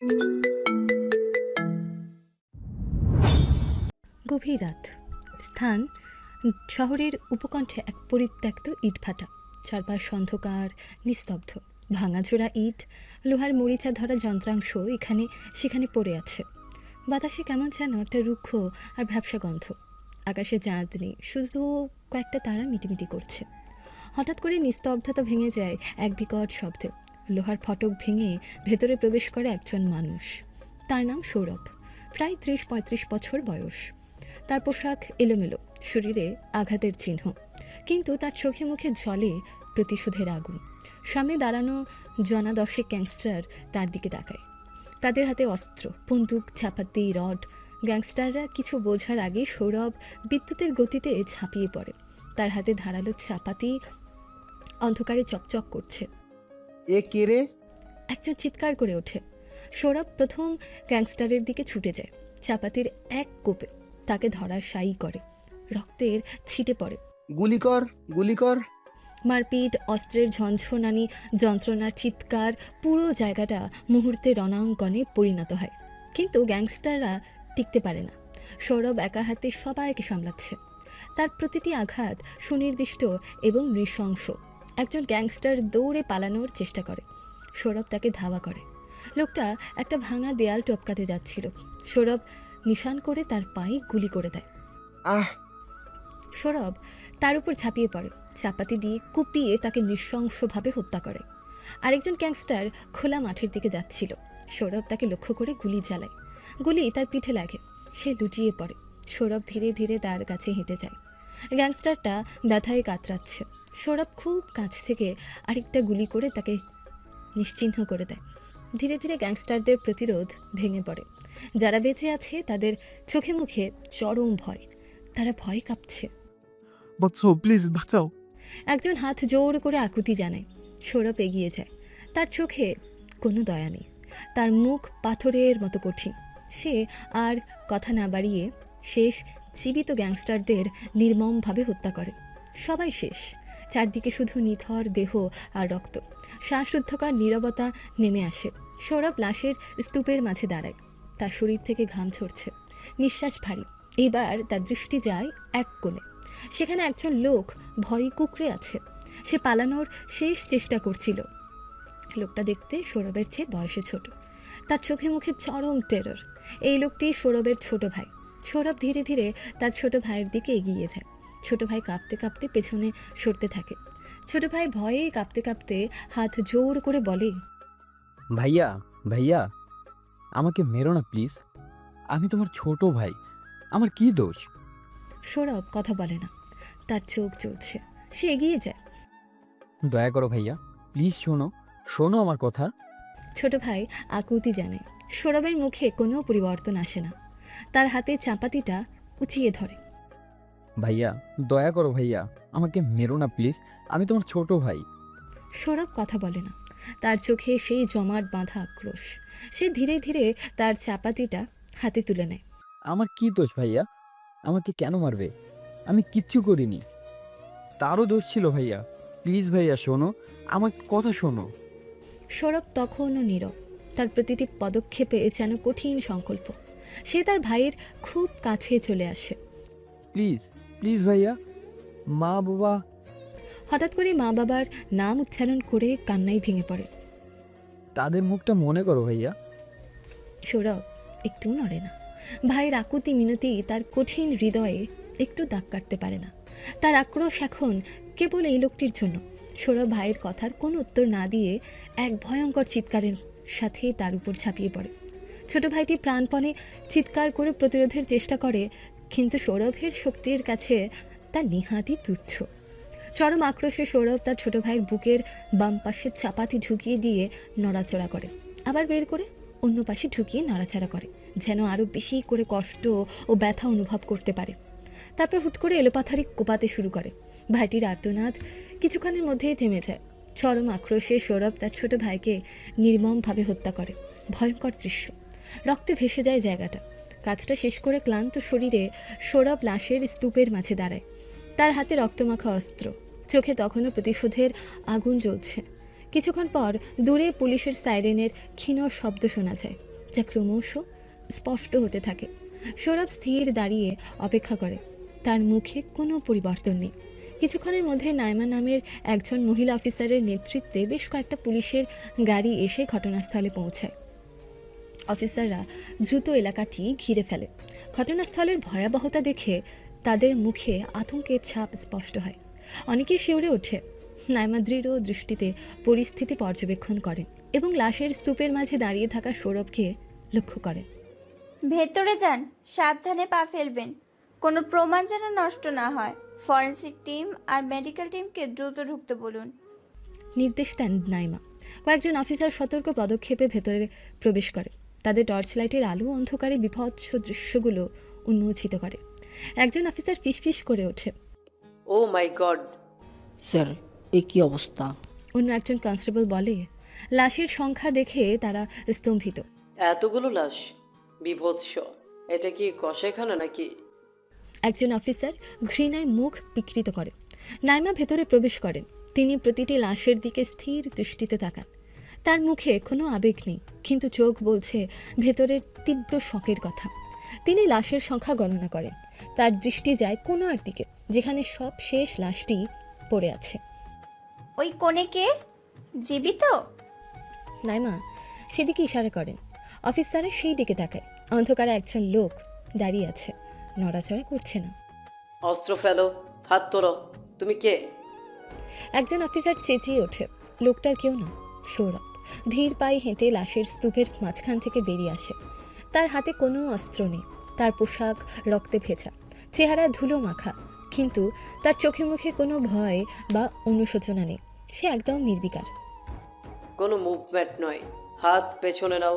গভীর রাত। স্থান শহরের উপকণ্ঠে এক পরিত্যক্ত ইটভাটা। চারপাশ অন্ধকার, নিস্তব্ধ। ভাঙাচোরা ইট, লোহার মরিচা ধরা যন্ত্রাংশ এখানে সেখানে পড়ে আছে। বাতাসে কেমন যেন একটা রুক্ষ আর ভ্যাপসা গন্ধ। আকাশে চাঁদ নেই, শুধু কয়েকটা তারা মিটিমিটি করছে। হঠাৎ করে নিস্তব্ধতা ভেঙে যায় এক বিকট শব্দে। লোহার ফটক ভেঙে ভেতরে প্রবেশ করে একজন মানুষ। তার নাম সৌরভ। প্রায় 30-35 বছর বয়স। তার পোশাক এলোমেলো, শরীরে আঘাতের চিহ্ন, কিন্তু তার চোখে মুখে জ্বলে প্রতিশোধের আগুন। সামনে দাঁড়ানো জনা 10 গ্যাংস্টার তার দিকে তাকায়। তাদের হাতে অস্ত্র, বন্দুক, চাপাতি, রড। গ্যাংস্টাররা কিছু বোঝার আগে সৌরভ বিদ্যুতের গতিতে ঝাঁপিয়ে পড়ে। তার হাতে ধারালো চাপাতি অন্ধকারে চকচক করছে। এ কে রে? একজন চিৎকার করে ওঠে। সৌরভ প্রথম গ্যাংস্টারের দিকে ছুটে যায়। চাপাতির এক কোপে তাকে ধরাশায়ী করে। রক্তের ছিটে পড়ে। গুলি কর, গুলি কর। মারপিট, অস্ত্রের ঝনঝনানি, যন্ত্রণার চিৎকার, পুরো জায়গাটা মুহূর্তে রণাঙ্গনে পরিণত হয়। কিন্তু গ্যাংস্টাররা টিকতে পারে না। সৌরভ একা হাতে সবাইকে সামলাচ্ছে। তার প্রতিটি আঘাত সুনির্দিষ্ট এবং নৃশংস। একজন গ্যাংস্টার দৌড়ে পালানোর চেষ্টা করে। সৌরভ তাকে ধাওয়া করে। লোকটা একটা ভাঙা দেয়াল টপকাতে যাচ্ছিল। সৌরভ নিশান করে তার পায়ে গুলি করে দেয়। আহ! সৌরভ তার উপর ঝাঁপিয়ে পড়ে, চাপাতি দিয়ে কুপিয়ে তাকে নৃশংসভাবে হত্যা করে। আরেকজন গ্যাংস্টার খোলা মাঠের দিকে যাচ্ছিল। সৌরভ তাকে লক্ষ্য করে গুলি চালায়। গুলি তার পিঠে লাগে। সে লুটিয়ে পড়ে। সৌরভ ধীরে ধীরে তার কাছে হেঁটে যায়। গ্যাংস্টারটা ব্যথায় কাতরাচ্ছে। সৌরভ খুব কাছ থেকে আরেকটা গুলি করে তাকে নিশ্চিহ্ন করে দেয়। ধীরে ধীরে গ্যাংস্টারদের প্রতিরোধ ভেঙে পড়ে। যারা বেঁচে আছে তাদের চোখে মুখে চরম ভয়। তারা ভয় কাঁপছে। বাঁচাও, প্লিজ বাঁচাও। একজন হাত জোর করে আকুতি জানায়। সৌরভ এগিয়ে যায়। তার চোখে কোনো দয়া নেই। তার মুখ পাথরের মতো কঠিন। সে আর কথা না বাড়িয়ে শেষ জীবিত গ্যাংস্টারদের নির্মমভাবে হত্যা করে। সবাই শেষ। চারদিকে শুধু নিথর দেহ আর রক্ত। শ্বাসরুদ্ধকর নীরবতা নেমে আসে। সৌরভ লাশের স্তূপের মাঝে দাঁড়ায়। তার শরীর থেকে ঘাম ঝরছে, নিঃশ্বাস ভারী। এবার তার দৃষ্টি যায় এক কোণে। সেখানে একজন লোক ভয়ে কুঁকড়ে আছে। সে পালানোর শেষ চেষ্টা করছিল। লোকটা দেখতে সৌরভের চেয়ে বয়সে ছোট। তার চোখে মুখে চরম টেরর। এই লোকটি সৌরভের ছোট ভাই। সৌরভ ধীরে ধীরে তার ছোট ভাইয়ের দিকে এগিয়ে যায়। ছোট ভাই কাঁপতে কাঁপতে পেছনে সরতে থাকে। ছোট ভাই ভয়ে কাঁপতে কাঁপতে হাত জোর করে বলে, ভাইয়া, ভাইয়া, আমাকে মেরো না প্লিজ। আমি তোমার ছোট ভাই, আমার কি দোষ? সৌরভ কথা বলে না। তার চোখ জ্বলছে। সে এগিয়ে যায়। দয়া করো ভাইয়া, প্লিজ শোনো, শোনো আমার কথা। ছোট ভাই আকুতি জানায়। সৌরভের মুখে কোনো পরিবর্তন আসে না। তার হাতে চাপাতিটা উঁচিয়ে ধরে। ভাইয়া, দয়া করো ভাইয়া, আমাকে মেরো না প্লিজ, আমি তোমার ছোট ভাই। সৌরভ কথা বলে না। তার চোখে সেই জমাট বাঁধা আক্রোশ। সে ধীরে ধীরে তার চাপাতিটা হাতে তুলে নেয়। আমার কি দোষ ভাইয়া? আমাকে কেন মারবে? আমি কিচ্ছু করিনি। তারও দোষ ছিল ভাইয়া। প্লিজ ভাইয়া শোনো, আমার কথা শোনো। সৌরভ তখনও নীরব। তার প্রতিটি পদক্ষেপে যেন কঠিন সংকল্প। সে তার ভাইয়ের খুব কাছে চলে আসে। প্লিজ, প্লিজ ভাইয়া, মা বাবা। হঠাৎ করে মা বাবার নাম উচ্চারণ করে কান্নায় ভেঙে পড়ে। তাদের মুখটা মনে করো ভাইয়া। সৌরভ একটু নড়ে না। ভাইয়ের আকুতি মিনতি তার কঠিন হৃদয়ে একটু দাগ কাটতে পারে না। তার আক্রোশ এখন কেবল এই লোকটির জন্য। সৌরভ ভাইয়ের কথার কোনো উত্তর না দিয়ে এক ভয়ঙ্কর চিৎকারের সাথে তার উপর ঝাঁপিয়ে পড়ে। ছোট ভাইটি প্রাণপণে চিৎকার করে প্রতিরোধের চেষ্টা করে, কিন্তু সৌরভের শক্তির কাছে তা নেহাতই তুচ্ছ। চরম আক্রোশে সৌরভ তার ছোট ভাইয়ের বুকের বাম পাশে চাপাতি ঢুকিয়ে দিয়ে নড়াচড়া করে, আবার বের করে অন্য পাশে ঢুকিয়ে নাড়াচাড়া করে, যেন আরও বেশি করে কষ্ট ও ব্যথা অনুভব করতে পারে। তারপর হুট করে এলোপাথারি কোপাতে শুরু করে। ভাইটির আর্তনাদ কিছুক্ষণের মধ্যেই থেমে যায়। চরম আক্রোশে সৌরভ তার ছোট ভাইকে নির্মমভাবে হত্যা করে। ভয়ঙ্কর দৃশ্য। রক্তে ভেসে যায় জায়গাটা। কাজটা শেষ করে ক্লান্ত শরীরে সৌরভ লাশের স্তূপের মাঝে দাঁড়ায়। তার হাতে রক্তমাখা অস্ত্র। চোখে তখনও প্রতিশোধের আগুন জ্বলছে। কিছুক্ষণ পর দূরে পুলিশের সাইরেনের ক্ষীণ শব্দ শোনা যায়। যা ক্রমশ স্পষ্ট হতে থাকে। সৌরভ স্থির দাঁড়িয়ে অপেক্ষা করে। তার মুখে কোনো পরিবর্তন নেই। কিছুক্ষণের মধ্যে নাইমা নামের একজন মহিলা অফিসারের নেতৃত্বে বেশ কয়েকটা পুলিশের গাড়ি এসে ঘটনাস্থলে পৌঁছায়। অফিসাররা দ্রুত এলাকাটি ঘিরে ফেলে। ঘটনাস্থলের ভয়াবহতা দেখে তাদের মুখে আতঙ্কের ছাপ স্পষ্ট হয়। অনেকেই শিউরে ওঠে। নাইমা দৃঢ় দৃষ্টিতে পরিস্থিতি পর্যবেক্ষণ করেন এবং লাশের স্তূপের মাঝে দাঁড়িয়ে থাকা সৌরভকে লক্ষ্য করেন। ভেতরে যান, সাবধানে পা ফেলবেন, কোনো প্রমাণ যেন নষ্ট না হয়। ফরেনসিক টিম আর মেডিকেল টিমকে দ্রুত ঢুকতে বলুন। নির্দেশ দেন নাইমা। কয়েকজন অফিসার সতর্ক পদক্ষেপে ভেতরে প্রবেশ করে। তাদের টর্চ লাইটের আলো অন্ধকারে বিভৎস দৃশ্যগুলো উন্মোচিত করে। একজন অফিসার ফিসফিস করে ওঠে, ও মাই গড! স্যার, এ কি অবস্থা? অন্য একজন কনস্টেবল বলে, লাশের সংখ্যা দেখে তারা স্তম্ভিত। এতগুলো লাশ, বিভৎস! এটা কি কসাইখানা নাকি? একজন অফিসার ঘৃণায় মুখ বিকৃত করে। নাইমা ভেতরে প্রবেশ করেন। তিনি প্রতিটি লাশের দিকে স্থির দৃষ্টিতে তাকান। তার মুখে কোনো আবেগ নেই, কিন্তু চোখ বলছে ভেতরের তীব্র শকের কথা। তিনি লাশের সংখ্যা গণনা করেন। তার দৃষ্টি যায় কোণার দিকে, যেখানে সব শেষ লাশটি পড়ে আছে। ওই কোণে কে? জীবিত? নাইমা সেদিকে ইশারা করেন। অফিসাররা সেই দিকে তাকায়। অন্ধকারে একজন লোক দাঁড়িয়ে আছে, নড়াচড়া করছে না। অস্ত্র ফেলো, হাত তোলো। তুমি কে? একজন অফিসার চেঁচিয়ে ওঠে। লোকটার কেউ না, সৌরভ। ধীর পায়ে হেঁটে লাশের স্তূপের মাঝখান থেকে বেরিয়ে আসে। তার হাতে কোনো অস্ত্র নেই। তার পোশাক রক্তে ভেজা, চেহারা ধুলো মাখা, কিন্তু তার চোখে মুখে কোনো ভয় বা অনুশোচনা নেই। সে একদম নির্বিকার। কোনো মুভমেন্ট নয়, হাত পেছনে নাও।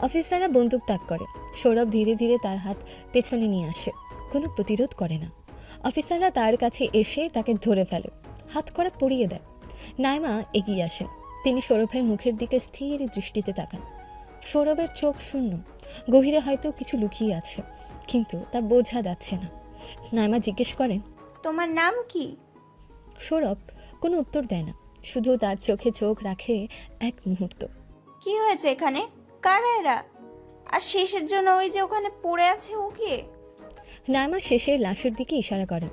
অফিসাররা বন্দুক তাক করে। সৌরভ ধীরে ধীরে তার হাত পেছনে নিয়ে আসে, কোনো প্রতিরোধ করে না। অফিসাররা তার কাছে এসে তাকে ধরে ফেলে, হাত করা পরিয়ে দেয়। নাইমা এগিয়ে আসেন। তিনি সৌরভের মুখের দিকে স্থির দৃষ্টিতে তাকান। সৌরভের চোখ শূন্য, গভীরে হয়তো কিছু লুকিয়ে আছে, কিন্তু তা বোঝা যাচ্ছে না। নাইমা জিজ্ঞেস করেন, তোমার নাম কি? সৌরভ কোনো উত্তর দেয় না, শুধু তার চোখে চোখ রাখে এক মুহূর্ত। কি হয়েছে এখানে? কারা এরা? আর শেষের জন্য ওই যে ওখানে পড়ে আছে ও কে? নাইমা শেষের লাশের দিকে ইশারা করেন।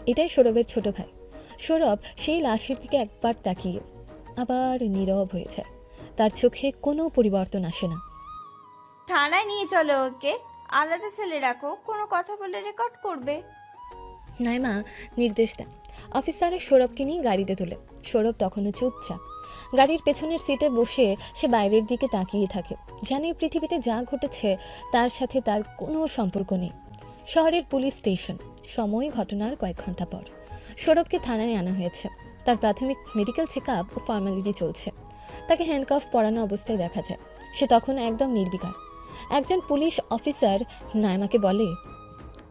এটাই সৌরভের ছোট ভাই। সৌরভ সেই লাশের দিকে একবার তাকিয়ে আবার নীরব হয়ে যায়। তার চোখে কোনো পরিবর্তন আসে না। থানায় নিয়ে চলো ওকে, আলাদা সেলে রাখো, কোনো কথা বলে রেকর্ড করবে। নাইমা নির্দেশ দেন। অফিসারের সৌরভকে নিয়ে গাড়িতে তোলে। সৌরভ তখনও চুপচাপ গাড়ির পেছনের সিটে বসে সে বাইরের দিকে তাকিয়ে থাকে। জানে পৃথিবীতে যা ঘটেছে তার সাথে তার কোনো সম্পর্ক নেই। শহরের পুলিশ স্টেশন, সময় ঘটনার কয়েক ঘন্টা পর। সৌরভকে থানায় আনা হয়েছে। তার প্রাথমিক মেডিকেল চেক আপ ও ফর্মালিটি চলছে। তাকে হ্যান্ডকাফ পরানো অবস্থায় দেখা যায়। সে তখন একদম নির্বিকার। একজন পুলিশ অফিসার নাইমাকে বলে,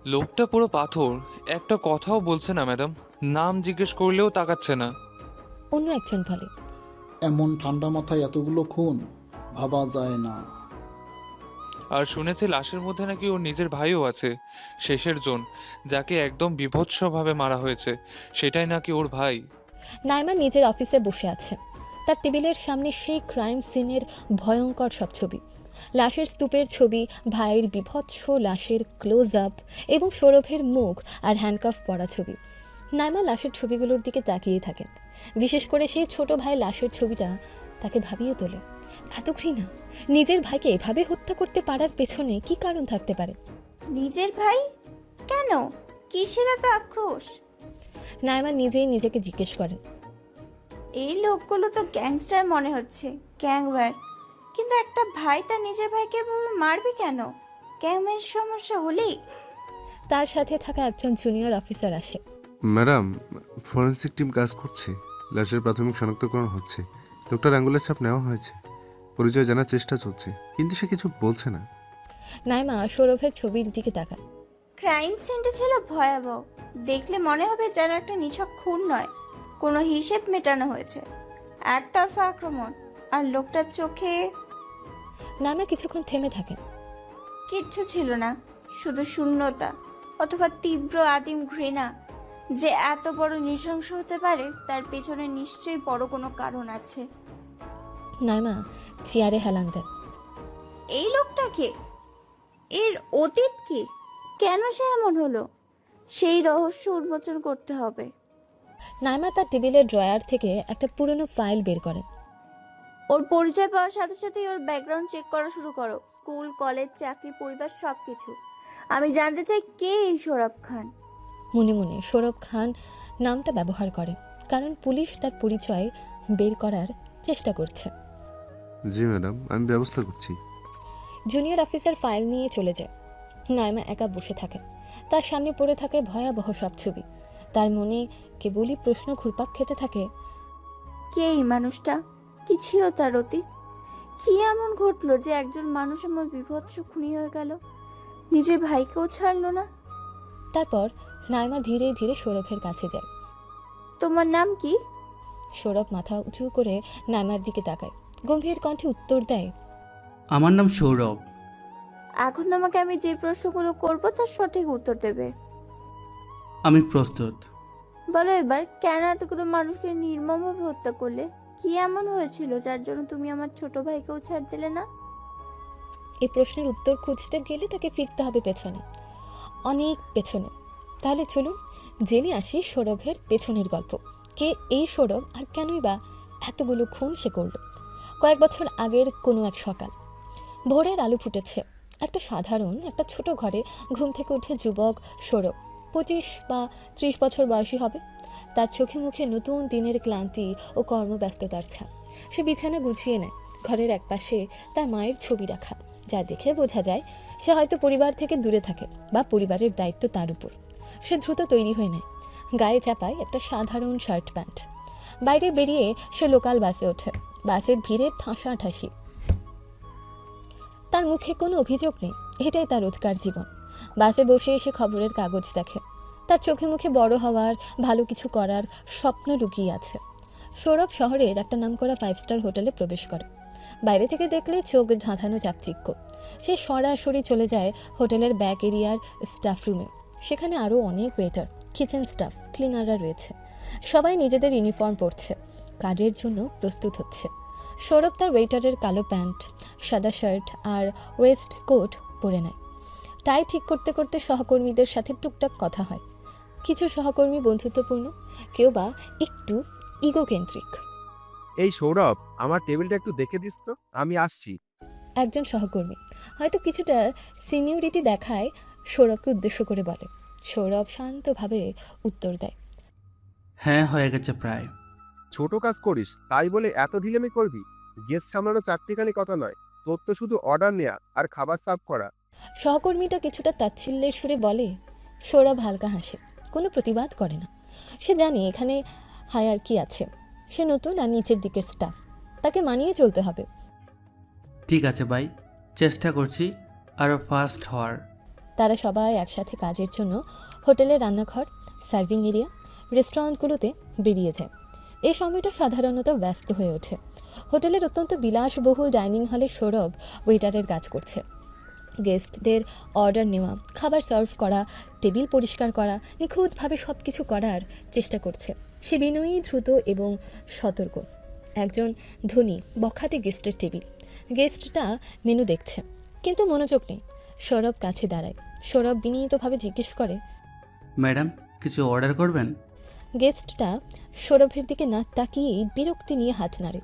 লোকটা পুরো পাথর, একটা কথাও বলছে না ম্যাডাম, নাম জিজ্ঞেস করলেও তাকাচ্ছে না। অন্য একজন বলে, এমন ঠান্ডা মাথায় এতগুলো খুন ভাবা যায় না। আর শুনেছি লাশের মধ্যে নাকি ওর নিজের ভাইও আছে, শেষের জন, যাকে একদম বীভৎসভাবে মারা হয়েছে, সেটাই নাকি ওর ভাই। নাইমা নিজের অফিসে বসে আছে। তার টেবিলের সামনে সেই ক্রাইম সিনের ভয়ঙ্কর সব ছবি, লাশের স্তূপের ছবি, ভাইয়ের বিভৎস লাশের ক্লোজ আপ এবং সৌরভের মুখ আর হ্যান্ডকাফ পরা ছবি। নাইমা লাশের ছবিগুলোর দিকে তাকিয়ে থাকেন। বিশেষ করে সেই ছোট ভাই লাশের ছবিটা তাকে ভাবিয়ে তোলে। এত ঘৃণা! নিজের ভাইকে এভাবে হত্যা করতে পারার পেছনে কি কারণ থাকতে পারে? নিজের ভাই? কেন? কিসের এত আক্রোশ? নাইমা নিজেই নিজেকে জিজ্ঞেস করেন। এই লোকগুলো তো গ্যাংস্টার মনে হচ্ছে, গ্যাংওয়ার। কিন্তু একটা ভাই তার নিজের ভাইকে এভাবে মারবে কেন? গ্যাংয়ের সমস্যা হলেই? তার সাথে থাকা একজন জুনিয়র অফিসার আসে। ম্যাডাম, ফরেনসিক টিম কাজ করছে, লাশের প্রাথমিক শনাক্তকরণ হচ্ছে, লোকটার আঙ্গুলের ছাপ নেওয়া হয়েছে, পরিচয় জানার চেষ্টা চলছে, কিন্তু সে কিছু বলছে না। নাইমা সৌরভের ছবির দিকে তাকান। ক্রাইম সিনটা ছিল ভয়াবহ। দেখলে মনে হবে যেন একটা নিছক খুন নয়, কোনো হিসেব মেটানো হয়েছে। একতরফা আক্রমণ। আর লোকটার চোখে নাইমা কিছুক্ষণ থেমে থাকেন। কিচ্ছু ছিল না, শুধু শূন্যতা, অথবা তীব্র আদিম ঘৃণা। যে এত বড় নৃশংস হতে পারে তার পেছনে নিশ্চয়ই বড় কোনো কারণ আছে। নাইমা চেয়ারে হেলান দেন। এই লোকটাকে, এর অতীত কি, কেন সে এমন হলো, সেই রহস্য উন্মোচন করতে হবে। নাইমা তার টেবিলের ড্রয়ার থেকে একটা পুরনো ফাইল বের করেন। ওর পরিচয় পাওয়ার সাথে সাথেই ওর ব্যাকগ্রাউন্ড চেক করা শুরু করো, স্কুল, কলেজ, চাকরি, পরিবার, সবকিছু। আমি জানতে চাই কে এই সৌরভ খান। মনে মনে সৌরভ খান নামটা ব্যবহার করে, কারণ পুলিশ তার পরিচয় বের করার চেষ্টা করছে। জি ম্যাডাম, আমি ব্যবস্থা করছি। জুনিয়র অফিসার ফাইল নিয়ে চলে যায়। নাইমা একা বসে থাকে। তার সামনে পড়ে থাকে ভয়াবহ সব ছবি। তার মনে কেবলই প্রশ্ন ঘুরপাক খেতে থাকে, কে এই মানুষটা, কি ছিল তার অতীত, কি এমন ঘটলো যে একজন মানুষ এমন বিভৎস খুনি হয়ে গেল, নিজের ভাইকেও ছাড়লো না। তারপর নাইমা ধীরে ধীরে সৌরভের কাছে যায়। তোমার নাম কি? সৌরভ মাথা উঁচু করে নাইমার দিকে তাকায়, গম্ভীর কণ্ঠে উত্তর দেয়, আমার নাম সৌরভ। এখন তোমাকে আমি যে প্রশ্নগুলো করব তার সঠিক উত্তর দেবে। আমি প্রস্তুত। বলো এবার, কেন এতগুলো মানুষকে নির্মমভাবে হত্যা করলে? কি এমন হয়েছিল যার জন্য তুমি আমার ছোট ভাইকেও ছাড় দিলে না? এই প্রশ্নের উত্তর খুঁজতে গেলে তাকে ফিরতে হবে পেছনে, অনেক পেছনে। তাহলে চলুন জেনে আসি সৌরভের পেছনের গল্প। কে এই সৌরভ, আর কেনই বা এতগুলো খুন সে করল। কয়েক বছর আগের কোনো এক সকাল, ভোরের আলো ফুটেছে। একটা ছোট ঘরে ঘুম থেকে উঠে যুবক সৌরভ, 25 বা 30 বছর বয়সী হবে। তার চোখে মুখে নতুন দিনের ক্লান্তি ও কর্মব্যস্ততার ছাপ। সে বিছানা গুছিয়ে নেয়। ঘরের একপাশে তার মায়ের ছবি রাখা, যা দেখে বোঝা যায় সে হয়তো পরিবার থেকে দূরে থাকে বা পরিবারের দায়িত্ব তার উপর। সে দ্রুত তৈরি হয়ে নেয়, গায়ে চাপায় একটা সাধারণ শার্ট প্যান্ট। বাইরে বেরিয়ে সে লোকাল বাসে ওঠে। বাসের ভিড়ে ঠাসাঠাসি। তার মুখে কোনো অভিযোগ নেই, এটাই তার রোজকার জীবন। বাসে বসে এসে খবরের কাগজ দেখে। তার চোখে মুখে বড় হওয়ার, ভালো কিছু করার স্বপ্ন লুকিয়ে আছে। সৌরভ শহরের একটা নামকরা 5 স্টার হোটেলে প্রবেশ করে। বাইরে থেকে দেখলে চোখ ধাঁধানো চাকচিক্য। সে সরাসরি চলে যায় হোটেলের ব্যাক এরিয়ার স্টাফ রুমে। সেখানে আরও অনেক ওয়েটার, কিচেন স্টাফ, ক্লিনাররা রয়েছে। সবাই নিজেদের ইউনিফর্ম পরছে, কাজের জন্য প্রস্তুত হচ্ছে। সৌরভ তার ওয়েটারের কালো প্যান্ট, সাদা শার্ট আর ওয়েস্ট কোট পরে নেয়। টাই ঠিক করতে করতে সহকর্মীদের সাথে টুকটাক কথা হয়। কিছু সহকর্মী বন্ধুত্বপূর্ণ, কেউ বা একটু ইগোকেন্দ্রিক। এই সৌরভ, আমার টেবিলটা একটু দেখে দিস তো, আমি আসছি। একজন সহকর্মী হয়তো কিছুটা সিনিয়রিটি দেখায় সৌরভকে উদ্দেশ্য করে বলে। সৌরভ শান্তভাবে উত্তর দেয়, হ্যাঁ, হয়ে গেছে প্রায়। ছোট কাজ করিস তাই বলে এত ঢিলেমি করবি? গেস্ট সামলানো চারটিখানি কথা নয়, তোর তো শুধু অর্ডার নেয়া আর খাবার সার্ভ করা। সহকর্মীটা কিছুটা তাচ্ছিল্যের সুরে বলে। সৌরভ হালকা হাসে, কোনো প্রতিবাদ করে না। সে জানে এখানে হায়ার কি আছে। সে নতুন আর নিচের দিকের স্টাফ, তাকে মানিয়ে চলতে হবে। ঠিক আছে ভাই, চেষ্টা করছি আরও ফাস্ট হওয়ার। তারা সবাই একসাথে কাজের জন্য হোটেলের রান্নাঘর, সার্ভিং এরিয়া, রেস্টুরেন্টগুলোতে বেরিয়ে যায়। এই সময়টা সাধারণত ব্যস্ত হয়ে ওঠে। হোটেলের অত্যন্ত বিলাসবহুল ডাইনিং হলে সৌরভ ওয়েটারের কাজ করছে। গেস্টদের অর্ডার নেওয়া, খাবার সার্ভ করা, টেবিল পরিষ্কার করা, নিখুঁতভাবে সব কিছু করার চেষ্টা করছে। সে বিনয়ী, দ্রুত এবং সতর্ক। একজন ধনী বখাটে গেস্টের টেবিল। গেস্টটা মেনু দেখছে, কিন্তু মনোযোগ নেই। সৌরভ কাছে দাঁড়ায়। সৌরভ বিনীতভাবে জিজ্ঞেস করে, ম্যাডাম, কিছু অর্ডার করবেন? গেস্টটা সৌরভের দিকে না তাকিয়েই বিরক্তি নিয়ে হাত নাড়ে।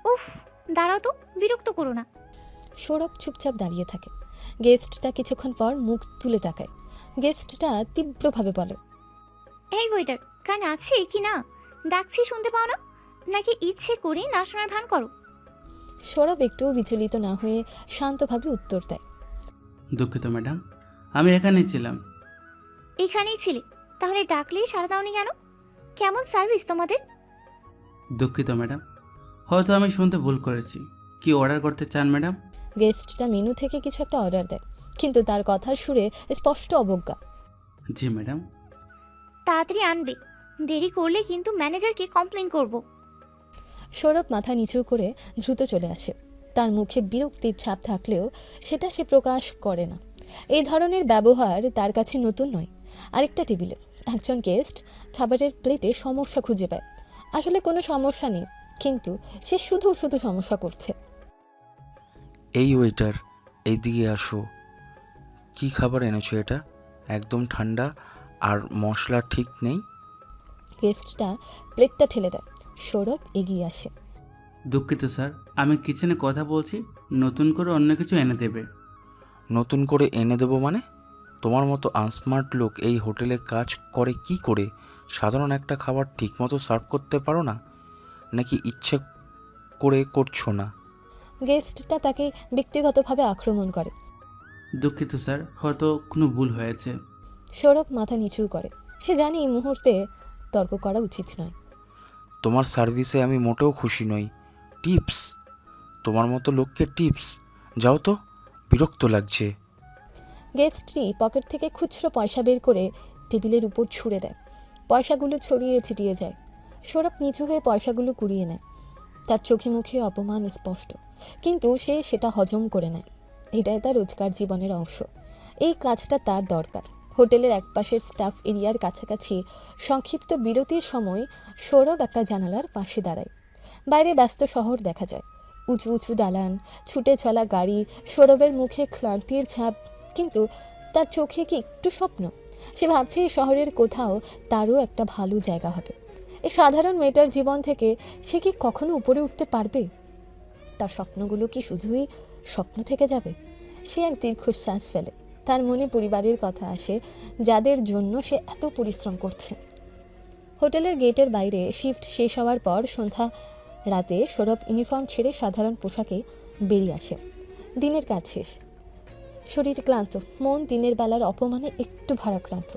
উফ, দাঁড়াও তো, বিরক্ত করো না। সৌরভ চুপচাপ দাঁড়িয়ে থাকে। গেস্টটা কিছুক্ষণ পর মুখ তুলে তাকায়। গেস্টটা তীব্রভাবে বলে, এই ওয়েটার, কান আছে কি না? ডাকছি শুনতে পাও না? নাকি ইচ্ছে করে না শোনার ভান করো? সৌরভ একটু বিচলিত না হয়ে শান্তভাবে উত্তর দেয়, দুঃখিত ম্যাডাম, আমি এখানেই ছিলাম। এখানেই ছিলে? তাহলে ডাকলেই সাড়া দাওনি কেন? কেমন সার্ভিস তোমাদের? দুঃখিত ম্যাডাম, হয়তো আমি শুনতে ভুল করেছি। কি অর্ডার করতে চান ম্যাডাম? গেস্টটা মেনু থেকে কিছু একটা অর্ডার দেয়, কিন্তু তার কথার সুরে স্পষ্ট অবজ্ঞা। জি ম্যাডাম। তাড়াতাড়ি আনবে, দেরি করলে কিন্তু ম্যানেজারকে কমপ্লেন করব। সৌরভ মাথা নিচু করে দ্রুত চলে আসে। তার মুখে বিরক্তির ছাপ থাকলেও সেটা সে প্রকাশ করে না। এই ধরনের ব্যবহার তার কাছে নতুন নয়। আরেকটা টেবিলে একজন গেস্ট খাবারের প্লেটে সমস্যা খুঁজে পায়। আসলে কোনো সমস্যা নেই, কিন্তু সে শুধু শুধু সমস্যা করছে। এই ওয়েটার, এইদিকে আসো। কি খাবার এনেছো এটা? একদম ঠান্ডা আর মশলা ঠিক নেই। গেস্টটা প্লেটটা ঠেলে দেয়। সৌরভ এগিয়ে আসে। দুঃখিত স্যার, আমি কিচেনে কথা বলছি, নতুন করে অন্য কিছু এনে দেবে। নতুন করে এনে দেবো মানে? তোমার মতো আনস্মার্ট লোক এই হোটেলে কাজ করে কি করে? সাধারণ একটা খাবার ঠিকমতো সার্ভ করতে পারো না, নাকি ইচ্ছে করে করছো না? গেস্টটা তাকে ব্যক্তিগতভাবে আক্রমণ করে। দুঃখিত স্যার, হয়তো কোনো ভুল হয়েছে। সৌরভ মাথা নিচু করে। সে জানে এই মুহূর্তে তর্ক করা উচিত নয়। তোমার সার্ভিসে আমি মোটেও খুশি নই। টিপস? তোমার মতো লোককে টিপস? যাও তো, বিরক্ত লাগছে। গেস্টটি পকেট থেকে খুচরো পয়সা বের করে টেবিলের উপর ছুঁড়ে দেয়। পয়সাগুলো ছড়িয়ে ছিটিয়ে যায়। সৌরভ নিচু হয়ে পয়সাগুলো কুড়িয়ে নেয়। তার চোখে মুখে অপমান স্পষ্ট, কিন্তু সে সেটা হজম করে নেয়। এটাই তার রোজকার জীবনের অংশ। এই কাজটা তার দরকার। হোটেলের একপাশের স্টাফ এরিয়ার কাছাকাছি সংক্ষিপ্ত বিরতির সময় সৌরভ একটা জানালার পাশে দাঁড়ায়। বাইরে ব্যস্ত শহর দেখা যায়, উঁচু উঁচু দালান, ছুটে চলা গাড়ি, সৌরভের মুখে ক্লান্তির ছাপ। কিন্তু তার চোখে কি একটু স্বপ্ন? সে ভাবছে এই শহরের কোথাও তারও একটা ভালো জায়গা হবে। এই সাধারণ মেয়েটার জীবন থেকে সে কি কখনো উপরে উঠতে পারবে? তার স্বপ্নগুলো কি শুধুই স্বপ্ন থেকে যাবে? সে এক দীর্ঘশ্বাস ফেলে। তার মনে পরিবারের কথা আসে, যাদের জন্য সে এত পরিশ্রম করছে। হোটেলের গেটের বাইরে শিফট শেষ হওয়ার পর সন্ধ্যা রাতে সৌরভ ইউনিফর্ম ছেড়ে সাধারণ পোশাকে বেরিয়ে আসে। দিনের কাজ শেষ। শরীর ক্লান্ত, মন দিনের বেলার অপমানে একটু ভারাক্রান্ত,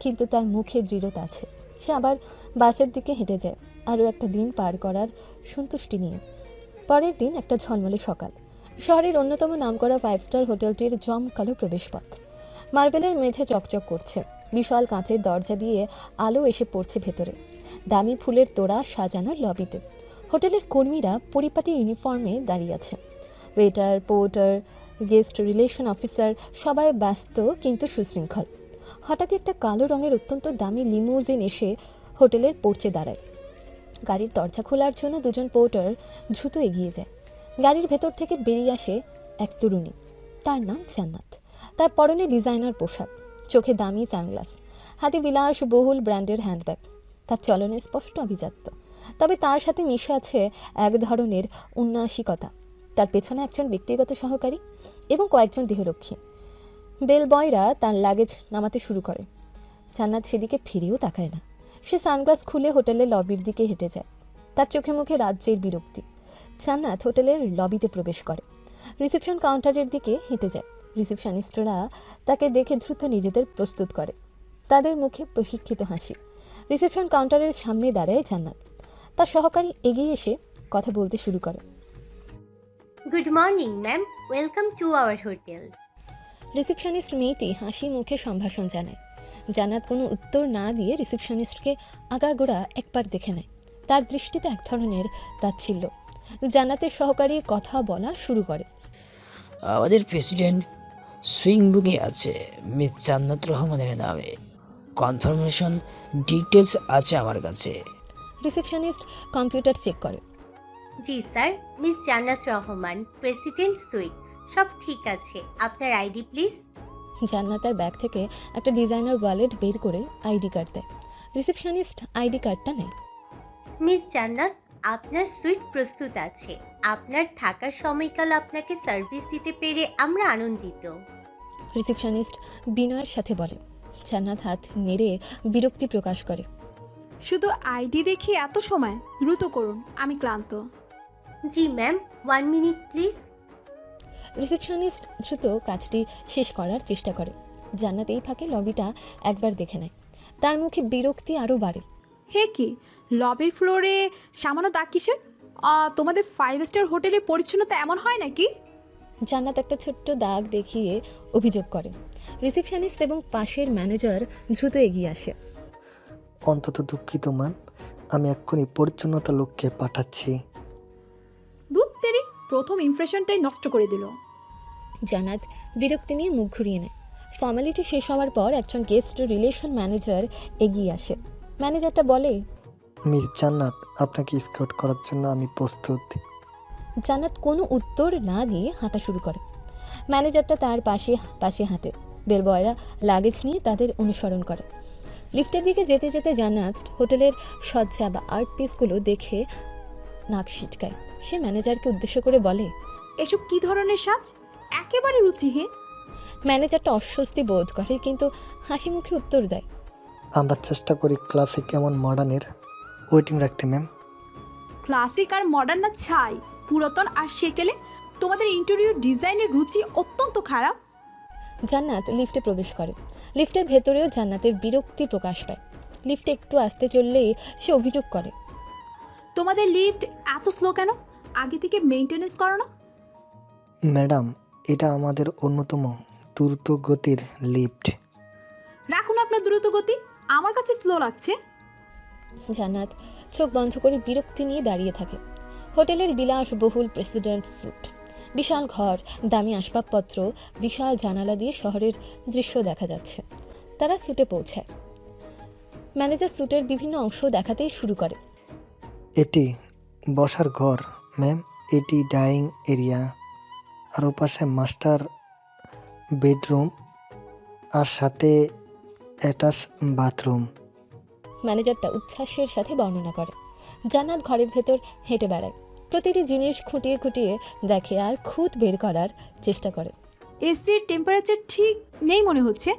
কিন্তু তার মুখে দৃঢ়তা আছে। সে আবার বাসের দিকে হেঁটে যায়, আরও একটা দিন পার করার সন্তুষ্টি নিয়ে। পরের দিন একটা ঝলমলে সকাল। শহরের অন্যতম নামকরা 5 স্টার হোটেলটির জমকালো প্রবেশপথ। মার্বেলের মেঝে চকচক করছে। বিশাল কাঁচের দরজা দিয়ে আলো এসে পড়ছে ভেতরে। দামি ফুলের তোড়া সাজানো লবিতে হোটেলের কর্মীরা পরিপাটি ইউনিফর্মে দাঁড়িয়ে আছে। Waiter, porter, guest relation officer সবাই ব্যস্ত কিন্তু সুশৃঙ্খল। হঠাৎই একটা কালো রঙের অত্যন্ত দামি লিমুজিন এসে হোটেলের পোর্চে দাঁড়ায়। গাড়ির দরজা খোলার জন্য দুজন পোর্টার দ্রুত এগিয়ে যায়। গাড়ির ভেতর থেকে বেরিয়ে আসে এক তরুণী। তার নাম জান্নাত। তার পরনে ডিজাইনার পোশাক, চোখে দামি সানগ্লাস, হাতে বিলাসবহুল ব্র্যান্ডের হ্যান্ডব্যাগ। তার চলনে স্পষ্ট আভিজাত্য, তবে তার সাথে মিশে আছে এক ধরনের উন্নাসিকতা। তার পেছনে একজন ব্যক্তিগত সহকারী এবং কয়েকজন দেহরক্ষী। বেল বয়রা তার লাগেজ নামাতে শুরু করে। জান্নাত সেদিকে ফিরেও তাকায় না। সে সানগ্লাস খুলে হোটেলের লবির দিকে হেঁটে যায়। তার চোখে মুখে রাজ্যের বিরক্তি। জান্নাত হোটেলের লবিতে প্রবেশ করে, রিসেপশন কাউন্টারের দিকে হেঁটে যায়। রিসেপশনিস্টরা তাকে দেখে দ্রুত নিজেদের প্রস্তুত করে। তাদের মুখে প্রশিক্ষিত হাসি। রিসেপশন কাউন্টারের সামনে দাঁড়ায় জান্নাত। তার সহকারী এগিয়ে এসে কথা বলতে শুরু করে। Good morning ma'am, welcome to our hotel. Receptionist মেয়েটি হাসি মুখে সম্ভাষণ জানায়। জান্নাত কোনো উত্তর না দিয়ে রিসেপশনিস্টকে আগাগোড়া একবার দেখে নেয়। তার দৃষ্টিতে এক ধরনের তাচ্ছিল্য। জান্নাতের সহকারী কথা বলা শুরু করে। আমাদের প্রেসিডেন্ট সুইং বুকে আছে মিস জান্নাত রহমানের নামে। কনফার্মেশন ডিটেলস আছে আমার কাছে। রিসেপশনিস্ট কম্পিউটার চেক করে। জি স্যার, মিস জান্নাত রহমান, প্রেসিডেন্ট সুইট, সব ঠিক আছে। আপনার আইডি প্লিজ। জান্নাতের ব্যাগ থেকে একটা ডিজাইনার ওয়ালেট বের করে আইডি কার্ড দেয়। রিসেপশনিস্ট আইডি কার্ডটা নেয়। মিস জান্নাত, আপনার সুইট প্রস্তুত আছে। আপনার থাকার সময়কাল আপনাকে সার্ভিস দিতে পেরে আমরা আনন্দিত। রিসেপশনিস্ট বিনয়ের সাথে বলে। জান্নাত হাত নেড়ে বিরক্তি প্রকাশ করে। শুধু আইডি দেখি এত সময়? দ্রুত করুন, আমি ক্লান্ত। জি ম্যাম, 1 মিনিট প্লিজ। রিসেপশনিস্ট দ্রুত কাজটি শেষ করার চেষ্টা করে। জান্নাত এই ফাঁকে লবিটা একবার দেখে নেয়। তার মুখে বিরক্তি আরও বাড়ে। হে কি, লবির ফ্লোরে সামান্য দাগ কিসের? তোমাদের 5 স্টার হোটেলে পরিচ্ছন্নতা এমন হয় নাকি? জান্নাত একটা ছোট্ট দাগ দেখিয়ে অভিযোগ করে। রিসেপশনিস্ট এবং পাশের ম্যানেজার দ্রুত এগিয়ে আসে। অন্তত দুঃখিত ম্যাম, আমি এক্ষুনি পরিচ্ছন্নতা লোককে পাঠাচ্ছি। দুধ তেরি, প্রথম ইমপ্রেশনটাই নষ্ট করে দিল। জান্নাত বিরক্তি নিয়ে মুখ ঘুরিয়ে নেয়। ফর্মালিটি শেষ হওয়ার পর একজন গেস্ট রিলেশন ম্যানেজার এগিয়ে আসে। ম্যানেজারটা বলে, মিস জান্নাত, আপনাকে স্কাউট করার জন্য আমি প্রস্তুত। জান্নাত কোনো উত্তর না দিয়ে হাঁটা শুরু করে। ম্যানেজারটা তার পাশে পাশে হাঁটে। বেলবয়রা লাগেজ নিয়ে তাদের অনুসরণ করে। লিফটের দিকে যেতে যেতে জান্নাত হোটেলের সজ্জা বা আর্ট পিসগুলো দেখে নাক ছিটকায়। সে ম্যানেজারকে উদ্দেশ্য করে বলে, এসব কি ধরনের সাজ, একেবারে রুচিহীন। ম্যানেজারটা অস্বস্তি বোধ করে কিন্তু হাসি মুখে উত্তর দেয়, আমরা চেষ্টা করি ক্লাসিক এমন মডার্নের ওয়েটিং রাখতে ম্যাম। ক্লাসিক আর মডার্ন না ছাই, পুরাতন আর সেকেলে। তোমাদের ইন্টেরিয়র ডিজাইনের রুচি অত্যন্ত খারাপ। জান্নাত লিফটে প্রবেশ করে। লিফটের ভেতরেও জান্নাতের বিরক্তি প্রকাশ পায়। লিফটে একটু আসতে চললেই সে অভিযোগ করে, তোমাদের লিফট এত স্লো কেন? আগে থেকে মেইনটেনেন্স করো না? ম্যাডাম, এটা আমাদের অন্যতম দ্রুত গতির লিফট। রাখুন আপনার দ্রুত গতি, আমার কাছে স্লো লাগছে। জান্নাত চোখ বন্ধ করে বিরক্তি নিয়ে দাঁড়িয়ে থাকে। হোটেলের বিলাসবহুল প্রেসিডেন্ট স্যুট, বিশাল ঘর, দামি আসবাবপত্র, বিশাল জানালা দিয়ে শহরের দৃশ্য দেখা যাচ্ছে। তারা স্যুটে পৌঁছায়। ম্যানেজার স্যুটের বিভিন্ন অংশ দেখাতেই শুরু করে। এটি বসার ঘর ম্যাম, এটি ডাইনিং এরিয়া, আর ওপাশে মাস্টার বেডরুম, আর সাথে অ্যাটাচ বাথরুম। ম্যানেজারটা উচ্ছ্বাসের সাথে বর্ণনা করে। জান্নাত ঘরের ভেতর হেঁটে বেড়ায়, প্রতিটি জিনিস খুঁটিয়ে খুঁটিয়ে দেখে আর খুঁত বের করার চেষ্টা করে। এসির টেম্পারেচার ঠিক নেই মনে হচ্ছে,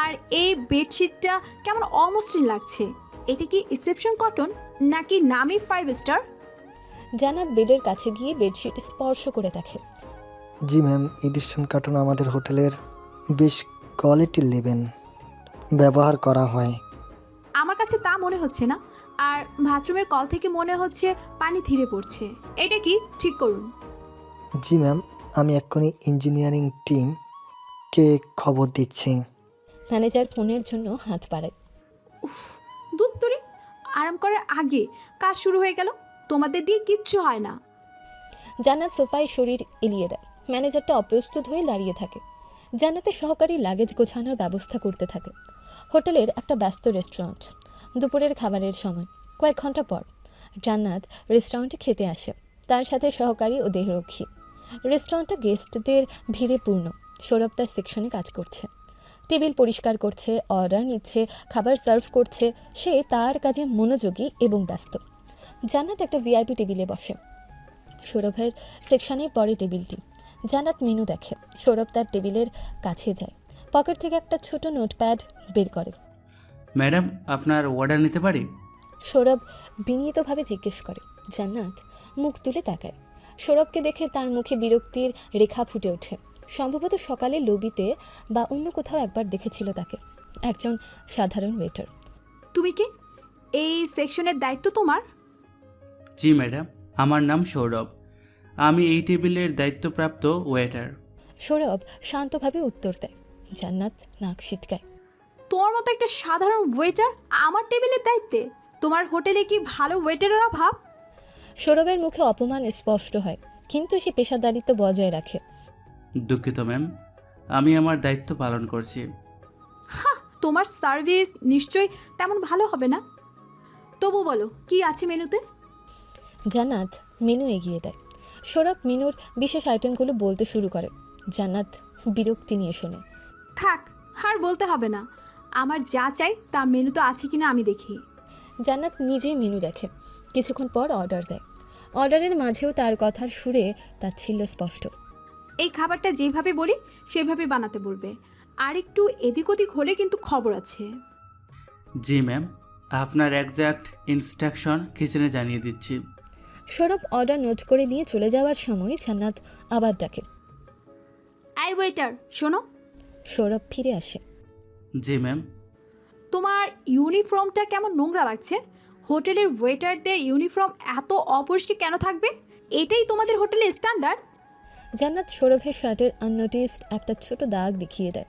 আর এই বেডশিটটা কেমন অমসৃণ লাগছে। এটা কি রিসেপশন কটন নাকি নামি 5 স্টার? জান্নাত বেডের কাছে গিয়ে বেডশিট স্পর্শ করে দেখে। জি ম্যাম, এডিশন কার্টুন আমাদের হোটেলের বেশ কোয়ালিটির লেবেন ব্যবহার করা হয়। আমার কাছে তা মনে হচ্ছে না, আর বাথরুমের কল থেকে মনে হচ্ছে পানি ধীরে পড়ছে। এটা কি ঠিক করুন। জি ম্যাম, আমি এক্ষুনি ইঞ্জিনিয়ারিং টিমকে খবর দিচ্ছি। ম্যানেজার ফোনের জন্য হাত বাড়ায়। উফ, দুত্তরি, আরাম করার আগে কাজ শুরু হয়ে গেল। তোমাদের দিয়ে কিচ্ছু হয় না। জান্নাত সোফায় শরীর এলিয়ে দেয়। ম্যানেজারটা অপ্রস্তুত হয়ে দাঁড়িয়ে থাকে। জান্নাতের সহকারী লাগেজ গোছানোর ব্যবস্থা করতে থাকে। হোটেলের একটা ব্যস্ত রেস্টুরেন্ট। দুপুরের খাবারের সময়। কয়েক ঘন্টা পর জান্নাত রেস্টুরেন্টে খেতে আসে, তার সাথে সহকারী ও দেহরক্ষী। রেস্টুরেন্টটা গেস্টদের ভিড়ে পূর্ণ। সৌরভ তার সেকশনে কাজ করছে, টেবিল পরিষ্কার করছে, অর্ডার নিচ্ছে, খাবার সার্ভ করছে। সে তার কাজে মনোযোগী এবং ব্যস্ত। জান্নাত একটা ভিআইপি টেবিলে বসে। সৌরভের সেকশনে পরে টেবিলটি। জান্নাত মেনু দেখে। সৌরভ তার টেবিলের কাছে যায়, পকেট থেকে একটা ছোট নোটপ্যাড বের করে। ম্যাডাম, আপনার অর্ডার নিতে পারি? সৌরভ বিনীতভাবে জিজ্ঞেস করে। জান্নাত মুখ তুলে তাকায়। সৌরভকে দেখে তার মুখে বিরক্তির রেখা ফুটে ওঠে। সম্ভবত সকালে লবিতে বা অন্য কোথাও একবার দেখেছিল তাকে। একজন সাধারণ ওয়েটার। তুমি কি এই সেকশনের দায়িত্ব তোমার? জি ম্যাডাম, আমার নাম সৌরভ, আমি এই টেবিলের দায়িত্বপ্রাপ্ত ওয়েটার। সৌরভ শান্তভাবে উত্তর দেয়। জান্নাত নাক ছিটকায়। তোমার মতো একটা সাধারণ ওয়েটার আমার টেবিলের দায়িত্বে? তোমার হোটেলে কি ভালো ওয়েটারের অভাব? সৌরভের মুখে অপমান স্পষ্ট হয়, কিন্তু সে পেশাদারিত্ব বজায় রাখে। দুঃখিত ম্যাম, আমি আমার দায়িত্ব পালন করছি। হ্যাঁ, তোমার সার্ভিস নিশ্চয়ই তেমন ভালো হবে না। তবু বলো, কি আছে মেনুতে? জান্নাত মেনু এগিয়ে দেয়। সৌরভ মেনুর বিশেষ আইটেমগুলো বলতে শুরু করে। জান্নাত বিরক্তি নিয়ে শোনে। থাক, আর বলতে হবে না। আমার যা চাই তা মেনুতে আছে কিনা আমি দেখি। জান্নাত নিজেই মেনু দেখে। কিছুক্ষণ পর অর্ডার দেয়। অর্ডারের মাঝেও তার কথার সুরে তাচ্ছিল্য স্পষ্ট। এই খাবারটা যেভাবে বলি সেভাবে বানাতে বলবে, আর একটু এদিক ওদিক হলে কিন্তু খবর আছে। জি ম্যাম, আপনার এক্স্যাক্ট ইনস্ট্রাকশন কিচেনে জানিয়ে দিচ্ছি। সৌরভ অর্ডার নোট করে নিয়ে চলে যাওয়ার সময় জান্নাত আবার ডাকে। আই ওয়েটার, শোনো। সৌরভ ফিরে আসে। জি ম্যাম। তোমার ইউনিফর্মটা কেমন নোংরা লাগছে। হোটেলের ওয়েটারদের ইউনিফর্ম এত অপরিষ্কার কেন থাকবে? এটাই তোমাদের হোটেলের স্ট্যান্ডার্ড? জান্নাত সৌরভের শার্টের আননোটিসড একটা ছোট দাগ দেখিয়ে দেয়।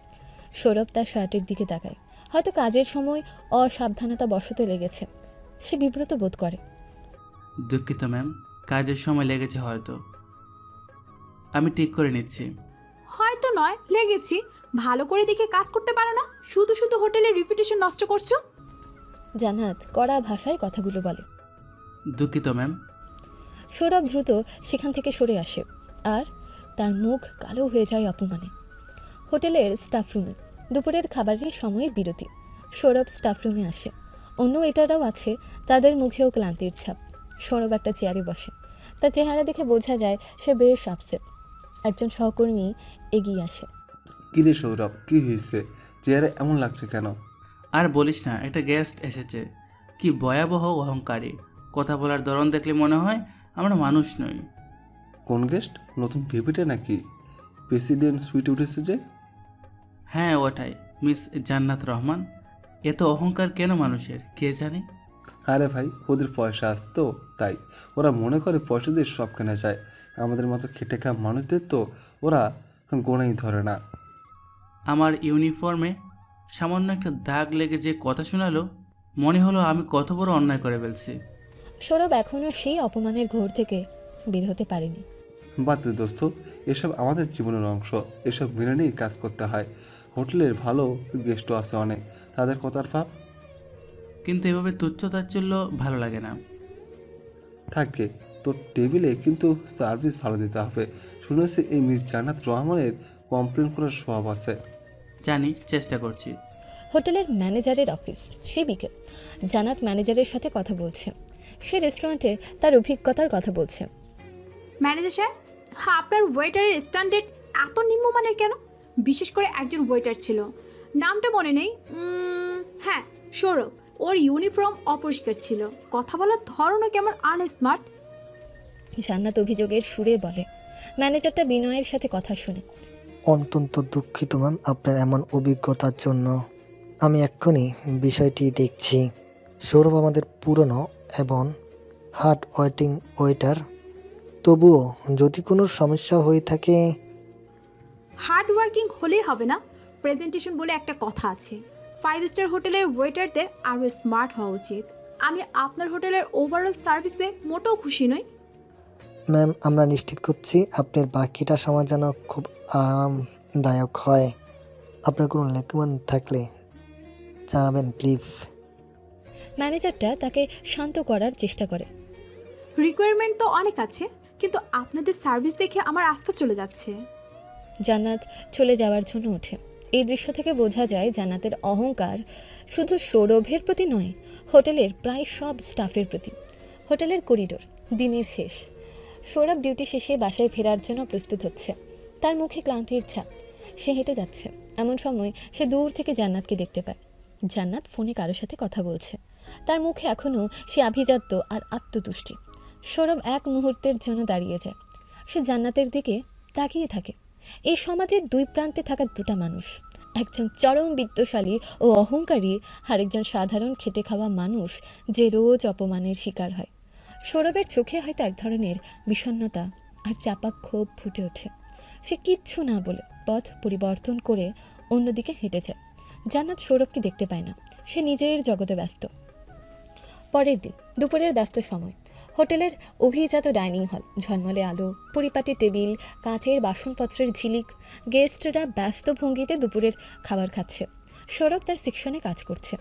সৌরভ তার শার্টের দিকে তাকায়। হয়তো কাজের সময় অসাবধানতা বশত লেগেছে। সে বিব্রত বোধ করে। দুঃখিত ম্যাম, কাজের সময় লেগেছে হয়তো, আমি ঠিক করে নিচ্ছি। হয়তো নয়, লেগেছি। ভালো করে দেখে কাজ করতে পারো না, শুধু শুধু হোটেলের রিপুটেশন নষ্ট করছো। জান্নাত কড়া ভাষায় কথাগুলো বলে। দুঃখিত ম্যাম। সৌরভ দ্রুত সেখান থেকে সরে আসে আর তার মুখ কালো হয়ে যায় অপমানে। হোটেলের স্টাফরুমে দুপুরের খাবারের সময়ের বিরতি। সৌরভ স্টাফরুমে আসে, অন্য ওয়েটাররাও আছে, তাদের মুখেও ক্লান্তির ছাপ। সৌরভ একটা চেয়ারে বসে, তার চেহারা দেখে বোঝা যায় সে বেশ আপসেট। একজন সহকর্মী এগিয়ে আসে। কিরে সৌরভ, কি হয়েছে? চেয়ারে এমন লাগছে কেন? আর বলিস না, একটা গেস্ট এসেছে। কি ভয়াবহ অহংকারী, কথা বলার ধরন দেখলে মনে হয় আমরা মানুষ নই। কোন গেস্ট? নতুন ভিপিটা নাকি? প্রেসিডেন্ট সুইটে উঠেছে যে। হ্যাঁ ওটাই, মিস জান্নাত রহমান। এত অহংকার কেন মানুষের কে জানে। আরে ভাই, ওদের পয়সা আছে তো তাই। ওরা মনে করে পয়সা দিয়ে সব কেনা যায়। আমাদের মতো খেটে খাওয়া মানুষদের তো ওরা গোনাই ধরে না। আমার ইউনিফর্মে সামান্য একটা দাগ লেগে যে কথা শোনালো, মনে হলো আমি কত বড় অন্যায় করে ফেলছি। সৌরভ এখনও সেই অপমানের ঘোর থেকে বের হতে পারেনি। বাদ দে দোস্ত, এসব আমাদের জীবনের অংশ, এসব মেনে নিয়েই কাজ করতে হয়। হোটেলের ভালো গেস্টও আছে অনেক, তাদের কথার ভাব। কিন্তু এভাবে তুচ্ছ তাচ্ছিল্য ভালো লাগে না। থাকে তোর টেবিলে কিন্তু সার্ভিস ভালো দিতে হবে। শুনেছি এই মিস জান্নাত রহমানের কমপ্লেন করার স্বভাব আছে। জানি, চেষ্টা করছি। হোটেলের ম্যানেজারের অফিস, সে বিকেল। জান্নাত ম্যানেজারের সাথে কথা বলছে। সে রেস্টুরেন্টে তার অভিজ্ঞতার কথা বলছে। ম্যানেজার স্যার, হ্যাঁ, আপনার ওয়েটারের স্ট্যান্ডার্ড এত নিম্নমানের কেন? বিশেষ করে একজন ওয়েটার ছিল, নামটা মনে নেই। হ্যাঁ, সৌরভ। ওর ইউনিফর্ম অপরিষ্কার ছিল, কথা বলার ধরনও কেমন আনস্মার্ট। জান্নাত অভিযোগের সুরে বলে। ম্যানেজারটা বিনয়ের সাথে কথা শুনে। অত্যন্ত দুঃখিত ম্যাম আপনার এমন অভিজ্ঞতার জন্য। আমি এক্ষুনি বিষয়টি দেখছি। সৌরভ আমাদের পুরনো এবং হার্ড ওয়েটিং ওয়েটার। তবুও যদি কোনো সমস্যা হয়ে থাকে। হার্ড ওয়ার্কিং হলেই হবে না, প্রেজেন্টেশন বলে একটা কথা আছে। 5 স্টার হোটেলের ওয়েটারদের আরও স্মার্ট হওয়া উচিত। আমি আপনার হোটেলের ওভারঅল সার্ভিসে মোটেও খুশি নই। ম্যাম, আমরা নিশ্চিত করছি আপনার বাকিটা সময় যেন খুব আরামদায়ক হয়। আপনার কোনো রেকমেন্ড থাকলে জানাবেন প্লিজ। ম্যানেজারটা তাকে শান্ত করার চেষ্টা করে। রিকোয়ারমেন্ট তো অনেক আছে, কিন্তু আপনাদের সার্ভিস দেখে আমার আস্থা চলে যাচ্ছে। জান্নাত চলে যাওয়ার জন্য ওঠে। এই দৃশ্য থেকে বোঝা যায় জান্নাতের অহংকার শুধু সৌরভের প্রতি নয়, হোটেলের প্রায় সব স্টাফের প্রতি। হোটেলের করিডোর, দিনের শেষ। সৌরভ ডিউটি শেষে বাসায় ফেরার জন্য প্রস্তুত হচ্ছে। তার মুখে ক্লান্তির ছাপ। সে হেঁটে যাচ্ছে, এমন সময় সে দূর থেকে জান্নাতকে দেখতে পায়। জান্নাত ফোনে কারোর সাথে কথা বলছে। তার মুখে এখনও সে আভিজাত্য আর আত্মতুষ্টি। সৌরভ এক মুহূর্তের জন্য দাঁড়িয়ে যায়। সে জান্নাতের দিকে তাকিয়ে থাকে। এই সমাজের দুই প্রান্তে থাকা দুটা মানুষ, একজন চরম বিত্তশালী ও অহংকারী, আরেকজন সাধারণ খেটে খাওয়া মানুষ যে রোজ অপমানের শিকার হয়। সৌরভের চোখে হয়তো এক ধরনের বিষণ্ণতা আর চাপা ক্ষোভ ফুটে ওঠে। সে কিচ্ছু না বলে পথ পরিবর্তন করে অন্যদিকে হেঁটে যায়। জান্নাত সৌরভকে দেখতে পায় না, সে নিজের জগতে ব্যস্ত। পরের দিন দুপুরের ব্যস্ত সময়। হোটেলের অভিজাত ডাইনিং হল, ঝলমলে আলো, পরিপাটি টেবিল, কাঁচের বাসনপত্রের ঝিলিক। গেস্টরা ব্যস্ত ভঙ্গিতে দুপুরের খাবার খাচ্ছে। সৌরভ তার সেকশনে কাজ করছে।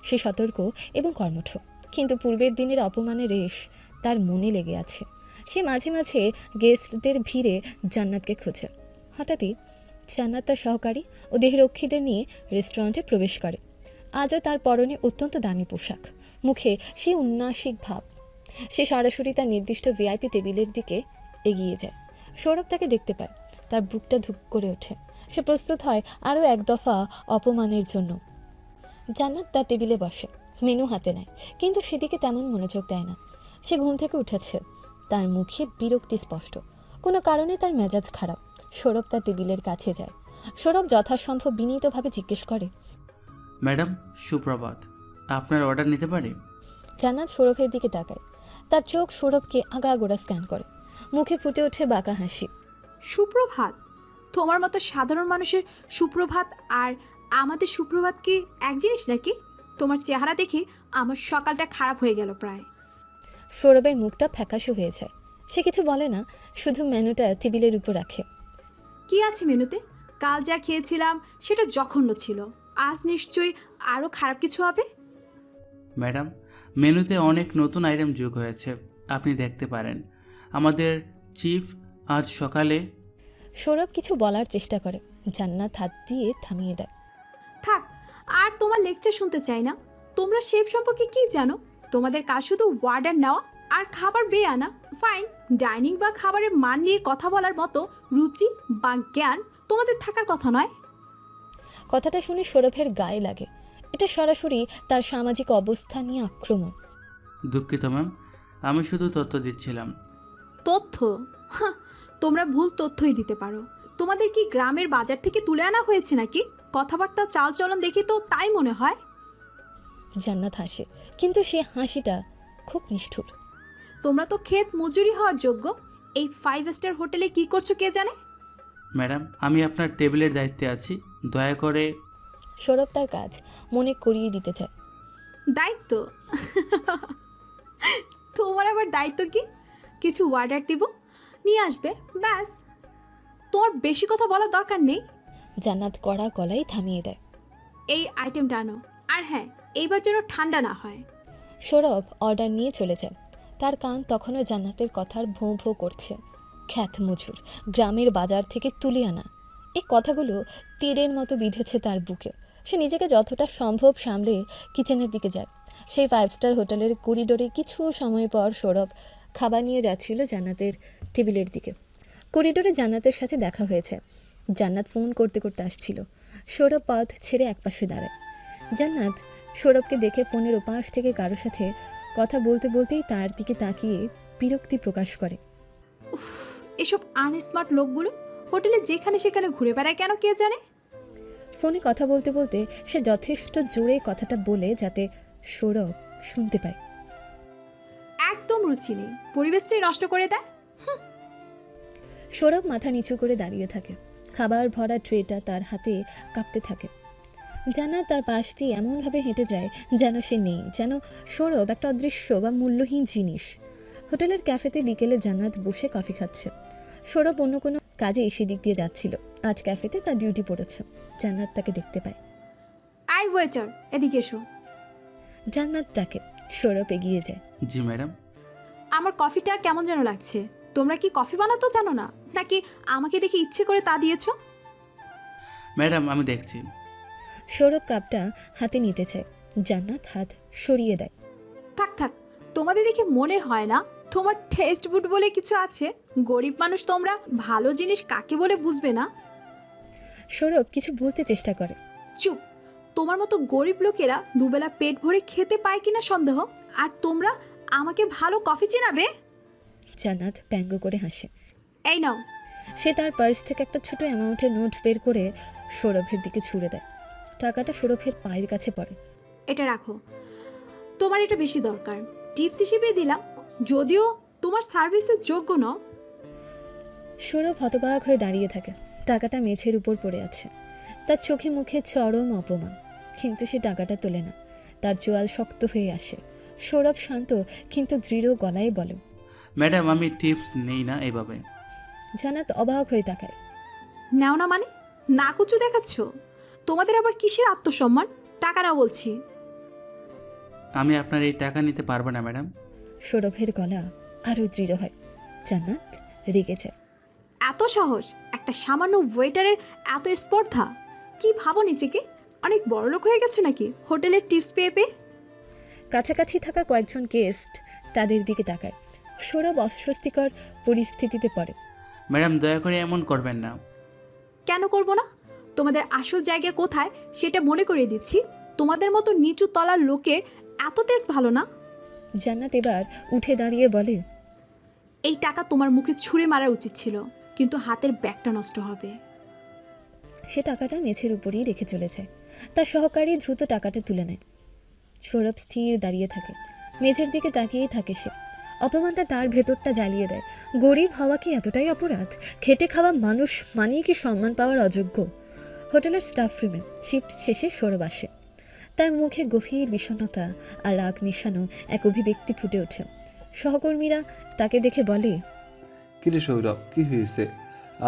সে সতর্ক এবং কর্মঠ, কিন্তু পূর্বের দিনের অপমানের রেশ তার মনে লেগে আছে। সে মাঝে মাঝে গেস্টদের ভিড়ে জান্নাতকে খোঁজে। হঠাৎই জান্নাত তার সহকারী ও দেহরক্ষীদের নিয়ে রেস্টুরেন্টে প্রবেশ করে। আজও তার পরনে অত্যন্ত দামি পোশাক, মুখে সে উন্নাসিক ভাব। সে সরাসরি তার নির্দিষ্ট ভিআইপি টেবিলের দিকে এগিয়ে যায়। সৌরভ তাকে দেখতে পায়, তার বুকটা ধুক করে ওঠে। সে প্রস্তুত হয় আরও এক দফা অপমানের জন্য। জান্নাত তার টেবিলে বসে, মেনু হাতে নেয়, কিন্তু সেদিকে তেমন মনোযোগ দেয় না। সে ঘুম থেকে উঠেছে, তার মুখে বিরক্তি স্পষ্ট। কোনো কারণে তার মেজাজ খারাপ। সৌরভ তার টেবিলের কাছে যায়। সৌরভ যথাসম্ভব বিনীতভাবে জিজ্ঞেস করে, ম্যাডাম সুপ্রভাত, আপনার অর্ডার নিতে পারি? জান্নাত সৌরভের দিকে তাকায়। তার চোখ সৌরভকে আগাগোড়া স্ক্যান করে। মুখে ফুটে ওঠে বাঁকা হাসি। সুপ্রভাত? তোমার মতো সাধারণ মানুষের সুপ্রভাত আর আমাদের সুপ্রভাত কি এক জিনিস নাকি? তোমার চেহারা দেখে আমার সকালটা খারাপ হয়ে গেল প্রায়। সৌরভের মুখটা ফ্যাকাশে হয়ে যায়। সে কিছু বলে না, শুধু মেনুটা টেবিলের উপর রাখে। কি আছে মেনুতে? কাল যা খেয়েছিলাম সেটা জঘন্য ছিল, আজ নিশ্চয়ই আরও খারাপ কিছু হবে। ম্যাডাম, মেনুতে অনেক নতুন আইটেম যোগ হয়েছে, আপনি দেখতে পারেন। আমাদের চিফ আজ সকালে। সৌরভ কিছু বলার চেষ্টা করে, জান্নাত হাত দিয়ে থামিয়ে দেয়। থাক, আর তোমার লেকচার শুনতে চাই না। তোমরা শেফ সম্পর্কে কি জানো? তোমাদের কাজ শুধু ওয়ার্ডার নেওয়া আর খাবার বেয়ে আনা। ফাইন, ডাইনিং বা খাবারের মান নিয়ে কথা বলার মতো রুচি বা জ্ঞান তোমাদের থাকার কথা নয়। কথাটা শুনে সৌরভের গায়ে লাগে। এটা সরাসরি তার সামাজিক অবস্থা নিয়ে আক্রমণ। দুঃখিত ম্যাম, আমি শুধু তথ্য দিচ্ছিলাম। তথ্য? হাহ, তোমরা ভুল তথ্যই দিতে পারো। তোমাদের কি গ্রামের বাজার থেকে তুলে আনা হয়েছে নাকি? কথাবার্তা চালচলন দেখে তো তাই মনে হয়। জান্নাত হাসে, কিন্তু সে হাসিটা খুব নিষ্ঠুর। তোমরা তো ক্ষেত মজুরি হওয়ার যোগ্য। এই 5 স্টার হোটেলে কি করছো কে জানে? ম্যাডাম, আমি আপনার টেবিলের দায়িত্বে আছি, দয়া করে। সৌরভ তার কাজ মনে করিয়ে দিতে চায়। দায়িত্ব? তোমার আবার দায়িত্ব কি? কিছু অর্ডার দিব, নিয়ে আসবে, ব্যাস। তোমার বেশি কথা বলার দরকার নেই। জান্নাত কড়া গলায় থামিয়ে দেয়। এই আইটেমটা আনো, আর হ্যাঁ, এইবার যেন ঠান্ডা না হয়। সৌরভ অর্ডার নিয়ে চলে যায়। তার কান তখনও জান্নাতের কথার ভোঁ ভোঁ করছে। খ্যাত মজুর, গ্রামের বাজার থেকে তুলে আনা, এই কথাগুলো তীরের মতো বিঁধেছে তার বুকে। সে নিজেকে যতটা সম্ভব সামলে কিচেনের দিকে যায়। সেই 5 স্টার হোটেলের করিডোরে কিছু সময় পর সৌরভ খাবার নিয়ে যাচ্ছিল জান্নাতের টেবিলের দিকে। করিডোরে জান্নাতের সাথে দেখা হয়েছে। জান্নাত ফোন করতে করতে আসছিল। সৌরভ পথ ছেড়ে একপাশে দাঁড়ায়। জান্নাত সৌরভকে দেখে ফোনের ওপাশ থেকে কারোর সাথে কথা বলতে বলতেই তার দিকে তাকিয়ে বিরক্তি প্রকাশ করে। উফ, এসব আনস্মার্ট লোকগুলো হোটেলে যেখানে সেখানে ঘুরে বেড়ায় কেন কে জানে। ফোনে কথা বলতে বলতে সে যথেষ্ট জোরে কথাটা বলে যাতে সৌরভ শুনতে পায়। একদম রুচি নেই, পরিবেশটাই নষ্ট করে দেয়। সৌরভ মাথা নিচু করে দাঁড়িয়ে থাকে। খাবার ভরা ট্রেটা তার হাতে কাঁপতে থাকে। জান্নাত তার পাশ দিয়ে এমনভাবে হেঁটে যায় যেন সে নেই, যেন সৌরভ একটা অদৃশ্য বা মূল্যহীন জিনিস। হোটেলের ক্যাফেতে বিকেলে জান্নাত বসে কফি খাচ্ছে। সৌরভ অন্য কোনো কাজে সেদিক দিয়ে যাচ্ছিল। আজ ক্যাফেতে তার ডিউটি পড়েছে। জান্নাত তাকে দেখতে পায়। আই ওয়েটার, এদিকে এসো। জান্নাত ডাকে। সৌরভ এগিয়ে যায়। জি ম্যাডাম। আমার কফিটা কেমন যেন লাগছে। তোমরা কি কফি বানাতো জানো না, নাকি আমাকে দেখে ইচ্ছে করে তা দিয়েছো? ম্যাডাম, আমি দেখছি। সৌরভ কাপটা হাতে নিতে চায়। জান্নাত হাত সরিয়ে দেয়। থাক থাক, তোমাদের দেখে মনে হয় না তোমার টেস্ট বুট বলে কিছু আছে। গরিব মানুষ তোমরা, ভালো জিনিস কাকে বলে বুঝবে না। সৌরভ কিছু বলতে চেষ্টা করে। চুপ। তোমার মতো গরিব লোকেরা দুবেলা পেট ভরে খেতে পায় কিনা সন্দেহ, আর তোমরা আমাকে ভালো কফি চেনাবে? জান্নাত ব্যঙ্গ করে হাসে। এই নাও। সে তার পার্স থেকে একটা ছোট অ্যামাউন্টের নোট বের করে সৌরভের দিকে ছুঁড়ে দেয়। টাকাটা সৌরভের পায়ের কাছে পড়ে। এটা রাখো, তোমার এটা বেশি দরকার। টিপস হিসেবে দিলাম, যদিও তোমার সার্ভিসের যোগ্য নও। সৌরভ হতবাক হয়ে দাঁড়িয়ে থাকে। টাকাটা মেঝের উপর পড়ে আছে। তার চোখে মুখে চরম অপমান, কিন্তু সে টাকাটা তোলে না। তার জোয়াল শক্ত হয়ে আসে। সৌরভ শান্ত কিন্তু দৃঢ় গলায় বলে, ম্যাডাম, আমি টিপস নেই না এভাবে। জান্নাত অবাক হয়ে তাকায়। নাও না মানে? না কুচু দেখাচ্ছ? তোমাদের আবার কিসের আত্মসম্মান? টাকা না বলছি। আমি আপনার এই টাকা নিতে পারবো না ম্যাডাম। সৌরভের গলা আরও দৃঢ় হয়। জান্নাত রেগে যায়। এত সাহস! একটা সামান্য ওয়েটারের এত স্পর্ধা! কি ভাবো নিজেকে? অনেক বড়লোক হয়ে গেছো নাকি হোটেলের টিপস পেয়ে পেয়ে? কাছাকাছি থাকা কয়েকজন গেস্ট তাদের দিকে তাকায়। সৌরভ অস্বস্তিকর পরিস্থিতিতে পড়ে। ম্যাডাম, দয়া করে এমন করবেন না। কেন করব না? তোমাদের আসল জায়গা কোথায় সেটা মনে করিয়ে দিচ্ছি। তোমাদের মতো নিচু তলার লোকের এত তেজ ভালো না। জান্নাত এবার উঠে দাঁড়িয়ে বলে, এই টাকা তোমার মুখে ছুঁড়ে মারা উচিত ছিল, কিন্তু হাতের ব্যাগটা নষ্ট হবে। সে টাকাটা মেঝের উপরেই রেখে চলে যায়। তার সহকারী দ্রুত টাকাটা তুলে নেয়। সৌরভ স্থির দাঁড়িয়ে থাকে। মেঝের দিকে তাকিয়েই থাকে সে। অপমানটা তার ভেতরটা জ্বালিয়ে দেয়। গরিব হওয়া কি এতটাই অপরাধ? খেটে খাওয়া মানুষ মানেই কি সম্মান পাওয়ার অযোগ্য? হোটেলের স্টাফ রুমে শিফট শেষে সৌরভ আসে। তার মুখে গভীর বিষণ্ণতা আর রাগ মেশানো এক অভিব্যক্তি ফুটে ওঠে। সহকর্মীরা তাকে দেখে বলে, কিরে সৌরভ, কি হয়েছে?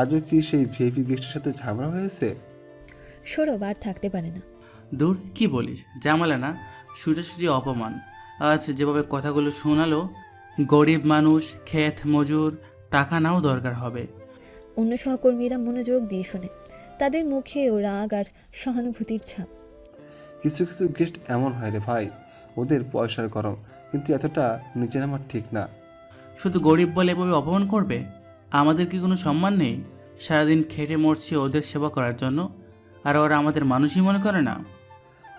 আজও কি সেই ভিআইপি গেস্টের সাথে ঝামেলা হয়েছে? সৌরভ আর থাকতে পারে না। দূর, কি বলিস? জামালা না, সোজাসুজি অপমান। আজ যেভাবে কথাগুলো শোনালো, গরিব মানুষ, ক্ষেত মজুর, টাকা নাও দরকার হবে। অন্য সহকর্মীরা মনোযোগ দিয়ে শোনে, তাদের মুখেও রাগ আর সহানুভূতির ছাপ। কিছু কিছু গেস্ট এমন হয় রে ভাই, ওদের পয়সার গরম, কিন্তু এতটা নিচে নামা ঠিক না। শুধু গরিব বলে এভাবে অপমান করবে? আমাদের কি কোনো সম্মান নেই? সারাদিন খেটে মরছি ওদের সেবা করার জন্য, আর ওরা আমাদের মানুষই মনে করে না।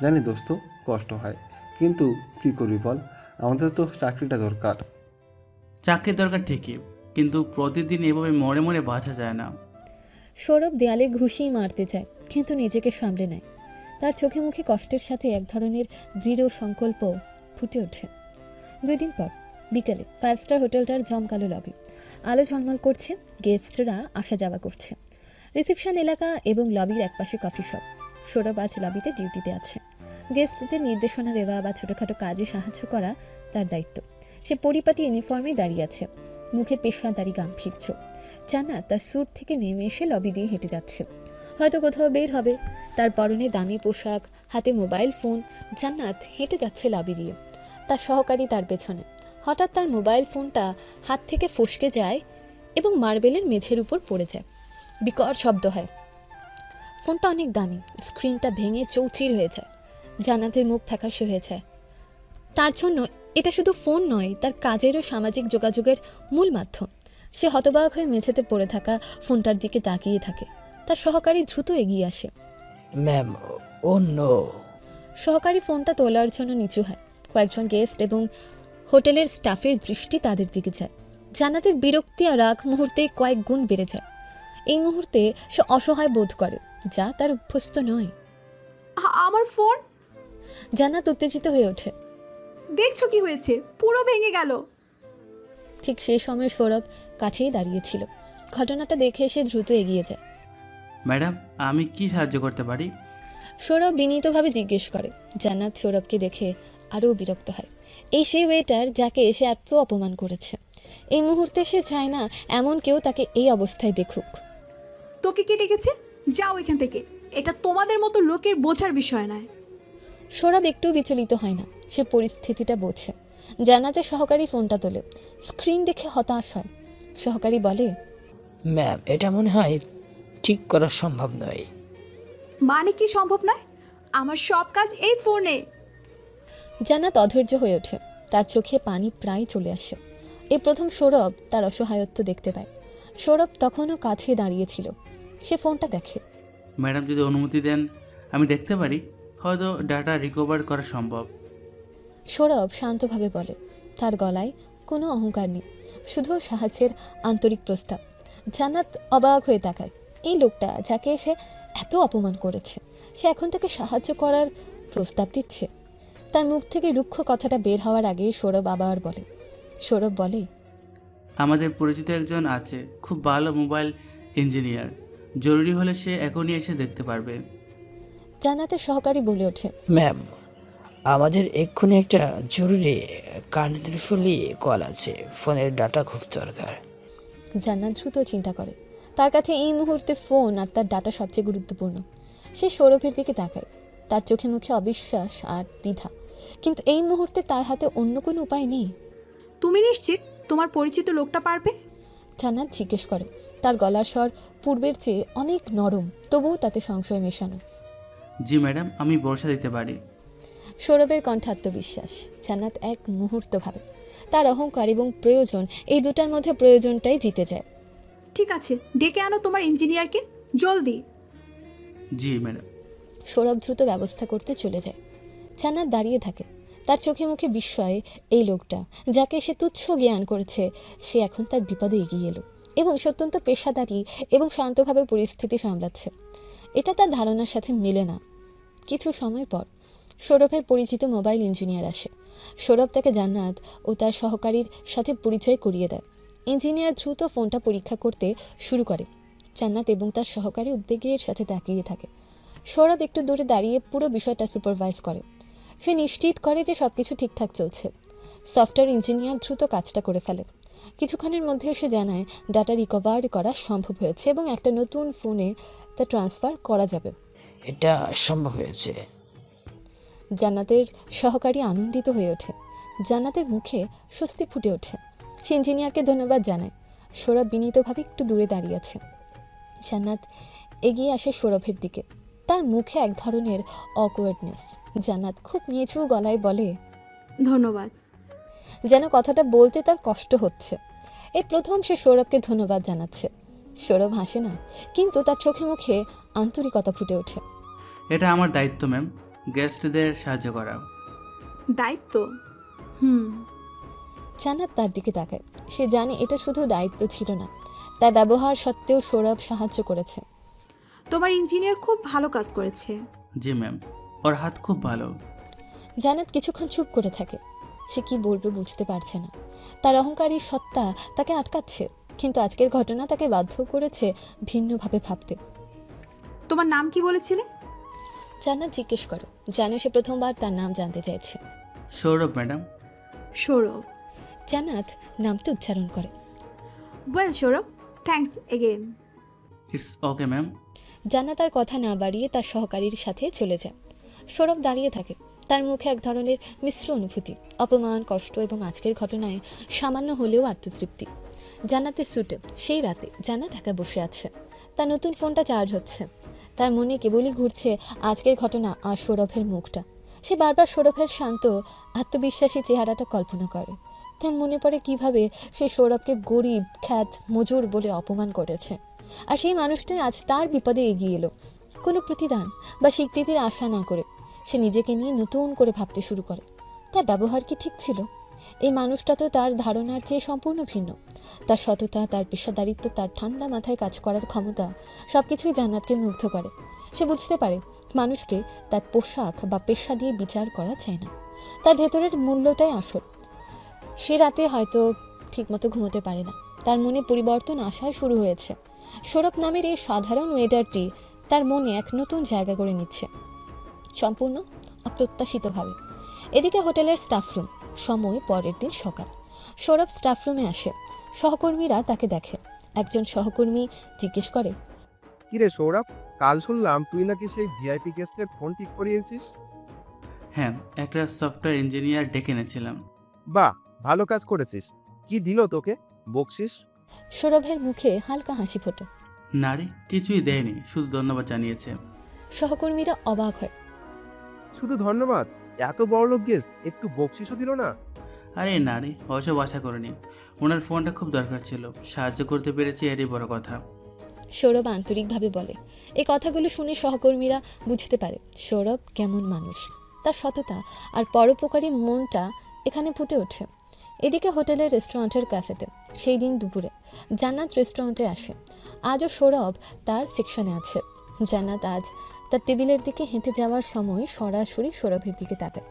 জানি দোস্ত, কষ্ট হয়, কিন্তু কি করবি বল, আমাদের তো চাকরিটা দরকার। চাকরির দরকার ঠিকই, কিন্তু প্রতিদিন এভাবে মরে মরে বাঁচা যায় না। সৌরভ দেয়ালে ঘুষি মারতে চায়, কিন্তু নিজেকে সামলে নেয়। তার চোখে মুখে কষ্টের সাথে এক ধরনের দৃঢ় সংকল্প ফুটে ওঠে। 2 দিন পর বিকেলে 5 স্টার হোটেলটার জমকালো লবি, আলো ঝলমল করছে, গেস্টরা আসা যাওয়া করছে। রিসেপশন এলাকা এবং লবির একপাশে কফি শপ। সৌরভ আজ লবিতে ডিউটিতে আছে। গেস্টদের নির্দেশনা দেওয়া বা ছোটোখাটো কাজে সাহায্য করা তার দায়িত্ব। সে পরিপাটি ইউনিফর্মে দাঁড়িয়ে আছে, মুখে পেশাদারি গাম্ভীর্য। জান্নাত তার স্যুট থেকে নেমে এসে লবি দিয়ে হেঁটে যাচ্ছে, হয়তো কোথাও বের হবে। তার পরনে দামি পোশাক, হাতে মোবাইল ফোন। জান্নাত হেঁটে যাচ্ছে লবি দিয়ে, তার সহকারী তার পেছনে। হঠাৎ তার মোবাইল ফোনটা হাত থেকে ফসকে যায় এবং মার্বেলের মেঝের উপর পড়ে যায়। বিকট শব্দ হয়। ফোনটা অনেক দামি, স্ক্রিনটা ভেঙে চৌচির হয়ে যায়। জান্নাতের মুখ ফ্যাকাশে হয়ে যায়। তার জন্য এটা শুধু ফোন নয়, তার কাজেরও সামাজিক যোগাযোগের মূল মাধ্যম। সে হতবাক হয়ে মেঝেতে পড়ে থাকা ফোনটার দিকে তাকিয়ে থাকে। তার সহকারী দ্রুত এগিয়ে আসে। ম্যাম, ও নো। সহকারী ফোনটা তোলার জন্য নিচু হয়। কয়েকজন গেস্ট এবং হোটেলের স্টাফের দৃষ্টি তাদের দিকে যায়। জান্নাতের বিরক্তি আর রাগ মুহূর্তে কয়েক গুণ বেড়ে যায়। এই মুহূর্তে সে অসহায় বোধ করে, যা তার অভ্যস্ত নয়। আমার ফোন! জান্নাত উত্তেজিত হয়ে ওঠে। দেখছো কি হয়েছে? পুরো ভেঙে গেল। ঠিক সেই সময় সৌরভ কাছেই দাঁড়িয়েছিল। ঘটনাটা দেখে এসে দ্রুত এগিয়ে যায়। ম্যাডাম, আমি কি সাহায্য করতে পারি? সৌরভ বিনীতভাবে জিজ্ঞেস করে। জান্নাত সৌরভকে দেখে আরও বিরক্ত হয়। এই সেই ওয়েটার যাকে এসে এত অপমান করেছে। এই মুহূর্তে সে চায় না এমন কেউ তাকে এই অবস্থায় দেখুক। তোকে কে ডেকেছে? যাও এখান থেকে, এটা তোমাদের মতো লোকের বোঝার বিষয় নয়। সৌরভ একটু বিচলিত হয় না, সে পরিস্থিতিটা বোঝে। জান্নাতের সহকারী ফোনটা তোলে, স্ক্রিন দেখে হতাশ হয়। সহকারী বলে, ম্যাম, এটা মনে হয় ঠিক করা সম্ভব নয়। মানে কি সম্ভব নয়? আমার সব কাজ এই ফোনে। জান্নাত অধৈর্য হয়ে ওঠে, তার চোখে পানি প্রায় চলে আসে। এই প্রথম সৌরভ তার অসহায়ত্ব দেখতে পায়। সৌরভ তখনও কাছে দাঁড়িয়েছিল। সে ফোনটা দেখে। ম্যাডাম, যদি অনুমতি দেন আমি দেখতে পারি, হয়তো ডাটা রিকভার করা সম্ভব। সৌরভ শান্তভাবে বলে, তার গলায় কোনো অহংকার নেই, শুধু সাহায্যের আন্তরিক প্রস্তাব। জান্নাত অবাক হয়ে তাকায়। এই লোকটা যাকে সে এত অপমান করেছে, সে এখন তাকে সাহায্য করার প্রস্তাব দিচ্ছে। তার মুখ থেকে রুক্ষ কথাটা বের হওয়ার আগে সৌরভ আবার বলে। সৌরভ বলে, আমাদের পরিচিত একজন আছে, খুব ভালো মোবাইল ইঞ্জিনিয়ার। জরুরি হলে সে এখনই এসে দেখতে পারবে। জান্নাতের সহকারী বলে ওঠে, ম্যাম, আমাদের এক্ষুনি একটা জরুরি কার্নেফুলি কল আছে, ফোনের ডাটা খুব দরকার। জান্নাত দ্রুত চিন্তা করে, তার কাছে এই মুহূর্তে ফোন আর তার ডাটা সবচেয়ে গুরুত্বপূর্ণ। সে সৌরভের দিকে তাকায়, তার চোখে মুখে অবিশ্বাস আর দ্বিধা, কিন্তু এই মুহূর্তে তার হাতে অন্য কোনো উপায় নেই। তুমি নিশ্চিত তোমার পরিচিত লোকটা পারবে? জান্নাত জিজ্ঞেস করে। তার গলার স্বর পূর্বের চেয়ে অনেক নরম, তবুও তাতে সংশয় মেশানো। জি ম্যাডাম, আমি ভরসা দিতে পারি। সৌরভের কণ্ঠে আত্মবিশ্বাস। জান্নাত এক মুহূর্ত ভাবে, তার অহংকার এবং প্রয়োজন, এই দুটার মধ্যে প্রয়োজনটাই জিতে যায়। ঠিক আছে, ডেকে আনো তোমার ইঞ্জিনিয়ারকে, জলদি। জি ম্যাডাম। সৌরভ দ্রুত ব্যবস্থা করতে চলে যায়। জান্নাত দাঁড়িয়ে থাকে, তার চোখে মুখে বিস্ময়ে। এই লোকটা যাকে সে তুচ্ছ জ্ঞান করেছে, সে এখন তার বিপদে এগিয়ে এলো এবং অত্যন্ত পেশাদারি এবং শান্তভাবে পরিস্থিতি সামলাচ্ছে। এটা তার ধারণার সাথে মেলে না। কিছু সময় পর সৌরভের পরিচিত মোবাইল ইঞ্জিনিয়ার আসে। সৌরভ তাকে জান্নাত ও তার সহকারীর সাথে পরিচয় করিয়ে দেয়। ইঞ্জিনিয়ার দ্রুত ফোনটা পরীক্ষা করতে শুরু করে। জান্নাত এবং তার সহকারী উদ্বেগের সাথে তাকিয়ে থাকে। সৌরভ একটু দূরে দাঁড়িয়ে পুরো বিষয়টা সুপারভাইজ করে। সে নিশ্চিত করে যে সব কিছু ঠিকঠাক চলছে। সফটওয়্যার ইঞ্জিনিয়ার দ্রুত কাজটা করে ফেলে। কিছুক্ষণের মধ্যে এসে জানায় ডাটা রিকভার করা সম্ভব হয়েছে এবং একটা নতুন ফোনে তা ট্রান্সফার করা যাবে। এটা সম্ভব হয়েছে। জান্নাতের সহকারী আনন্দিত হয়ে ওঠে। জান্নাতের মুখে স্বস্তি ফুটে ওঠে। সে ইঞ্জিনিয়ারকে ধন্যবাদ জানায়। সৌরভ বিনীতভাবে একটু দূরে দাঁড়িয়ে আছে। জান্নাত এগিয়ে আসে সৌরভের দিকে, তার মুখে এক ধরনের অকওয়ার্ডনেস। জান্নাত খুব নিচু গলায় বলে, ধন্যবাদ। যেন কথাটা বলতে তার কষ্ট হচ্ছে। এই প্রথম সে সৌরভকে ধন্যবাদ জানাচ্ছে। সৌরভ হাসে না, কিন্তু তার চোখে মুখে আন্তরিকতা ফুটে ওঠে। এটা আমার দায়িত্ব ম্যাম, গেস্টদের সাহায্য করা। দায়িত্ব? হুম। জান্নাত তার দিকে তাকায়। সে জানে এটা শুধু দায়িত্ব ছিল না, তার ব্যবহার সত্ত্বেও সৌরভ সাহায্য করেছে। তোমার ইঞ্জিনিয়ার খুব ভালো কাজ করেছে। জি ম্যাম, ওর হাত খুব ভালো। জান্নাত কিছুক্ষণ চুপ করে থাকে। সে কি বলবে বুঝতে পারছে না। তার অহংকারী সত্তা তাকে আটকাচ্ছে, কিন্তু আজকের ঘটনা তাকে বাধ্য করেছে ভিন্নভাবে ভাবতে। তোমার নাম কি বলেছিলে? জান্নাত জিজ্ঞেস করো, জানো সে প্রথমবার তার নাম জানতে চাইছে। সৌরভ ম্যাডাম। সৌরভ। জান্নাত নামটা উচ্চারণ করে। Well Sourav, thanks again. It's okay ma'am. জান্নাত তার কথা না বাড়িয়ে তার সহকারীর সাথে চলে যায়। সৌরভ দাঁড়িয়ে থাকে, তার মুখে এক ধরনের মিশ্র অনুভূতি, অপমান, কষ্ট এবং আজকের ঘটনায় সামান্য হলেও আত্মতৃপ্তি। জান্নাতের স্যুটে সেই রাতে জান্নাত একা বসে আছে। তার নতুন ফোনটা চার্জ হচ্ছে। তার মনে কেবলই ঘুরছে আজকের ঘটনা আর সৌরভের মুখটা। সে বারবার সৌরভের শান্ত আত্মবিশ্বাসী চেহারাটা কল্পনা করে। তার মনে পড়ে কিভাবে সে সৌরভকে গরিব, খ্যাত, মজুর বলে অপমান করেছে, আর সেই মানুষটাই আজ তার বিপদে এগিয়ে এলো। কোনো প্রতিদান বা স্বীকৃতির আশা না করে সে নিজেকে নিয়ে নতুন করে ভাবতে শুরু করে। তার ব্যবহার কি ঠিক ছিল? এই মানুষটা তো তার ধারণার চেয়ে সম্পূর্ণ ভিন্ন। তার সততা, তার পেশাদারিত্ব, তার ঠান্ডা মাথায় কাজ করার ক্ষমতা সব কিছুই জান্নাতকে মুগ্ধ করে। সে বুঝতে পারে মানুষকে তার পোশাক বা পেশা দিয়ে বিচার করা যায় না, তার ভেতরের মূল্যটাই আসল। সে রাতে হয়তো ঠিকমতো ঘুমোতে পারে না। তার মনে পরিবর্তন আসায় শুরু হয়েছে। সৌরভ নামের এই সাধারণ ওয়েটারটি তার মনে এক নতুন জায়গা করে নিচ্ছে, সম্পূর্ণ অপ্রত্যাশিতভাবে। এদিকে হোটেলের স্টাফরুম। সময় পরের দিন সকাল। সৌরভ স্টাফরুমে আসে। সহকর্মীরা তাকে দেখে। একজন সহকর্মী জিজ্ঞেস করে, কিরে সৌরভ, কাল শুনলাম তুই নাকি সেই ভিআইপি গেস্টের ফোন ঠিক করিয়েছিস। হ্যাঁ, একটা সফটওয়্যার ইঞ্জিনিয়ার ডেকে এনেছিলাম। বাহ, ভালো কাজ করেছিস। কি দিল তোকে বকশিস? সৌরভের মুখে হালকা হাসি ফোটে। না রে, কিছুই দেয়নি, শুধু ধন্যবাদ জানিয়েছে। সহকর্মীরা অবাক হয়। শুধু ধন্যবাদ? এত বড়লোক গেস্ট একটু বকশিসও দিল না? আরে না রে, ওসব আশা করিনি। ওনার ফোনটা খুব দরকার ছিল, সাহায্য করতে পেরেছি, এরই বড় কথা। সৌরভ আন্তরিকভাবে বলে। এই কথাগুলো শুনে সহকর্মীরা বুঝতে পারে সৌরভ কেমন মানুষ। তার সততা আর পরোপকারী মনটা এখানে ফুটে ওঠে। এদিকে হোটেলের রেস্টুরেন্টের ক্যাফেতে সেই দিন দুপুরে জান্নাত রেস্টুরেন্টে আসে। আজও সৌরভ তার সেকশনে আছে। জান্নাত আজ তার টেবিলের দিকে হেঁটে যাওয়ার সময় সরাসরি সৌরভের দিকে তাকায়।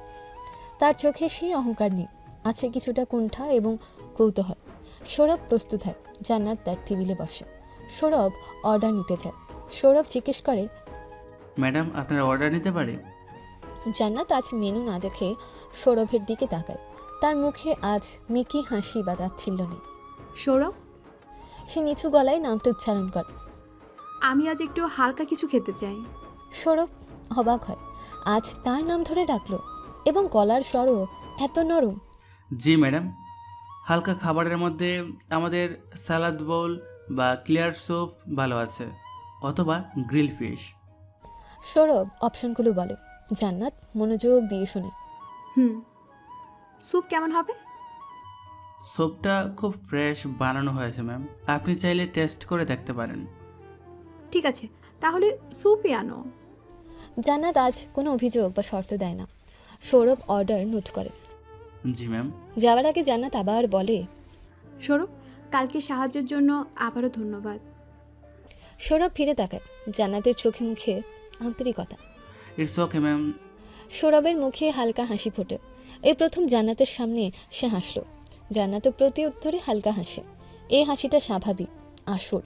তার চোখে সেই অহংকার নেই, আছে কিছুটা কুণ্ঠা এবং কৌতূহল। সৌরভ প্রস্তুত হয়। জান্নাত তার টেবিলে বসে। সৌরভ অর্ডার নিতে যায়। সৌরভ জিজ্ঞেস করে, ম্যাডাম, আপনার অর্ডার নিতে পারি? জান্নাত আজ মেনু না দেখে সৌরভের দিকে তাকায়। তার মুখে আজ মিকি হাসি বা তাচ্ছিল্য নেই। সৌরভ? সে নিচু গলায় নামটা উচ্চারণ করে। আমি আজ একটু হালকা কিছু খেতে চাই। সৌরভ অবাক হয়, আজ তার নাম ধরে ডাকলো এবং গলার স্বরও এত নরম। জি ম্যাডাম, হালকা খাবারের মধ্যে আমাদের সালাদ বোল বা ক্লিয়ার স্যুপ ভালো আছে, অথবা গ্রিল ফিশ। সৌরভ অপশনগুলো বলে। জান্নাত মনোযোগ দিয়ে শোনে। স্যুপ কেমন হবে? স্যুপটা খুব ফ্রেশ বানানো হয়েছে ম্যাম, আপনি চাইলে টেস্ট করে দেখতে পারেন। ঠিক আছে, তাহলে স্যুপই আনো। জান্নাত আজ কোনো অভিযোগ বা শর্ত দেয় না। সৌরভ অর্ডার নোট করে। জি ম্যাম। যাওয়ার আগে জান্নাত আবার বলে, সৌরভ, কালকে সাহায্যের জন্য আবারও ধন্যবাদ। সৌরভ ফিরে তাকায়। জান্নাতের চোখে মুখে আন্তরিকতা। It's okay ma'am. সৌরভের মুখে হালকা হাসি ফোটে। এই প্রথম জান্নাতের সামনে সে হাসলো। জান্নাতও প্রতি উত্তরে হালকা হাসে। এই হাসিটা স্বাভাবিক, আসল।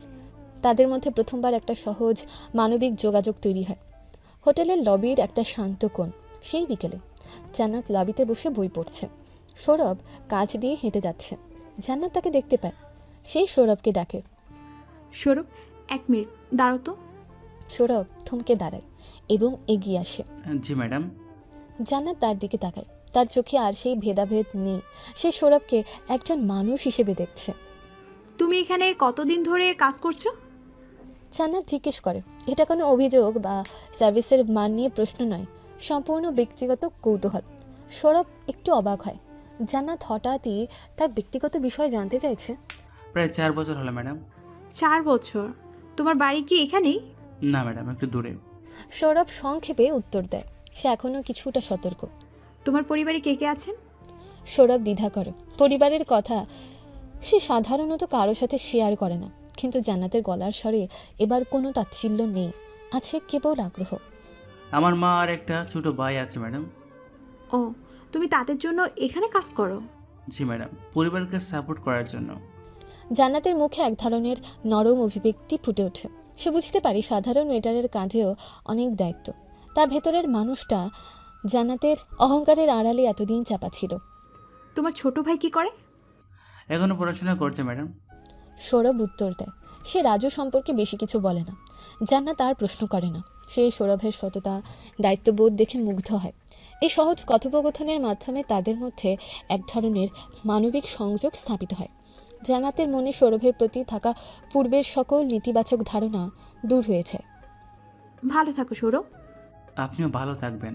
তাদের মধ্যে প্রথমবার একটা সহজ মানবিক যোগাযোগ তৈরি হয়। হোটেলের লবির একটা শান্ত কোণ। সেই বিকেলে জান্নাত লবিতে বসে বই পড়ছে। সৌরভ কাজ দিয়ে হেঁটে যাচ্ছে। জান্নাত তাকে দেখতে পায়। সেই সৌরভকে ডাকে, সৌরভ 1 মিনিট দাঁড়াও তো। সৌরভ থমকে দাঁড়ায় এবং এগিয়ে আসে। জি ম্যাডাম। জান্নাত তার দিকে তাকায়। তার চোখে আর সেই ভেদাভেদ নেই, সে সৌরভকে একজন মানুষ হিসেবে দেখছে। তুমি এখানে কতদিন ধরে কাজ করছো? জান্নাত জিজ্ঞেস করে। এটা কোনো অভিযোগ বা সার্ভিসের মান নিয়ে প্রশ্ন নয়, সম্পূর্ণ ব্যক্তিগত কৌতূহল। সৌরভ একটু অবাক হয়। জান্নাত হঠাৎই তার ব্যক্তিগত বিষয় জানতে চাইছে। প্রায় 4 বছর হলো ম্যাডাম। 4 বছর? তোমার বাড়ি কি এখানেই? না ম্যাডাম, একটু দূরে। সৌরভ সংক্ষেপে উত্তর দেয়। সে এখনও কিছুটা সতর্ক। তোমার পরিবারে কে কে আছেন? সৌরভ দ্বিধা করে। পরিবারের কথা সে সাধারণত কারোর সাথে শেয়ার করে না, কিন্তু জান্নাতের গলার স্বরে এবার কোনো তাচ্ছিল্য নেই, আছে কেবল আগ্রহ। আমার মা আর একটা ছোট ভাই আছে ম্যাডাম। ও, তুমি তাদের জন্য এখানে কাজ করো? জি ম্যাডাম, পরিবারকে সাপোর্ট করার জন্য। জান্নাতের মুখে এক ধরনের নরম অভিব্যক্তি ফুটে ওঠে। সে বুঝতে পারে সাধারণ ওয়েটারের কাঁধেও অনেক দায়িত্ব। তার ভেতরের মানুষটা জান্নাতের অহংকারের আড়ালে এতদিন চাপা ছিল। তোমার ছোট ভাই কি করে? এখনো পড়াশোনা করছে ম্যাডাম। সৌরভ উত্তর দেয়। সে রাজু সম্পর্কে বেশি কিছু বলে না। জান্নাত তার প্রশ্ন করে না। সে সৌরভের সততা, দায়িত্ববোধ দেখে মুগ্ধ হয়। এই সহজ কথোপকথনের মাধ্যমে তাদের মধ্যে এক ধরনের মানবিক সংযোগ স্থাপিত হয়। জান্নাতের মনে সৌরভের প্রতি থাকা পূর্বের সকল নেতিবাচক ধারণা দূর হয়ে যায়। ভালো থাকো সৌরভ। আপনিও ভালো থাকবেন।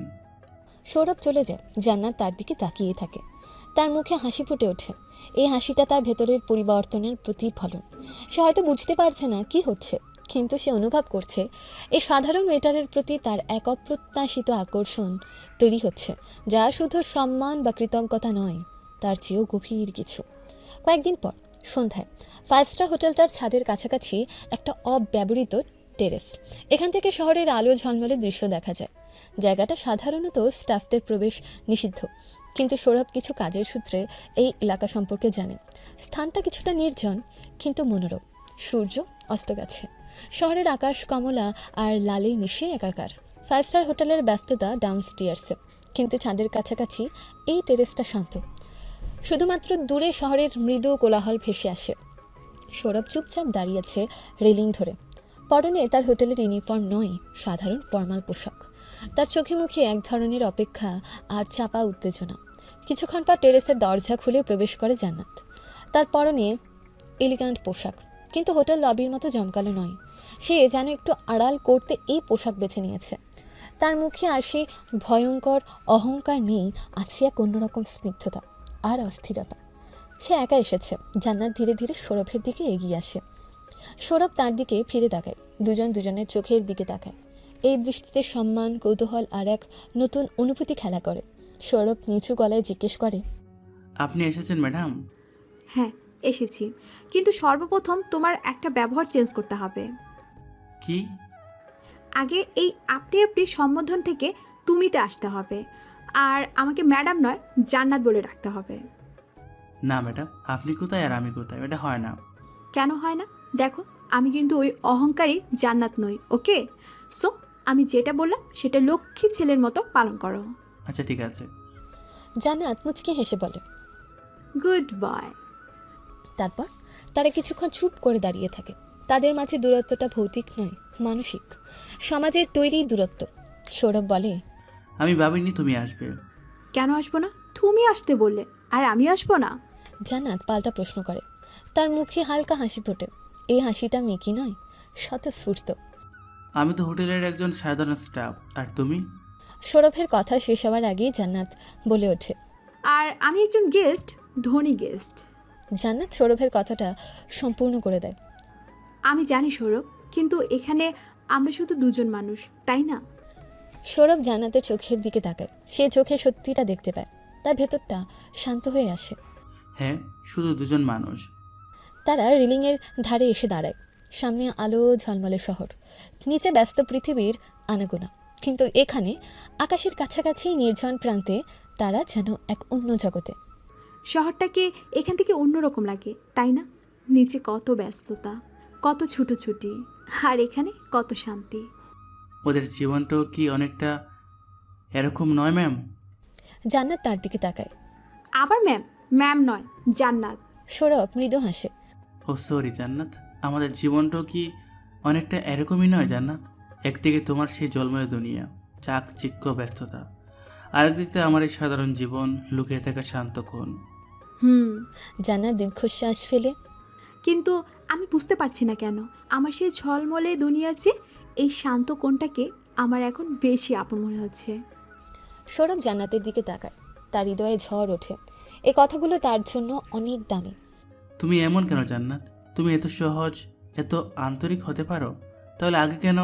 সৌরভ চলে যায়। জান্নাত তার দিকে তাকিয়ে থাকে। তার মুখে হাসি ফুটে ওঠে। এই হাসিটা তার ভেতরের পরিবর্তনের প্রতিফলন। সে হয়তো বুঝতে পারছে না কি হচ্ছে, কিন্তু সে অনুভব করছে এই সাধারণ ওয়েটারের প্রতি তার এক অপ্রত্যাশিত আকর্ষণ তৈরি হচ্ছে, যা শুধু সম্মান বা কৃতজ্ঞতা নয়, তার চেয়েও গভীর কিছু। কয়েকদিন পর সন্ধ্যায় 5 স্টার হোটেলটার ছাদের কাছাকাছি একটা অব্যবহৃত টেরেস। এখান থেকে শহরের আলো ঝলমলে দৃশ্য দেখা যায়। জায়গাটা সাধারণত স্টাফদের প্রবেশ নিষিদ্ধ, কিন্তু সৌরভ কিছু কাজের সূত্রে এই এলাকা সম্পর্কে জানে। স্থানটা কিছুটা নির্জন কিন্তু মনোরম। সূর্য অস্ত গেছে। শহরের আকাশ কমলা আর লালে মিশে একাকার। 5 স্টার হোটেলের ব্যস্ততা ডাউনস্টিয়ার্সে, কিন্তু ছাদের কাছাকাছি এই টেরেসটা শান্ত। শুধুমাত্র দূরে শহরের মৃদু কোলাহল ভেসে আসে। সৌরভ চুপচাপ দাঁড়িয়েছে রেলিং ধরে। পরনে তার হোটেলের ইউনিফর্ম নয়, সাধারণ ফর্মাল পোশাক। তার চোখে মুখে এক ধরনের অপেক্ষা আর চাপা উত্তেজনা। কিছুক্ষণ পর টেরেসের দরজা খুলে প্রবেশ করে জান্নাত। তার পরনে এলিগ্যান্ট পোশাক, কিন্তু হোটেল লবির মতো জমকালো নয়। সে যেন একটু আড়াল করতে এই পোশাক বেছে নিয়েছে। তার মুখে আর সেই ভয়ঙ্কর অহংকার নেই, আছে এক অন্যরকম স্নিগ্ধতা আর অস্থিরতা। সে একা এসেছে। জান্নাত ধীরে ধীরে সৌরভের দিকে এগিয়ে আসে। সৌরভ তার দিকে ফিরে তাকায়। দুজন দুজনের চোখের দিকে তাকায়। এই দৃষ্টিতে সম্মান, কৌতূহল আর এক নতুন অনুভূতি খেলা করে। সৌরভ নিচু গলায় জিজ্ঞেস করে, আপনি এসেছেন ম্যাডাম? হ্যাঁ, এসেছি, কিন্তু সর্বপ্রথম তোমার একটা ব্যবহার চেঞ্জ করতে হবে। কি? আগে এই আপনি আপনি সম্বোধন থেকে তুমিতে আসতে হবে, আর আমাকে ম্যাডাম নয় জান্নাত বলে ডাকতে হবে। না ম্যাডাম, আপনি কোথায় আর আমি কোথায়, এটা হয় না। কেন হয় না? দেখো, আমি কিন্তু ওই অহংকারী জান্নাত নই, ওকে? সো আমি যেটা বললাম সেটা লক্ষ্মী ছেলের মতো পালন করো। আচ্ছা ঠিক আছে। জান্নাত মুচকি হেসে বলে, গুড বাই। তারপর তারা কিছুক্ষণ চুপ করে দাঁড়িয়ে থাকে। তাদের মাঝে দূরত্বটা ভৌতিক নয়, মানসিক, সমাজের তৈরি দূরত্ব। সৌরভ বলে, আমি ভাবিনি তুমি আসবে। কেন আসবো না? তুমি আসতে বললে, আর আমি আসবো না? জান্নাত পাল্টা প্রশ্ন করে। তার মুখে হালকা হাসি ফোটে। এই হাসিটা মেকি নয়, স্বতঃস্ফূর্ত। আমি তো হোটেলের একজন সাধারণ স্টাফ, আর তুমি? সৌরভের কথা শেষ হওয়ার আগেই জান্নাত বলে ওঠে, আর আমি একজন গেস্ট, ধনী গেস্ট। জান্নাত সৌরভের কথাটা সম্পূর্ণ করে দেয়। আমি জানি সৌরভ, কিন্তু এখানে আমরা শুধু দুজন মানুষ, তাই না? সৌরভ জান্নাতের চোখের দিকে তাকায়। সে চোখে সত্যিটা দেখতে পায়। তার ভেতরটা শান্ত হয়ে আসে। হ্যাঁ, শুধু দুজন মানুষ। তারা রেলিংয়ের ধারে এসে দাঁড়ায়। সামনে আলো ঝলমলে শহর, নিচে ব্যস্ত পৃথিবীর আনাগোনা। কিন্তু এখানে আকাশের কাছাকাছি নির্জন প্রান্তে তারা যেন এক অন্য জগতে। শহরটাকে এখান থেকে অন্যরকম লাগে, তাই না? নিচে কত ব্যস্ততা, কত ছুটোছুটি, আর এখানে কত শান্তি। ওদের জীবনটাও কি অনেকটা এরকম নয় ম্যাম? জান্নাত তার দিকে তাকায়। আবার ম্যাম? ম্যাম নয়, জান্নাত। সৌরভ মৃদু হাসে। ও সরি জান্নাত, আমাদের জীবনটাও কি অনেকটা এরকমই নয় জান্নাত? একদিকে তোমার সেই জলময় দুনিয়া, চাকচিক্য ব্যস্ততা, আরেকদিক থেকে আমার এই সাধারণ জীবন, লুকিয়ে থাকা শান্ত কোণ। জান্নাত দীর্ঘশ্বাস ফেলে। কিন্তু আমি বুঝতে পারছি না কেন আমার সেই ঝলমলে দুনিয়ার চেয়ে এই শান্ত কোণটাকে আমার এখন বেশি আপন মনে হচ্ছে। সৌরভ জান্নাতের দিকে তাকায়, তার হৃদয়ে ঝড় ওঠে। এই কথাগুলো তার জন্য অনেক দামি। তুমি এমন কেন জান্নাত? তুমি এত সহজ, এত আন্তরিক হতে পারো, তাহলে আগে কেন?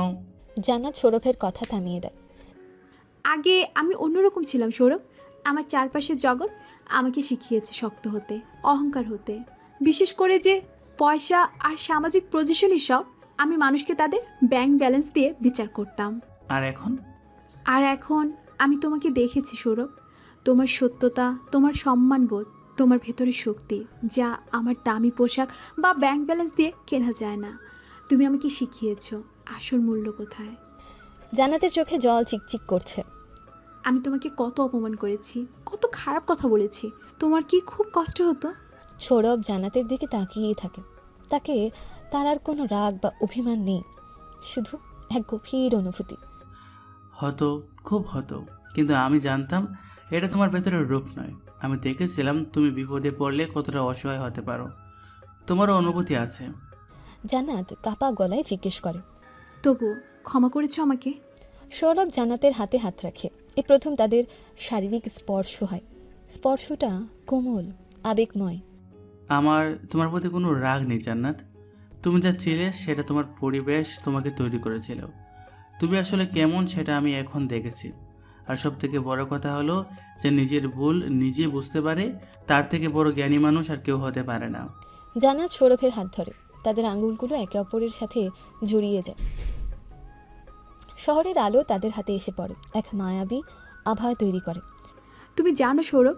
জান্নাত সৌরভের কথা থামিয়ে দেয়। আগে আমি অন্যরকম ছিলাম সৌরভ। আমার চারপাশের জগৎ আমাকে শিখিয়েছে শক্ত হতে, অহংকার হতে, বিশেষ করে যে পয়সা আর সামাজিক পজিশনই সব। আমি মানুষকে তাদের ব্যাংক ব্যালেন্স দিয়ে বিচার করতাম। আর এখন আমি তোমাকে দেখেছি সৌরভ, তোমার সত্যতা, তোমার সম্মানবোধ, তোমার ভেতরের শক্তি, যা আমার দামি পোশাক বা ব্যাংক ব্যালেন্স দিয়ে কেনা যায় না। তুমি আমাকে শিখিয়েছো আসল মূল্য কোথায়। জান্নাতের চোখে জল চিকচিক করছে। আমি তোমাকে কত অপমান করেছি, কত খারাপ কথা বলেছি, তোমার কি খুব কষ্ট হতো? সৌরভ জান্নাতের দিকে তাকিয়েই থাকে। তাকে তার আর কোনো রাগ বা অভিমান নেই, শুধু এক গভীর অনুভূতি। হতো, খুব হতো, কিন্তু আমি জানতাম এটা তোমার ভেতরের রূপ নয়। আমি দেখেছিলাম তুমি বিপদে পড়লে কতটা অসহায় হতে পারো। তোমারও অনুভূতি আছে। জান্নাত কাপা গলায় জিজ্ঞেস করে, তবু ক্ষমা করেছো আমাকে? সৌরভ জান্নাতের হাতে হাত রাখে। এই প্রথম তাদের শারীরিক স্পর্শ হয়। স্পর্শটা কোমল, আবেগময়। আমার তোমার প্রতি কোনো রাগ নেই জান্নাত। তুমি যা ছিলে সেটা তোমার পরিবেশ তোমাকে তৈরি করেছিল। তুমি আসলে কেমন সেটা আমি এখন দেখেছি। আর সব থেকে বড় কথা হলো যে নিজের ভুল নিজে বুঝতে পারে, তার থেকে বড় জ্ঞানী মানুষ আর কেউ হতে পারে না। জান্নাত সৌরভের হাত ধরে, তাদের আঙুলগুলো একে অপরের সাথে জড়িয়ে যায়। শহরের আলো তাদের হাতে এসে পড়ে, এক মায়াবী আভা তৈরি করে। তুমি জানো সৌরভ,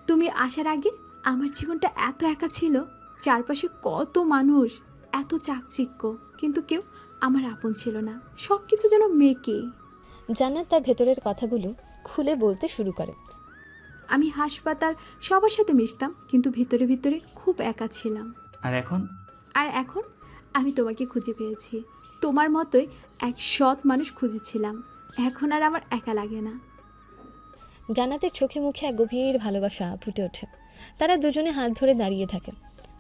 তুমি আসার আগে আমার জীবনটা এত একা ছিল। চারপাশে কত মানুষ, এত চাকচিক্য, কিন্তু কেউ আমার আপন ছিল না। সব কিছু যেন মেয়েকে। জান্নাত তার ভেতরের কথাগুলো খুলে বলতে শুরু করে। আমি হাসপাতাল সবার সাথে মিশতাম, কিন্তু ভিতরে ভিতরে খুব একা ছিলাম। আর এখন আমি তোমাকে খুঁজে পেয়েছি। তোমার মতোই এক সৎ মানুষ খুঁজেছিলাম। এখন আর আমার একা লাগে না। জান্নাতের চোখে মুখে এক গভীর ভালোবাসা ফুটে ওঠে। তারা দুজনে হাত ধরে দাঁড়িয়ে থাকে।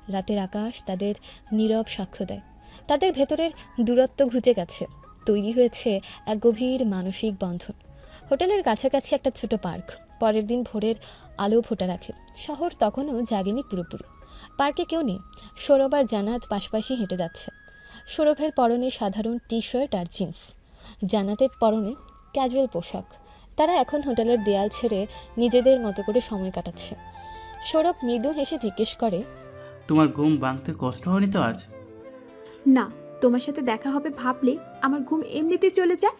রাতের আকাশ তাদের নীরব সাক্ষ্য দেয়। তাদের ভেতরের দূরত্ব ঘুচে গেছে, তৈরি হয়েছে এক গভীর মানসিক বন্ধন। হোটেলের কাছাকাছি একটা ছোট পার্ক। পরের দিন ভোরের আলো ফোটা রাখে। শহর তখনও জাগেনি পুরোপুরি। পার্কে কেউ নেই। সৌরভ আর জান্নাত পাশাপাশি হেঁটে যাচ্ছে। সৌরভের পরনে সাধারণ টি শার্ট আর জিন্স, জান্নাতের পরনে ক্যাজুয়াল পোশাক। তারা এখন হোটেলের দেয়াল ছেড়ে নিজেদের মতো করে সময় কাটাচ্ছে। সৌরভ মৃদু হেসে জিজ্ঞেস করে, তোমার ঘুম ভাঙতে কষ্ট হয়নি তো আজ? না, তোমার সাথে দেখা হবে ভাবলে আমার ঘুম এমনিতেই চলে যায়।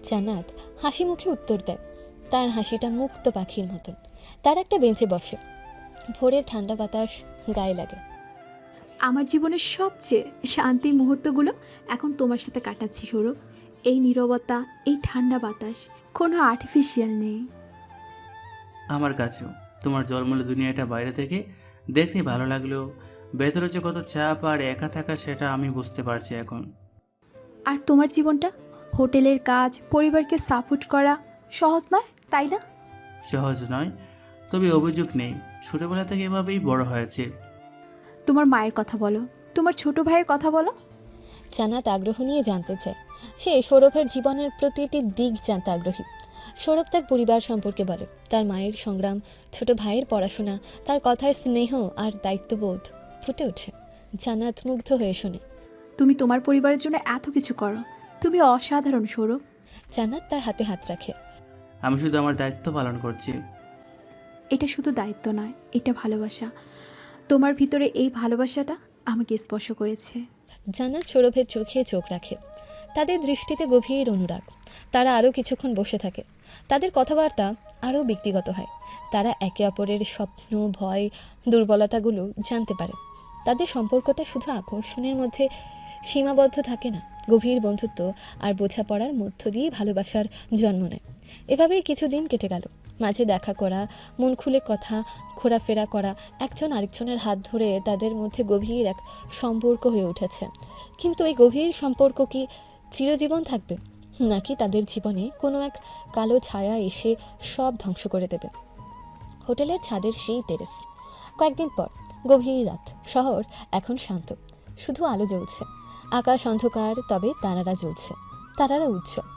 জান্নাত হাসি মুখে উত্তর দেয়, তার হাসিটা মুক্ত পাখির মতন। তার একটা বেঞ্চে বসে। ভোরের ঠান্ডা বাতাস গায়ে লাগে। আমার জীবনের সবচেয়ে শান্তির মুহূর্তগুলো এখন তোমার সাথে কাটাচ্ছি সৌরভ। এই নীরবতা, এই ঠান্ডা বাতাস, কোনো আর্টিফিশিয়াল নেই। আমার কাছেও তোমার জলমলে দুনিয়াটা বাইরে থেকে দেখতে ভালো লাগলেও ভেতরে যে কত চাপ আর একা থাকা সেটা আমি বুঝতে পারছি এখন। আর তোমার জীবনটা, হোটেলের কাজ, পরিবারকে সাপোর্ট করা সহজ নয়, তাই না? সহজ নয়, তবে অভিযোগ নেই। ছোটবেলা থেকে এভাবেই বড় হয়েছে। তোমার মায়ের কথা বলো, তোমার ছোট ভাইয়ের কথা বলো। জান্নাত আগ্রহ নিয়ে জানতে চায়। সে সৌরভের জীবনের প্রতিটি দিক জানতে আগ্রহী। সৌরভ তার পরিবার সম্পর্কে বলে, তার মায়ের সংগ্রাম, ছোট ভাইয়ের পড়াশোনা। তার কথায় স্নেহ আর দায়িত্ববোধ ফুটে ওঠে। জান্নাত মুগ্ধ হয়ে শোনে। তুমি তোমার পরিবারের জন্য এত কিছু করো, তুমি অসাধারণ সৌরভ। জান্নাত তার হাতে হাত রাখে। আমি শুধু আমার দায়িত্ব পালন করছি। এটা শুধু দায়িত্ব নয়, এটা ভালোবাসা। তোমার ভিতরে এই ভালোবাসাটা আমাকে স্পর্শ করেছে। জান্নাত সৌরভের চোখে চোখ রাখে। তাদের দৃষ্টিতে গভীর অনুরাগ। তারা আরও কিছুক্ষণ বসে থাকে। তাদের কথাবার্তা আরও ব্যক্তিগত হয়। তারা একে অপরের স্বপ্ন, ভয়, দুর্বলতাগুলো জানতে পারে। তাদের সম্পর্কটা শুধু আকর্ষণের মধ্যে সীমাবদ্ধ থাকে না, গভীর বন্ধুত্ব আর বোঝাপড়ার মধ্য দিয়ে ভালোবাসার জন্ম নেয়। এভাবেই কিছুদিন কেটে গেল। মাঝে দেখা করা, মন খুলে কথা, ঘোরাফেরা করা, একজন আরেকজনের হাত ধরে তাদের মধ্যে গভীর এক সম্পর্ক হয়ে উঠেছে। কিন্তু এই গভীর সম্পর্ক কি চিরজীবন থাকবে? নাকি তাদের জীবনে কোনো এক কালো ছায়া এসে সব ধ্বংস করে দেবে। হোটেলের ছাদের সেই টেরেস। কয়েকদিন পর, গভীর রাত, শহর এখন শান্ত, শুধু আলো জ্বলছে, আকাশ অন্ধকার, তবে তারারা জ্বলছে, তারারা উজ্জ্বল।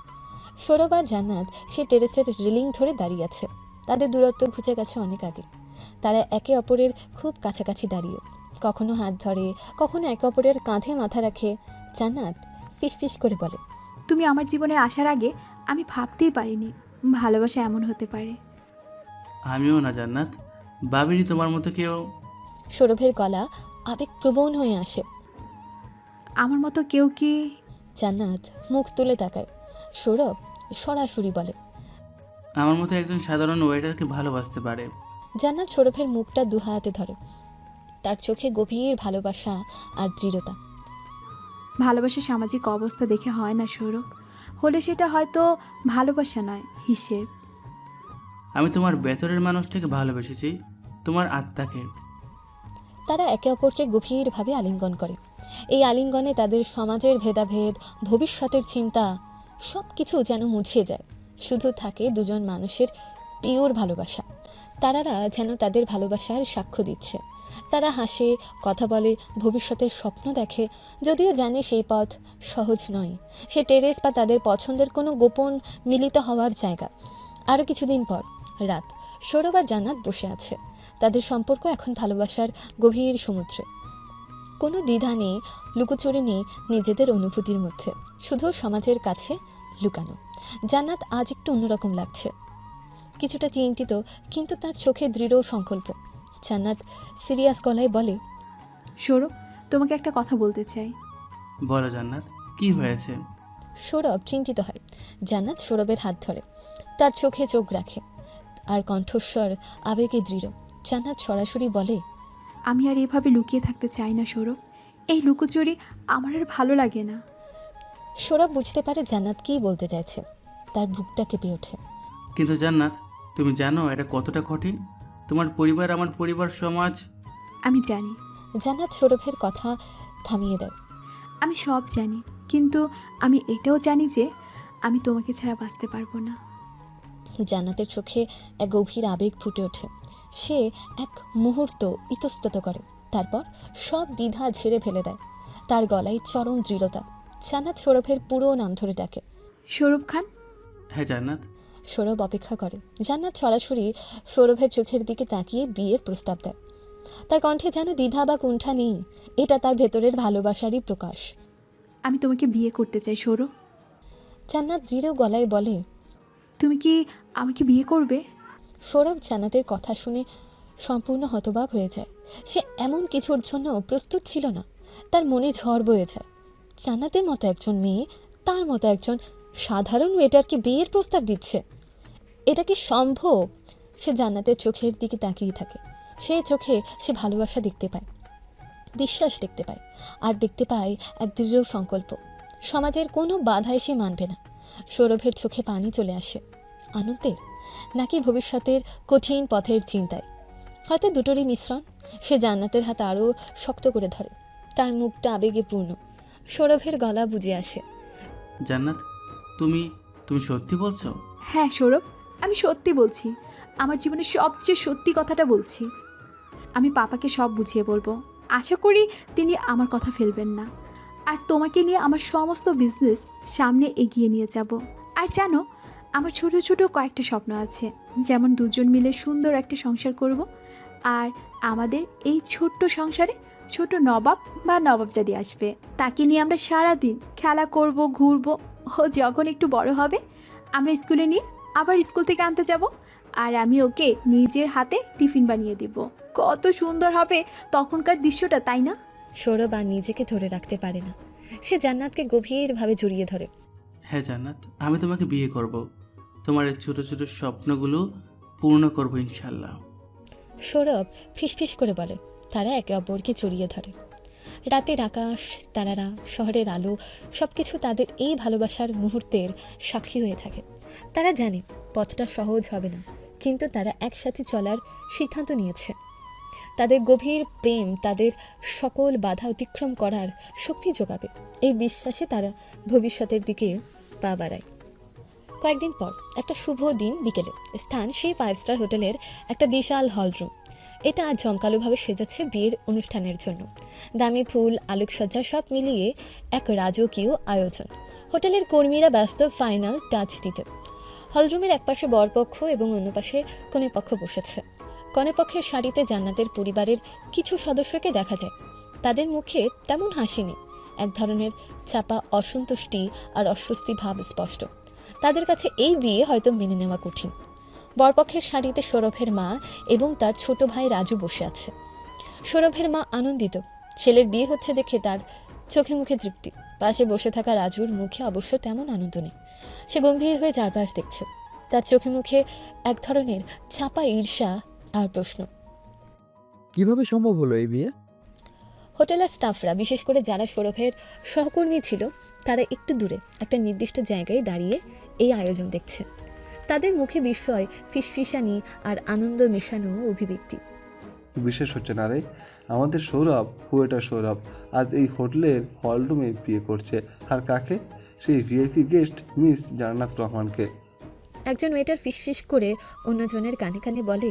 সৌরভ আর জান্নাত সে টেরেসের রেলিং ধরে দাঁড়িয়ে আছে। তাদের দূরত্ব ঘুচে গেছে অনেক আগে। তারা একে অপরের খুব কাছাকাছি দাঁড়িয়ে, কখনো হাত ধরে, কখনো একে অপরের কাঁধে মাথা রাখে। জান্নাত ফিসফিস করে বলে, তুমি আমার জীবনে আসার আগে আমি ভাবতেই পারিনি ভালোবাসা এমন হতে পারে। আমিও না জান্নাত, ভাবিনি তোমার মতো কেউ। সৌরভের গলা আবেগপ্রবণ হয়ে আসে। আমার মতো কেউ কি? জান্নাত মুখ তুলে তাকায়। সৌরভ সরাসরি বলে, আমার মতো একজন সাধারণ ওয়েটারকে ভালোবাসতে পারে। জান্নাত সৌরভের মুখটা দুহাতে ধরে। তার চোখে গভীর ভালোবাসা আর দৃঢ়তা। ভালোবাসা সামাজিক অবস্থা দেখে হয় না সৌরভ, হলে সেটা হয়তো ভালোবাসা নয়, হিসেব। আমি তোমার ভেতরের মানুষটাকে ভালোবেসেছি, তোমার আত্মাকে। তারা একে অপরকে গভীরভাবে আলিঙ্গন করে। এই আলিঙ্গনে তাদের সমাজের ভেদাভেদ, ভবিষ্যতের চিন্তা সব কিছু যেন মুছিয়ে যায়। শুধু থাকে দুজন মানুষের পিওর ভালোবাসা। তারারা যেন তাদের ভালোবাসার সাক্ষ্য দিচ্ছে। তারা হাসে, কথা বলে, ভবিষ্যতের স্বপ্ন দেখে, যদিও জানে সেই পথ সহজ নয়। সে টেরেস বা তাদের পছন্দের কোনো গোপন মিলিত হওয়ার জায়গা। আরও কিছুদিন পর, রাত, সৌরভ আর জান্নাত বসে আছে। তাদের সম্পর্ক এখন ভালোবাসার গভীর সমুদ্রে। কোনো দ্বিধা নেই, লুকোচুরি নেই নিজেদের অনুভূতির মধ্যে, শুধু সমাজের কাছে লুকানো। জান্নাত আজ একটু অন্যরকম লাগছে, কিছুটা চিন্তিত, কিন্তু তার চোখে দৃঢ় সংকল্প। জান্নাত সিরিয়াস গলায় বলে, সৌরভ, তোমাকে একটা কথা বলতে চাই। বলো জান্নাত, কি হয়েছে? সৌরভ চিন্তিত হয়। জান্নাত সৌরভের হাত ধরে, তার চোখে চোখ রাখে, আর কণ্ঠস্বর আবেগে দৃঢ়। জান্নাত সরাসরি বলে, আমি আর এভাবে লুকিয়ে থাকতে চাই না সৌরভ, এই লুকোচুরি আমার আর ভালো লাগে না। সৌরভ বুঝতে পারে জান্নাত কী বলতে চাইছে। তার বুকটা কেঁপে ওঠে। কিন্তু জান্নাত, তুমি জানো এটা কতটা কঠিন? তোমার পরিবার, আমার পরিবার, সমাজ। আমি জানি। জান্নাত সৌরভের কথা থামিয়ে দেয়। আমি সব জানি, কিন্তু আমি এটাও জানি যে আমি তোমাকে ছাড়া বাঁচতে পারবো না। জান্নাতের চোখে এক গভীর আবেগ ফুটে ওঠে। সে এক মুহূর্ত ইতস্তত করে, তারপর সব দ্বিধা ঝেড়ে ফেলে দেয়। তার গলায় চরম দৃঢ়তা। জান্নাত সৌরভের পুরো নাম ধরে ডাকে, সৌরভ খান। হ্যাঁ জান্নাত। সৌরভ অপেক্ষা করে। জান্নাত সরাসরি সৌরভের চোখের দিকে তাকিয়ে বিয়ের প্রস্তাব দেয়। তার কণ্ঠে যেন দ্বিধা বা কুণ্ঠা নেই, এটা তার ভেতরের ভালোবাসারই প্রকাশ। আমি তোমাকে বিয়ে করতে চাই সৌরভ। জান্নাত দৃঢ় গলায় বলে, তুমি কি আমাকে বিয়ে করবে? সৌরভ জান্নাতের কথা শুনে সম্পূর্ণ হতবাক হয়ে যায়। সে এমন কিছুর জন্য প্রস্তুত ছিল না। তার মনে ঝড় বয়ে যায়। জান্নাতের মতো একজন মেয়ে তার মতো একজন সাধারণ ওয়েটারকে বিয়ের প্রস্তাব দিচ্ছে, এটা কি সম্ভব? সে জান্নাতের চোখের দিকে তাকিয়ে থাকে। সেই চোখে সে ভালোবাসা দেখতে পায়, বিশ্বাস দেখতে পায়, আর দেখতে পায় এক দৃঢ় সংকল্প। সমাজের কোনো বাধায় সে মানবে না। সৌরভের চোখে পানি চলে আসে, আনন্দের নাকি ভবিষ্যতের কঠিন পথের চিন্তায়। হয়তো দুটোরই মিশ্রণ। সে জান্নাতের হাত আরও শক্ত করে ধরে। তার মুখটা আবেগে পূর্ণ। সৌরভের গলা বুঝে আসে। জান্নাত, তুমি তুমি সত্যি বলছো? হ্যাঁ সৌরভ, আমি সত্যি বলছি। আমার জীবনের সবচেয়ে সত্যি কথাটা বলছি। আমি পাপাকে সব বুঝিয়ে বলবো। আশা করি তিনি আমার কথা ফেলবেন না। আর তোমাকে নিয়ে আমার সমস্ত বিজনেস সামনে এগিয়ে নিয়ে যাব। আর জানো, আমার ছোট ছোট কয়েকটা স্বপ্ন আছে, যেমন দুজন মিলে সুন্দর একটা সংসার করব। আর আমাদের এই ছোট্ট সংসারে ছোট নবাব বা নবাবজাদি আসবে। তাকে নিয়ে আমরা সারাদিন খেলা করব, ঘুরবো। ও যখন একটু বড় হবে, আমরা স্কুলে নিয়ে আবার স্কুল থেকে আনতে যাব, আর আমি ওকে নিজের হাতে টিফিন বানিয়ে দিব। কত সুন্দর হবে তখনকার দৃশ্যটা, তাই না? সৌরভ আর নিজেকে ধরে রাখতে পারে না। সে জান্নাতকে গভীরভাবে জড়িয়ে ধরে। হ্যাঁ জান্নাত, আমি তোমাকে বিয়ে করব। তোমার এই ছোট ছোট স্বপ্নগুলো পূর্ণ করব ইনশাল্লাহ। সৌরভ ফিসফিস করে বলে। তারা একে অপরকে জড়িয়ে ধরে। রাতের আকাশ, তারারা, শহরের আলো সব কিছু তাদের এই ভালোবাসার মুহূর্তের সাক্ষী হয়ে থাকে। তারা জানে পথটা সহজ হবে না, কিন্তু তারা একসাথে চলার সিদ্ধান্ত নিয়েছে। তাদের গভীর প্রেম তাদের সকল বাধা অতিক্রম করার শক্তি যোগাবে। এই বিশ্বাসে তারা ভবিষ্যতের দিকে পা বাড়ায়। কয়েকদিন পর একটা শুভ দিন বিকেলে, স্থান সেই 5 স্টার হোটেলের একটা বিশাল হলরুম। এটা আজ জমকালোভাবে সেজাচ্ছে বিয়ের অনুষ্ঠানের জন্য। দামি ফুল, আলোকসজ্জা সব মিলিয়ে এক রাজকীয় আয়োজন। হোটেলের কর্মীরা ব্যস্ত ফাইনাল টাচ দিতে। হলরুমের একপাশে বরপক্ষ এবং অন্য পাশে কনেপক্ষ বসেছে। কনেপক্ষের শাড়িতে জান্নাতের পরিবারের কিছু সদস্যকে দেখা যায়। তাদের মুখে তেমন হাসি নেই, এক ধরনের চাপা অসন্তুষ্টি আর অস্বস্তি ভাব স্পষ্ট। তাদের কাছে এই বিয়ে হয়তো মেনে নেওয়া কঠিন। বরপক্ষের শাড়িতে সৌরভের মা এবং তার ছোট ভাই রাজু বসে আছে। সৌরভের মা আনন্দিত, ছেলের বিয়ে হচ্ছে দেখে তার চোখে মুখে তৃপ্তি। পাশে বসে থাকা রাজুর মুখে অবশ্য তেমন আনন্দ নেই। সে গম্ভীর হয়ে চারপাশ দেখছে। তার চোখে মুখে এক ধরনের চাপা ঈর্ষা আর প্রশ্ন। কিভাবে সম্ভব হলো এই বিয়ে? হোটেলের স্টাফরা, বিশেষ করে যারা সৌরভের সহকর্মী ছিল, তারা একটু দূরে একটা নির্দিষ্ট জায়গায় দাঁড়িয়ে এই আয়োজন দেখছে। তাদের মুখে বিস্ময়, ফিসফিসানি আর আনন্দ মেশানো অভিব্যক্তি। বিশেষ হচ্ছে না রে, আমাদের সৌরভ, ওয়েটার সৌরভ আজ এই হোটেলের হলরুমে বিয়ে করছে। আর কাকে? সেই ভিআইপি গেস্ট মিস জান্নাত রহমানকে। একজন ওয়েটার ফিসফিস করে অন্যজনের কানে কানে বলে,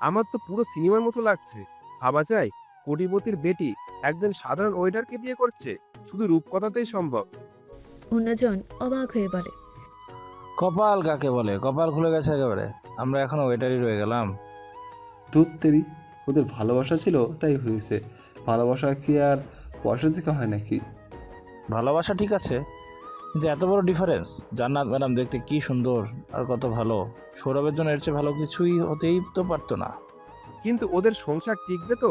আমার তো পুরো সিনেমার মতো লাগছে। ভাবা যায় কোটিপতির বেটি একজন সাধারণ ওয়েটারকে বিয়ে করছে, শুধু রূপকথাতেই সম্ভব। অন্যজন অবাক হয়ে বলে, কপাল কাকে বলে? কপাল খুলে গেছে একেবারে, আমরা এখনো ওয়েটারই রয়ে গেলাম। ধুত্তেরি, ওদের ভালোবাসা ছিল তাই হয়েছে। ভালোবাসা কি আর পয়সা থেকে হয় নাকি? ভালোবাসা ঠিক আছে, কিন্তু এত বড় ডিফারেন্স। জান্নাত ম্যাডাম দেখতে কি সুন্দর আর কত ভালো, সৌরভের জন্য এর চেয়ে ভালো কিছুই হতেই তো পারতো না। কিন্তু ওদের সংসার টিকবে তো?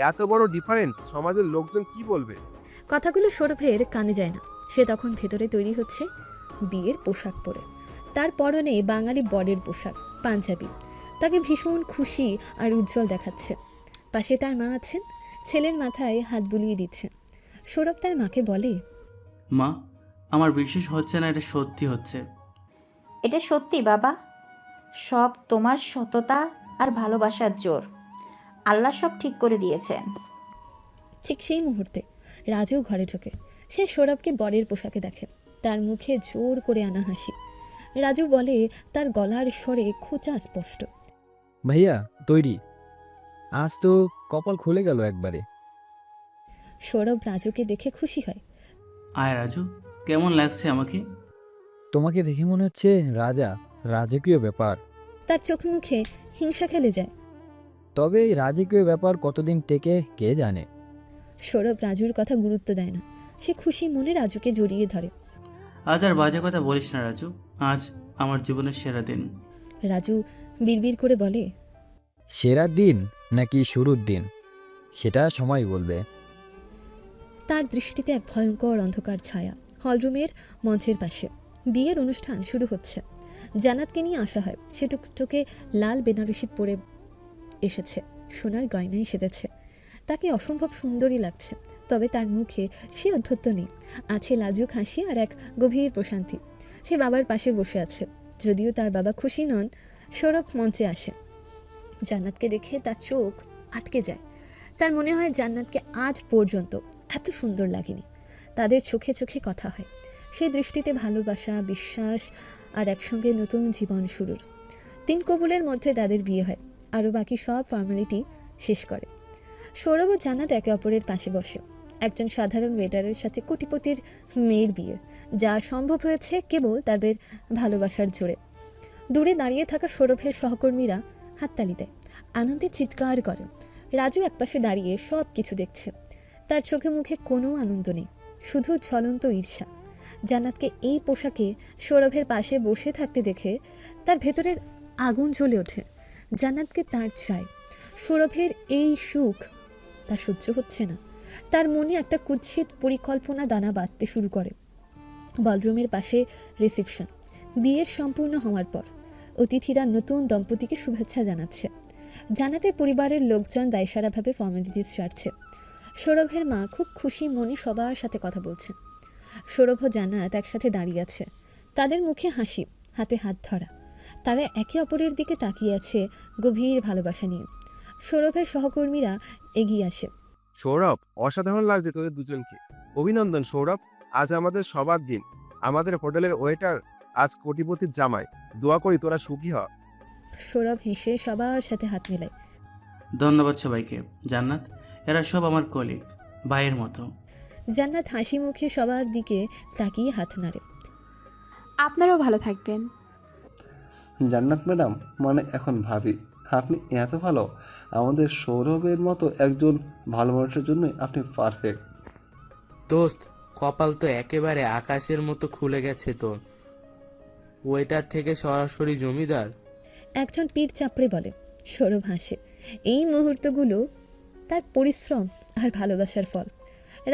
এত বড় ডিফারেন্স, সমাজের লোকজন কি বলবে? কথাগুলো সৌরভের কানে যায় না। সে তখন ভেতরে তৈরি হচ্ছে বিয়ের পোশাক পরে। তার পরনে বাঙালি বরের পোশাক, পাঞ্জাবি। তাকে ভীষণ খুশি আর উজ্জ্বল দেখাচ্ছে। পাশে তার মা আছেন, ছেলের মাথায় হাত বুলিয়ে দিচ্ছে। সৌরভ তার মাকে বলে, মা, আমার বিশ্বাস হচ্ছে না এটা সত্যি হচ্ছে। এটা সত্যি বাবা, সব তোমার সততা আর ভালোবাসার জোর। আল্লাহ সব ঠিক করে দিয়েছেন। ঠিক সেই মুহূর্তে রাজু ঘরে ঢোকে। সে সৌরভকে বরের পোশাকে দেখে। তার মুখে জোর করে আনা হাসি। রাজু বলে, তার গলার স্বরে খোঁচা স্পষ্ট, ভাইয়া তৈরি? আজ তো কপাল খুলে গেল একবারে। সৌরভ রাজুকে দেখে খুশি হয়। আয় রাজু, কেমন লাগছে আমাকে? তোমাকে দেখে মনে হচ্ছে রাজকীয় ব্যাপার। তার চোখ মুখে হিংসা খেলে যায়। তবে এই রাজকীয় ব্যাপার কতদিন টেকে কে জানে। সৌরভ রাজুর কথা গুরুত্ব দেয় না। সে খুশি মনে রাজুকে জড়িয়ে ধরে। আজ আর বাজে কথা বলিস না রাজু, আজ আমার জীবনের সেরা দিন। রাজু বিড়বিড় করে বলে, সেরা দিন নাকি শুরুর দিন সেটা সময় বলবে। তার দৃষ্টিতে এক ভয়ঙ্কর অন্ধকার ছায়া। হলরুমের মঞ্চের পাশে বিয়ের অনুষ্ঠান শুরু হচ্ছে। জান্নাতকে নিয়ে আসা হয়। সে টুকটুকে লাল বেনারসি পরে এসেছে, সোনার গয়নায় সেজেছে। তাকে অসম্ভব সুন্দরী লাগছে। তবে তার মুখে সে অধ্যত্ত নেই, আছে লাজুক হাসি আর এক গভীর প্রশান্তি। সে বাবার পাশে বসে আছে। যদিও তার বাবা খুশি নন। সৌরভ মঞ্চে আসে। জান্নাতকে দেখে তার চোখ আটকে যায়। তার মনে হয় জান্নাতকে আজ পর্যন্ত এত সুন্দর লাগেনি। তাদের চোখে চোখে কথা হয়। সেই দৃষ্টিতে ভালোবাসা, বিশ্বাস আর একসঙ্গে নতুন জীবন শুরুর। 3 কবুলের মধ্যে তাদের বিয়ে হয়। আরও বাকি সব ফর্মালিটি শেষ করে। সৌরভ ও জান্নাত একে অপরের পাশে বসে। একজন সাধারণ ওয়েটারের সাথে কোটিপতির মেয়ের বিয়ে, যা সম্ভব হয়েছে কেবল তাদের ভালোবাসার জোরে। দূরে দাঁড়িয়ে থাকা সৌরভের সহকর্মীরা হাততালি দেয়, আনন্দে চিৎকার করে। রাজু একপাশে দাঁড়িয়ে সব কিছু দেখছে। তার চোখে মুখে কোনো আনন্দ নেই, শুধু ঝলন্ত ঈর্ষা। জান্নাতকে এই পোশাকে সৌরভের পাশে বসে থাকতে দেখে তার ভেতরের আগুন জ্বলে ওঠে। জান্নাতকে তার চাই। সৌরভের এই সুখ তার সহ্য হচ্ছে না। তার মনে একটা কুৎসিত পরিকল্পনা দানা বাঁধতে শুরু করে। বলরুমের পাশে রিসেপশন। বিয়ের সম্পূর্ণ হওয়ার পর অতিথিরা নতুন দম্পতিকে শুভেচ্ছা জানাচ্ছে। জান্নাতের পরিবারের লোকজন দায়সারাভাবে ফর্মালিটিস সারছে। সৌরভের মা খুব খুশি মনে সবার সাথে কথা বলছে। সৌরভ ও জান্নাত একসাথে দাঁড়িয়ে আছে। তাদের মুখে হাসি, হাতে হাত ধরা। তারা একে অপরের দিকে তাকিয়ে আছে গভীর ভালোবাসা নিয়ে। সৌরভের সহকর্মীরা এগিয়ে আসে। সৌরভ, অসাধারণ লাগছে তোদের দুজনকে। অভিনন্দন সৌরভ, আজ আমাদের সবার দিন। আমাদের হোটেলের ওয়েটার আজ কোটিপতির জামাই। দোয়া করি তোরা সুখী হ। সৌরভ হেসে সবার সাথে হাত মেলায়। ধন্যবাদ সবাইকে। জান্নাত, এরা সব আমার কলিগ, ভাইয়ের মতো। জান্নাত হাসি মুখে সবার দিকে তাকিয়ে হাত নাড়ে। আপনারাও ভালো থাকবেন। জান্নাত ম্যাডাম মানে এখন ভাবি, আপনি এত ভালো। আমাদের সৌরভের মতো একজন ভালো মানুষের জন্যই আপনি পারফেক্ট। দোস্ত, কপাল তো একেবারে আকাশের মতো খুলে গেছে তোর। ওয়েটার থেকে সরাসরি জমিদার। একজন পিঠ চাপড়ে বলে। সৌরভ হাসে। এই মুহূর্তগুলো তার পরিশ্রম আর ভালোবাসার ফল।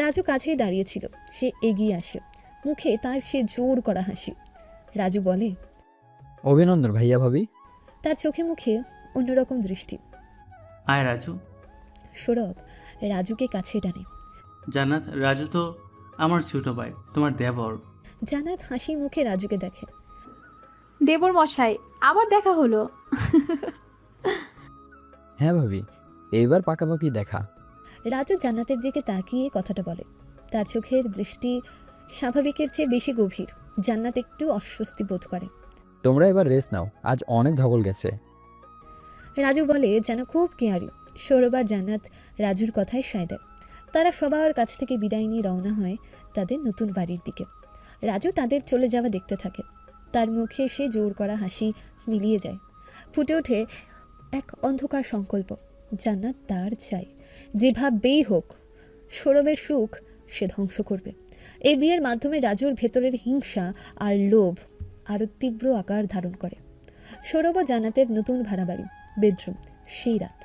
রাজু কাছেই দাঁড়িয়েছিল, সে এগিয়ে আসে, মুখে তার সে জোর করা হাসি। রাজু বলে, অভিনন্দন ভাইয়া ভাবি। তার চোখে মুখে অন্যরকম দৃষ্টি। আয় রাজু। সৌরভ রাজুকে কাছে টানে। জান্নাত, রাজু তো আমার ছোট ভাই, তোমার দেবর। জান্নাত হাসি মুখে রাজুকে দেখে। দেবর মশাই, আবার দেখা হলো। হ্যাঁ ভাবি, এইবার পাকাপাকি দেখা। রাজু জান্নাতের দিকে তাকিয়ে কথাটা বলে। তার চোখের দৃষ্টি স্বাভাবিকের চেয়ে বেশি গভীর। জান্নাত একটু অস্বস্তি বোধ করে। তোমরা এবার রেস্ট নাও, আজ অনেক ধকল গেছে। রাজু বলে যেন খুব কেয়ারি। সৌরভ আর জান্নাত রাজুর কথায় সায় দেয়। তারা সবার কাছ থেকে বিদায় নিয়ে রওনা হয় তাদের নতুন বাড়ির দিকে। রাজু তাদের চলে যাওয়া দেখতে থাকে। তার মুখে সে জোর করা হাসি মিলিয়ে যায়। ফুটে ওঠে এক অন্ধকার সংকল্প। জান্নাত তার চাই, যেভাবেই হোক সৌরভের সুখ সে ধ্বংস করবে। এই বিয়ের মাধ্যমে রাজুর ভেতরের হিংসা আর লোভ আরও তীব্র আকার ধারণ করে। সৌরভ ও জান্নাতের নতুন ভাড়া বাড়ি, বেডরুম, সেই রাত,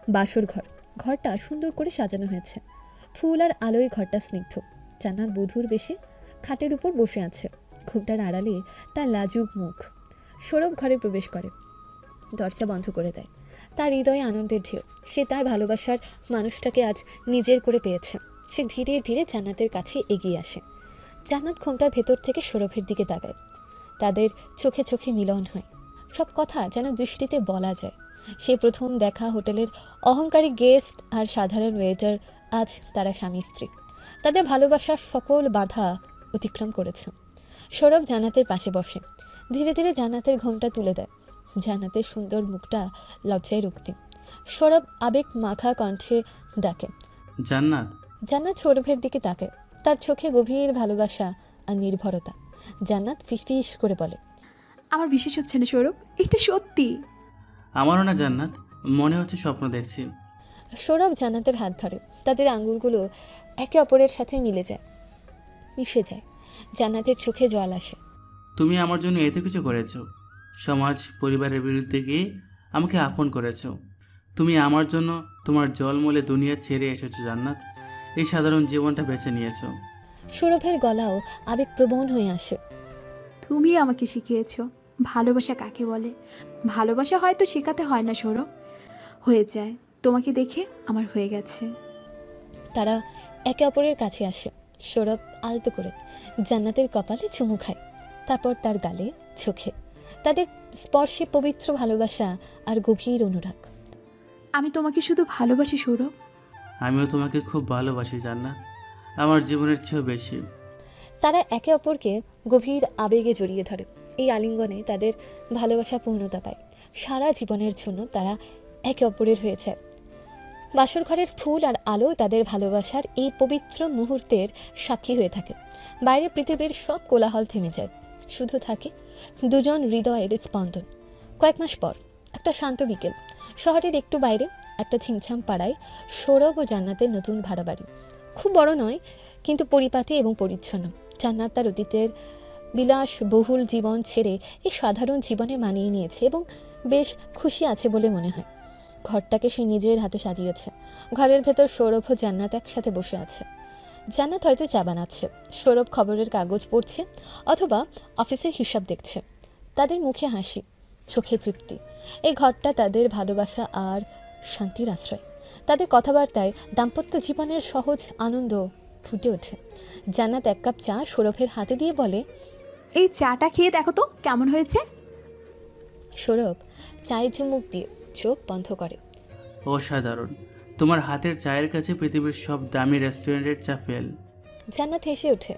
বাসর ঘর। ঘরটা সুন্দর করে সাজানো হয়েছে। ফুল আর আলোয় ঘরটা স্নিগ্ধ। জান্নাত বধূর বেশে খাটের উপর বসে আছে, ঘুমটার আড়ালে তার লাজুক মুখ। সৌরভ ঘরে প্রবেশ করে, দরজা বন্ধ করে দেয়। তার হৃদয়ে আনন্দের ঢেউ। সে তার ভালোবাসার মানুষটাকে আজ নিজের করে পেয়েছে। সে ধীরে ধীরে জান্নাতের কাছে এগিয়ে আসে। জান্নাত ঘোমটার ভেতর থেকে সৌরভের দিকে তাকায়। তাদের চোখে চোখে মিলন হয়। সব কথা যেন দৃষ্টিতে বলা যায়। সে প্রথম দেখা হোটেলের অহংকারী গেস্ট আর সাধারণ ওয়েটার, আজ তারা স্বামী স্ত্রী। তাদের ভালোবাসার সকল বাধা অতিক্রম করেছে। সৌরভ জান্নাতের পাশে বসে। ধীরে ধীরে জান্নাতের ঘোমটা তুলে দেয়। জান্নাতের সুন্দর মুখটা লজ্জায় রুক্তি। সৌরভ আবেগ মাখা কণ্ঠে ডাকে, জান্নাত। জান্নাত সৌরভের দিকে তাকায়। তার চোখে গভীর ভালোবাসা আর নির্ভরতা। জান্নাত ফিসফিস করে বলে, আমার বিশ্বাস হচ্ছে না সৌরভ, এটা সত্যি। আমারও না জান্নাত, মনে হচ্ছে স্বপ্ন দেখছি। সৌরভ জান্নাতের হাত ধরে। তাদের আঙ্গুলগুলো একে অপরের সাথে মিশে যায়। জান্নাতের চোখে জল আসে। তুমি আমার জন্য এত কিছু করেছো, সমাজ পরিবারের বিরুদ্ধে গিয়ে আমাকে আপন করেছো। তুমি আমার জন্য তোমার জলমলে দুনিয়া ছেড়ে এসেছো জান্নাত। এই সাধারণ জীবনটা বেছে নিয়েছো। সৌরভের গলাও আবেগপ্রবণ হয়ে আসে। তুমি আমাকে শিখিয়েছো ভালোবাসা কাকে বলে। ভালোবাসা হয়তো শেখাতে হয় না সৌরভ, হয়ে যায়। তোমাকে দেখে আমার হয়ে গেছে। তারা একে অপরের কাছে আসে। সৌরভ আলতো করে জান্নাতের কপালে চুমু খায়, তারপর তার গালে, চোখে। তাদের স্পর্শে পবিত্র ভালোবাসা আর গভীর অনুরাগ। আমি তোমাকে শুধু ভালোবাসি সৌরভ। আমিও তোমাকে খুব ভালোবাসি জান্নাত, আমার জীবনের চেয়েও বেশি। তারা একে অপরকে গভীর আবেগে জড়িয়ে ধরে। এই আলিঙ্গনে তাদের ভালোবাসা পূর্ণতা পায়। সারা জীবনের জন্য তারা একে অপরের হয়ে যায়। বাসর ঘরের ফুল আর আলো তাদের ভালোবাসার এই পবিত্র মুহূর্তের সাক্ষী হয়ে থাকে। বাইরের পৃথিবীর সব কোলাহল থেমে যায়, শুধু থাকে দুজন হৃদয়ের স্পন্দন। কয়েক মাস পর একটা শান্ত বিকেল, শহরের একটু বাইরে একটা ছিমছাম পাড়ায় সৌরভ ও জান্নাতের নতুন ভাড়া বাড়ি। খুব বড় নয়, কিন্তু পরিপাটি এবং পরিচ্ছন্ন। জান্নাত তার অতীতের বিলাসবহুল জীবন ছেড়ে এই সাধারণ জীবনে মানিয়ে নিয়েছে এবং বেশ খুশি আছে বলে মনে হয়। ঘরটাকে সে নিজের হাতে সাজিয়েছে। ঘরের ভেতর সৌরভ ও জান্নাত একসাথে বসে আছে। জান্নাত হয়তো চা বানাচ্ছে, সৌরভ খবরের কাগজ পড়ছে অথবা অফিসের হিসাব দেখছে। তাদের মুখে হাসি, চোখে তৃপ্তি। এই ঘরটা তাদের ভালোবাসা আর শান্তির আশ্রয়। তাদের কথাবার্তায় দাম্পত্য জীবনের সহজ আনন্দ ফুটে ওঠে। জান্নাত এক কাপ চা সৌরভের হাতে দিয়ে বলে, এই চাটা খেয়ে দেখো তো কেমন হয়েছে। সৌরভ চায়ে চুমুক দিয়ে চোখ বন্ধ করে। অসাধারণ, তোমার হাতের চায়ের কাছে পৃথিবীর সব দামি রেস্টুরেন্টের চা ফেল। জান্নাত হেসে ওঠে।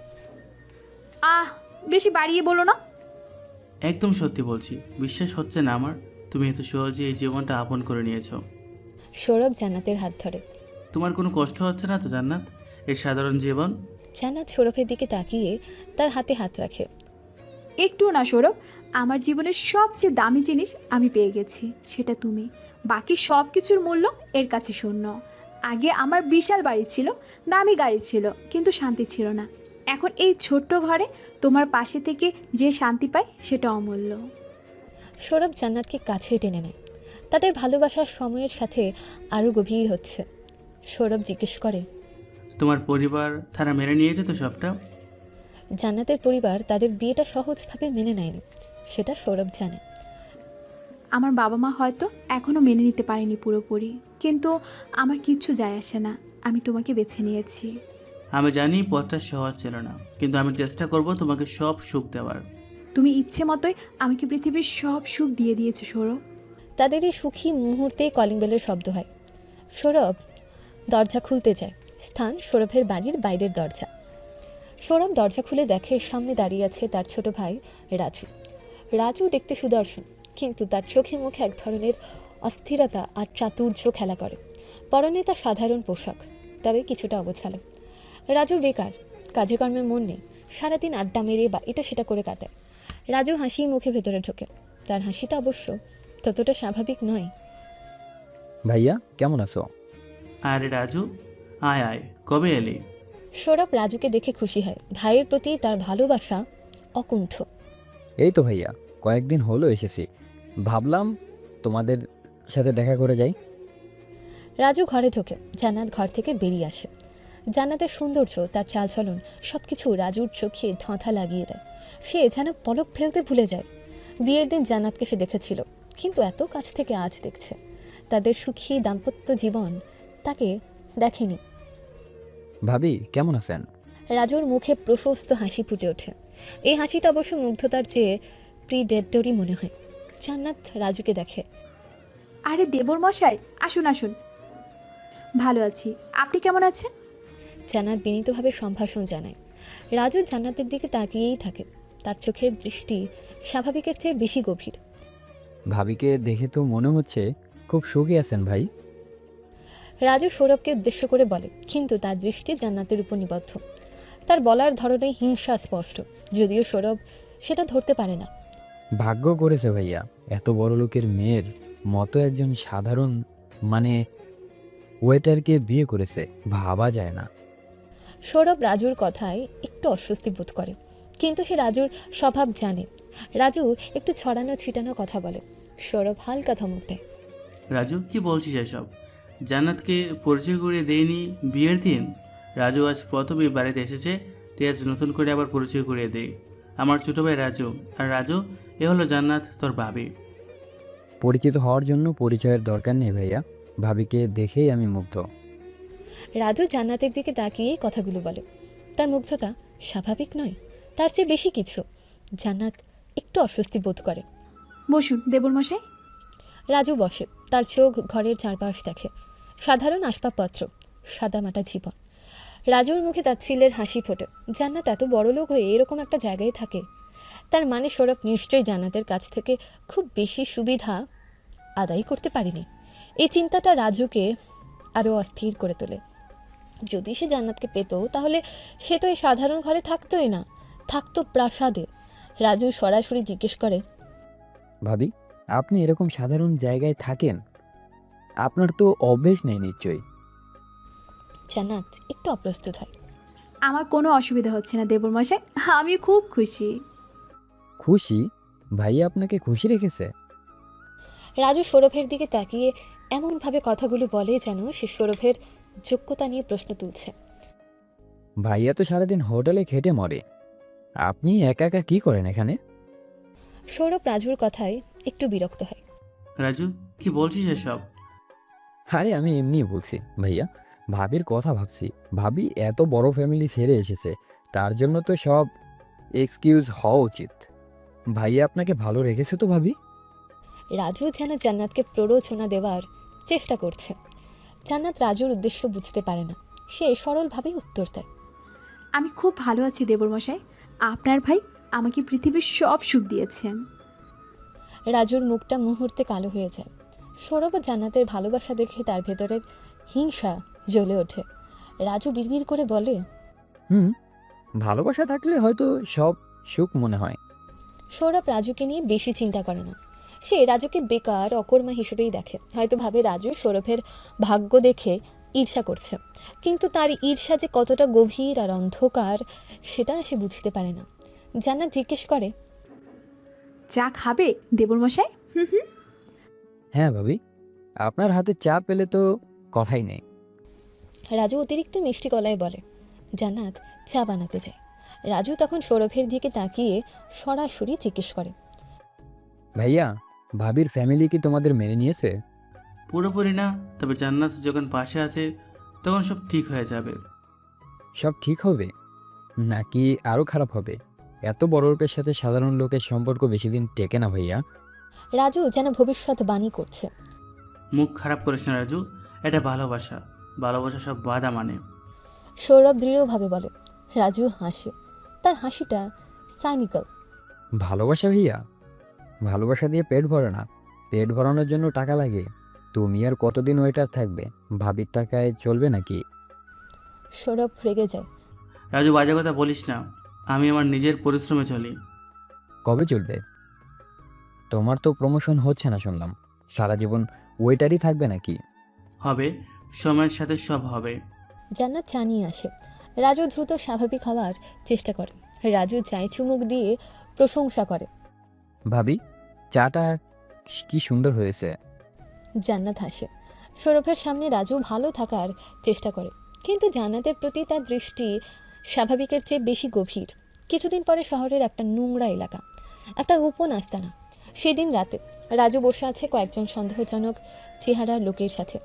বেশি বাড়িয়ে বলো না। একদম সত্যি বলছি, বিশ্বাস হচ্ছে না আমার। তুমি এত সহজে এই জীবনটা আপন করে নিয়েছো। সৌরভ জান্নাতের হাত ধরে। তোমার কোনো কষ্ট হচ্ছে না তো জান্নাত, এই সাধারণ জীবন? জান্নাত সৌরভের দিকে তাকিয়ে তার হাতে হাত রাখে। একটুও না সৌরভ, আমার জীবনের সবচেয়ে দামি জিনিস আমি পেয়ে গেছি, সেটা তুমি। বাকি সব কিছুর মূল্য এর কাছে শূন্য। আগে আমার বিশাল বাড়ি ছিল, দামি গাড়ি ছিল, কিন্তু শান্তি ছিল না। এখন এই ছোট্ট ঘরে তোমার পাশে থেকে যে শান্তি পাই সেটা অমূল্য। সৌরভ জান্নাতকে কাছে টেনে নেয়। তাদের ভালোবাসার সময়ের সাথে আরও গভীর হচ্ছে। সৌরভ জিজ্ঞেস করে, তোমার পরিবার তারা মেনে নিয়েছে তো সবটা? জান্নাতের পরিবার তাদের বিয়েটা সহজভাবে মেনে নেয়নি, সেটা সৌরভ জানে। আমার বাবা মা হয়তো এখনও মেনে নিতে পারেনি পুরোপুরি, কিন্তু আমার কিচ্ছু যায় আসে না। আমি তোমাকে বেছে নিয়েছি। আমি জানি পথটা সহজ ছিল না, কিন্তু আমি চেষ্টা করব তোমাকে সব সুখ দেওয়ার। তুমি ইচ্ছে মতোই আমাকে পৃথিবীর সব সুখ দিয়ে দিয়েছো সৌরভ। তাদের এই সুখী মুহূর্তেই কলিং বেলের শব্দ হয়। সৌরভ দরজা খুলতে যায়। স্থান সৌরভের বাড়ির বাইরের দরজা। সৌরভ দরজা খুলে দেখে সামনে দাঁড়িয়ে আছে তার ছোট ভাই রাজু। রাজু দেখতে সুদর্শন, কিন্তু তার চোখে মুখে এক ধরনের অস্থিরতা আর চাতুর্য খেলা করে। পরনে তার সাধারণ পোশাক, তবে কিছুটা অগোছালো। রাজু বেকার, কাজে কর্মে মন নেই, সারাদিন আড্ডা মেরে বা এটা সেটা করে কাটায়। রাজু হাসি মুখে ভেতরে ঢোকে। তার হাসিটা অবশ্য ততটা স্বাভাবিক নয়। ভাইয়া কেমন আছো? আরে রাজু, আয় আয়, কবে এলি? সৌরভ রাজুকে দেখে খুশি হয়। ভাইয়ের প্রতি তার ভালোবাসা অকুণ্ঠ। এই তো ভাইয়া, কয়েকদিন হলো এসেছি, ভাবলাম তোমাদের সাথে দেখা করে যাই। রাজু ঘরে ঢোকে। জান্নাত ঘর থেকে বেরিয়ে আসে। জান্নাতের সৌন্দর্য, তার চালচলন সব কিছু রাজুর চোখে ধাঁধা লাগিয়ে দেয়। সে যেন পলক ফেলতে ভুলে যায়। বিয়ের দিন জান্নাতকে সে দেখেছিল, কিন্তু এত কাছ থেকে আজ দেখছে। তাদের সুখী দাম্পত্য জীবন তাকে দেখেনি। ভাবি কেমন আছেন? রাজুর মুখে প্রশস্ত হাসি ফুটে ওঠে। এই হাসিটা অবশ্য মুগ্ধতার চেয়ে প্রিডেটরি মনে হয়। জান্নাত রাজুকে দেখে। আরে দেবর মশাই, আসুন আসুন। ভালো আছি, আপনি কেমন আছেন? জান্নাত বিনীতভাবে সম্ভাষণ জানায়। রাজু জান্নাতের দিকে তাকিয়েই থাকে। তার চোখের দৃষ্টি স্বাভাবিকের চেয়ে বেশি গভীর। ভাবিকে দেখে তো মনে হচ্ছে খুব সুখী আছেন ভাই। রাজু সৌরভকে উদ্দেশ্য করে বলে, কিন্তু তার দৃষ্টি জান্নাতের উপর নিবদ্ধ। তার বলার ধরনে হিংসা স্পষ্ট, যদিও সৌরভ সেটা ধরতে পারে না। ভাগ্য করেছে ভাইয়া, এত বড় লোকের মেয়ের মতো একজন সাধারণ ওয়েটারকে বিয়ে করেছে, ভাবা যায় না। সৌরভ রাজুর কথায় একটু অস্বস্তি বোধ করে, কিন্তু সে রাজুর স্বভাব জানে। রাজু একটু ছড়ানো ছিটানো কথা বলে। সৌরভ হালকা ধমক দেয়। রাজু, কি বলছিস এসব? জান্নাতকে পরিচয় করিয়ে দেয়নি বিয়ের দিন? রাজু আজ প্রথমে বাড়িতে এসেছে, তুই আজ নতুন করে আবার পরিচয় করিয়ে দেয়। আমার ছোট ভাই রাজু, আর রাজু এ হলো জান্নাত, তোর ভাবি। পরিচিত হওয়ার জন্য পরিচয়ের দরকার নেই ভাইয়া, ভাবিকে দেখেই আমি মুগ্ধ। রাজু জান্নাতের দিকে তাকিয়েই কথাগুলো বলে। তার মুগ্ধতা স্বাভাবিক নয়, তার চেয়ে বেশি কিছু। জান্নাত একটু অস্বস্তি বোধ করে। বসুন দেবর মশাই। রাজু বসে। তার চোখ ঘরের চারপাশ দেখে। সাধারণ আসবাবপত্র, সাদামাটা জীবন। রাজুর মুখে তাচ্ছিল্যের হাসি ফোটে। জান্নাত এত বড় লোক হয়ে এরকম একটা জায়গায় থাকে, তার মানে সৌরভ নিশ্চয়ই জান্নাতের কাছ থেকে খুব বেশি সুবিধা আদায় করতে পারেনি। এই চিন্তাটা রাজুকে আরও অস্থির করে তোলে। যদি সে জান্নাতকে পেত, তাহলে সে তো এই সাধারণ ঘরে থাকতোই না, থাকতো প্রাসাদে। রাজু সরাসরি জিজ্ঞেস করে, ভাবি আপনি এরকম সাধারণ জায়গায় থাকেন, আপনার তো অভ্যেস নেই নিশ্চয়ই। জান্নাত একটু অপ্রস্তুত হয়। আমার কোনো অসুবিধা হচ্ছে না দেবর মশাই, আমি খুব খুশি। খুশি? ভাইয়া আপনাকে খুশি রেখেছে? রাজু সৌরভের দিকে তাকিয়ে এমনভাবে কথাগুলো বলে যেন সে সৌরভের যোগ্যতা নিয়ে প্রশ্ন তুলছে। ভাইয়া তো সারাদিন হোটেলে খেটে মরে, আপনি একা একা কি করেন এখানে? সৌরভ রাজুর কথায় একটু বিরক্ত হয়। রাজু, কি বলছিস এসব? আরে আমি এমনি বলছি ভাইয়া, ভাবির কথা ভাবছি। ভাবি এত বড় ফ্যামিলি ছেড়ে এসেছে, তার জন্য তো সব এক্সকিউজ হওয়া উচিত। ভাইয়া আপনাকে ভালো রেখেছে তো ভাবি? রাজু যেন জান্নাতকে প্ররোচনা দেওয়ার চেষ্টা করছে। জান্নাত রাজুর উদ্দেশ্য বুঝতে পারে না, সে সরলভাবেই উত্তর দেয়। আমি খুব ভালো আছি দেবর মশাই, আপনার ভাই আমাকে পৃথিবীর সব সুখ দিয়েছেন। রাজুর মুখটা মুহূর্তে কালো হয়ে যায়। সৌরভ ও জান্নাতের ভালোবাসা দেখে তার ভেতরের হিংসা জ্বলে ওঠে। রাজু বিড়বিড় করে বলে, ভালোবাসা থাকলে হয়তো সব সুখ মনে হয়। সৌরভ রাজুকে নিয়ে বেশি চিন্তা করে না। সে রাজুকে বেকার অকর্মা হিসেবেই দেখে। হয়তো ভাবে রাজু সৌরভের ভাগ্য দেখে ঈর্ষা করছে, কিন্তু তার ঈর্ষা যে কতটা গভীর আর অন্ধকার সেটা সে বুঝতে পারে না। জান্নাত জিজ্ঞেস করে, চা খাবে দেবরমশাই? হ্যাঁ ভাবি, আপনার হাতে চা পেলে তো কথাই নেই। রাজু অতিরিক্ত মিষ্টি গলায় বলে। জান্নাত চা বানাতে যায়। রাজু তখন সৌরভের দিকে তাকিয়ে সরাসরি জিজ্ঞেস করে, ভাইয়া, ভাবির ফ্যামিলি কি তোমাদের মেনে নিয়েছে? পুরোপুরি না, তবে জান্নাত যখন পাশে আছে তখন সব ঠিক হয়ে যাবে। সব ঠিক হবে নাকি আরও খারাপ হবে? এত বড় লোকের সাথে সাধারণ লোকের সম্পর্ক বেশি দিন টেকে না ভাইয়া। রাজু যেন ভবিষ্যৎ বাণী করছে। মুখ খারাপ করিস না রাজু, এটা ভালোবাসা। ভালোবাসা সব বাধা মানে। সৌরভ দৃঢ়ভাবে বলে। রাজু হাসে, তার হাসিটা সাইনিক্যাল। ভালোবাসা ভাইয়া? ভালোবাসা দিয়ে পেট ভরে না, পেট ভরানোর জন্য টাকা লাগে। তুমি আর কতদিন ওয়েটার থাকবে? ভাবির টাকায় চলবে নাকি? সৌরভ রেগে যায়। রাজু বাজে কথা বলিস না, আমি আমার নিজের পরিশ্রমে চলি। কবে চলবে? তোমার তো প্রমোশন হচ্ছে না শুনলাম। সারা জীবন ওয়েটারই থাকবে নাকি? হবে, সময়ের সাথে সব হবে। জান্নাত চা নিয়ে আসে। রাজু দ্রুত স্বাভাবিক হওয়ার চেষ্টা করে। রাজু চায়ে চুমুক দিয়ে প্রশংসা করে। ভাবি, চাটা কি সুন্দর হয়েছে। জান্নাত হাসে। সৌরভের সামনে রাজু ভালো থাকার চেষ্টা করে, কিন্তু জান্নাতের প্রতি তার দৃষ্টি স্বাভাবিকের চেয়ে বেশি গভীর। কিছুদিন পরে শহরের একটা নোংরা এলাকা, একটা গোপন আস্তানা। সেদিন রাতে রাজু বসে আছে কয়েকজন সন্দেহজনক চেহারার লোকের সাথে।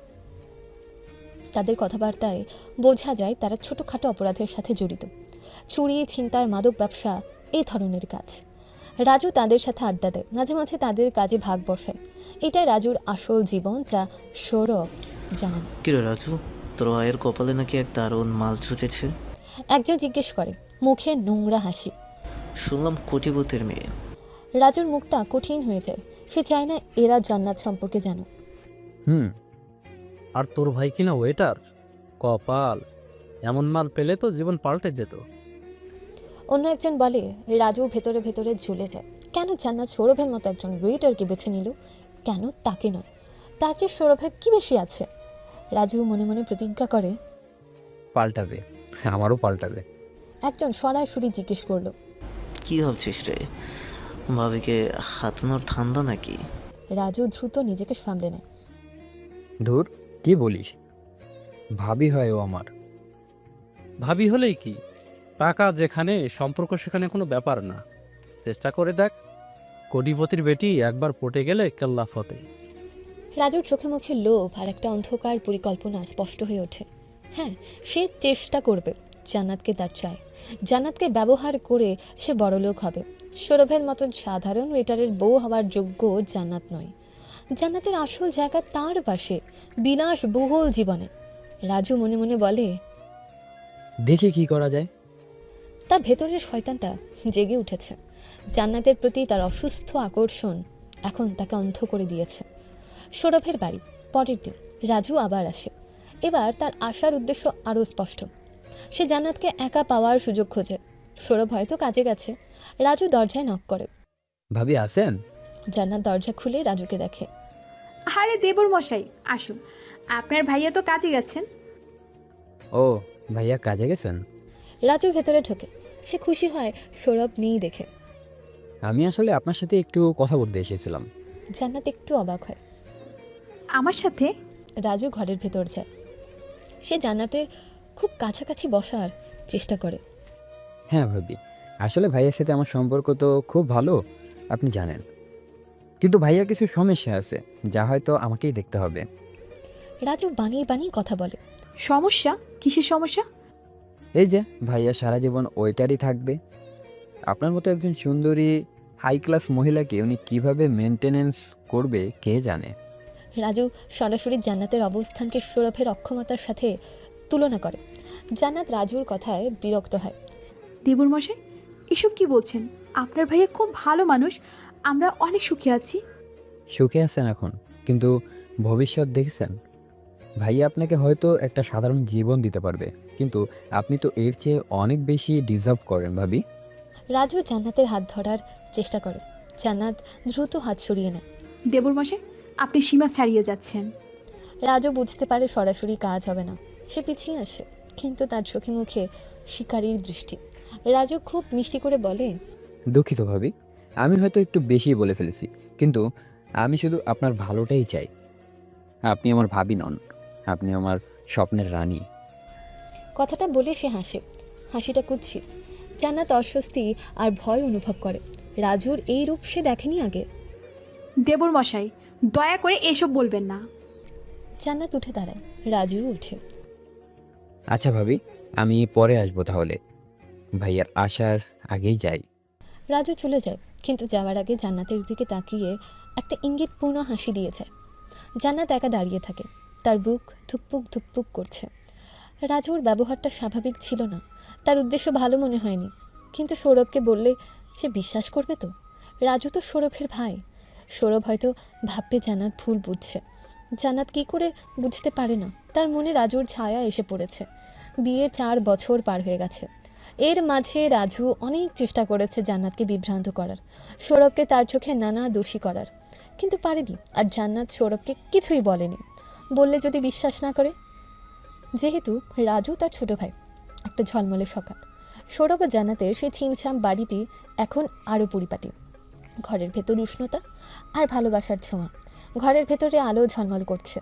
তাদের কথাবার্তায় বোঝা যায় তারা ছোটোখাটো অপরাধের সাথে জড়িত। চুরি, ছিনতাই, মাদক ব্যবসা, এই ধরনের কাজ। রাজু তাদের সাথে আড্ডা দেয়, মাঝে মাঝে তাদের কাজে ভাগ বসায়। এটাই রাজুর আসল জীবন, যা সৌরভ জানে না। কিরে রাজু, তোর ভাইয়ের কপালে নাকি এক দারুণ মাল ছুটেছে? একজন জিজ্ঞেস করে, মুখে নোংরা হাসি। শুনলাম কোটিপতির মেয়ে। রাজুর মুখটা কঠিন হয়ে যায়। সে চায় না এরা জান্নাত সম্পর্কে জানো। আর তোর ভাই কিনা ওয়েটার? কপাল, এমন মাল পেলে তো জীবন পাল্টে যেত। অন্য একজন বলে, রাজু ভেতরে ভেতরে ঝুলে যায়। কেন জান্নাত সৌরভের মতো একজন ওয়েটারকে বেছে নিল? কেন তাকে নয়? তার চেয়ে সৌরভের কি বেশি আছে? রাজু মনে মনে প্রতিজ্ঞা করে, পাল্টাবে, আমারও পাল্টাবে। একজন সরাসরি জিজ্ঞেস করলো, কি ভাবছিস রে? ভাবিকে হাতানোর ঠান্ডা নাকি? রাজু দ্রুত নিজেকে সামলে নেয়। ধুর, কি বলিস? ভাবি হয় ও আমার। ভাবি হলেই কি, টাকা যেখানে, সম্পর্ক সেখানে কোনো ব্যাপার না। চেষ্টা করে দেখ, কোটিপতির বেটি একবার পটে গেলে কেল্লা ফতে। রাজুর চোখে মুখে লোভ আর একটা অন্ধকার পরিকল্পনা স্পষ্ট হয়ে ওঠে। হ্যাঁ, সে চেষ্টা করবে। জান্নাতকে তার চায়। জান্নাতকে ব্যবহার করে সে বড়লোক হবে। সৌরভের মতন সাধারণ ওয়েটারের বউ হওয়ার যোগ্য জান্নাত নয়। জান্নাতের আসল জায়গা তার পাশে, বিলাসবহুল জীবনে। রাজু মনে মনে বলে, দেখি কি করা যায়। তার ভেতরের শয়তানটা জেগে উঠেছে। জান্নাতের প্রতি তার অসুস্থ আকর্ষণ এখন তাকে অন্ধ করে দিয়েছে। সৌরভের বাড়ি। পরের দিন রাজু আবার আসে। এবার তার আসার উদ্দেশ্য আরও স্পষ্ট। সে জান্নাতকে একা পাওয়ার সুযোগ খোঁজে। সৌরভ হয়তো কাজে গেছে। রাজু দরজায় নক করে। ভাবি আসেন? জান্নাত দরজা খুলে রাজুকে দেখে। আরে দেবরমশাই, আসুন। আপনার ভাইয়া তো কাজে গেছেন। ও, ভাইয়া কাজে গেছেন? রাজু ভেতরে ঢোকে। সে খুশি হয় সৌরভ নেই দেখে। আমি আসলে আপনার সাথে একটু কথা বলতে এসেছিলাম। জান্নাত একটু অবাক হয়। আমার সাথে? রাজু ঘরের ভেতর যায়। সে জান্নাতের খুব কাছাকাছি বসার চেষ্টা করে। হ্যাঁ ভাবি, আসলে ভাইয়ার সাথে আমার সম্পর্ক তো খুব ভালো, আপনি জানেন। কিন্তু ভাইয়া কিছু সমস্যা আছে, যা হয়তো আমাকেই দেখতে হবে। রাজু বানিয়ে বানিয়ে কথা বলে। সমস্যা? কিসের সমস্যা? এই যে ভাইয়া সারা জীবন ওয়েটারই থাকবে। আপনার মতো একজন সুন্দরী হাই ক্লাস মহিলাকে উনি কিভাবে মেনটেনেন্স করবে কে জানে। রাজু সরাসরি জান্নাতের অবস্থানকে সৌরভের অক্ষমতার সাথে তুলনা করে। জান্নাত রাজুর কথায় বিরক্ত হয়। দেবরমশাই, এসব কি বলছেন? আপনার ভাইয়া খুব ভালো মানুষ, আমরা অনেক সুখী আছি। সুখে আছেন এখন, কিন্তু ভবিষ্যৎ দেখছেন? ভাইয়া আপনাকে হয়তো একটা সাধারণ জীবন দিতে পারবে, কিন্তু আপনি তো এর চেয়ে অনেক বেশি ডিজার্ভ করেন ভাবি। রাজু জান্নাতের হাত ধরার চেষ্টা করে। জান্নাত দ্রুত হাত সরিয়ে নেয়। দেবরমশাই, আপনি সীমা ছাড়িয়ে যাচ্ছেন। রাজু বুঝতে পারে সরাসরি কাজ হবে না, সে পিছিয়ে আসে, কিন্তু তার চোখে মুখে শিকারীর দৃষ্টি। রাজু খুব মিষ্টি করে বলে, দুঃখিত ভাবি, আমি হয়তো একটু বেশি বলে ফেলেছি, কিন্তু আমি শুধু আপনার ভালোটাই চাই। আপনি আমার ভাবি নন, আপনি আমার স্বপ্নের রানী। কথাটা বলে সে হাসে, হাসিটা কুৎসিত। জান্নাত অস্বস্তি আর ভয় অনুভব করে। রাজুর এই রূপ সে দেখেনি আগে। দেবরমশাই, দয়া করে এসব বলবেন না। জান্নাত উঠে দাঁড়ায়, রাজুও উঠে। আচ্ছা ভাবি, আমি পরে আসবো তাহলে, ভাইয়ার আসার আগেই যাই। রাজু চলে যায়, কিন্তু যাওয়ার আগে জান্নাতের দিকে তাকিয়ে একটা ইঙ্গিতপূর্ণ হাসি দিয়ে যায়। জান্নাত একা দাঁড়িয়ে থাকে, তার বুক ধুকপুক ধুকপুক করছে। রাজুর ব্যবহারটা স্বাভাবিক ছিল না, তার উদ্দেশ্য ভালো মনে হয়নি, কিন্তু সৌরভকে বললে সে বিশ্বাস করবে তো? রাজু তো সৌরভের ভাই। সৌরভ হয়তো ভাববে জান্নাত ভুল বুঝছে। জান্নাত কী করে বুঝতে পারে না তার মনে রাজুর ছায়া এসে পড়েছে। বিয়ের 4 বছর পার হয়ে গেছে। এর মাঝে রাজু অনেক চেষ্টা করেছে জান্নাতকে বিভ্রান্ত করার, সৌরভকে তার চোখে নানা দোষী করার, কিন্তু পারেনি। আর জান্নাত সৌরভকে কিছুই বলেনি, বললে যদি বিশ্বাস না করে। যেহেতু রাজু তার ছোট ভাই। একটা ঝলমলে সকাল। সৌরভ ও জান্নাতের সেই ছিমছাম বাড়িটি এখন আরও পরিপাটি। ঘরের ভেতর উষ্ণতা আর ভালোবাসার ছোঁয়া। ঘরের ভেতরে আলো ঝলমল করছে।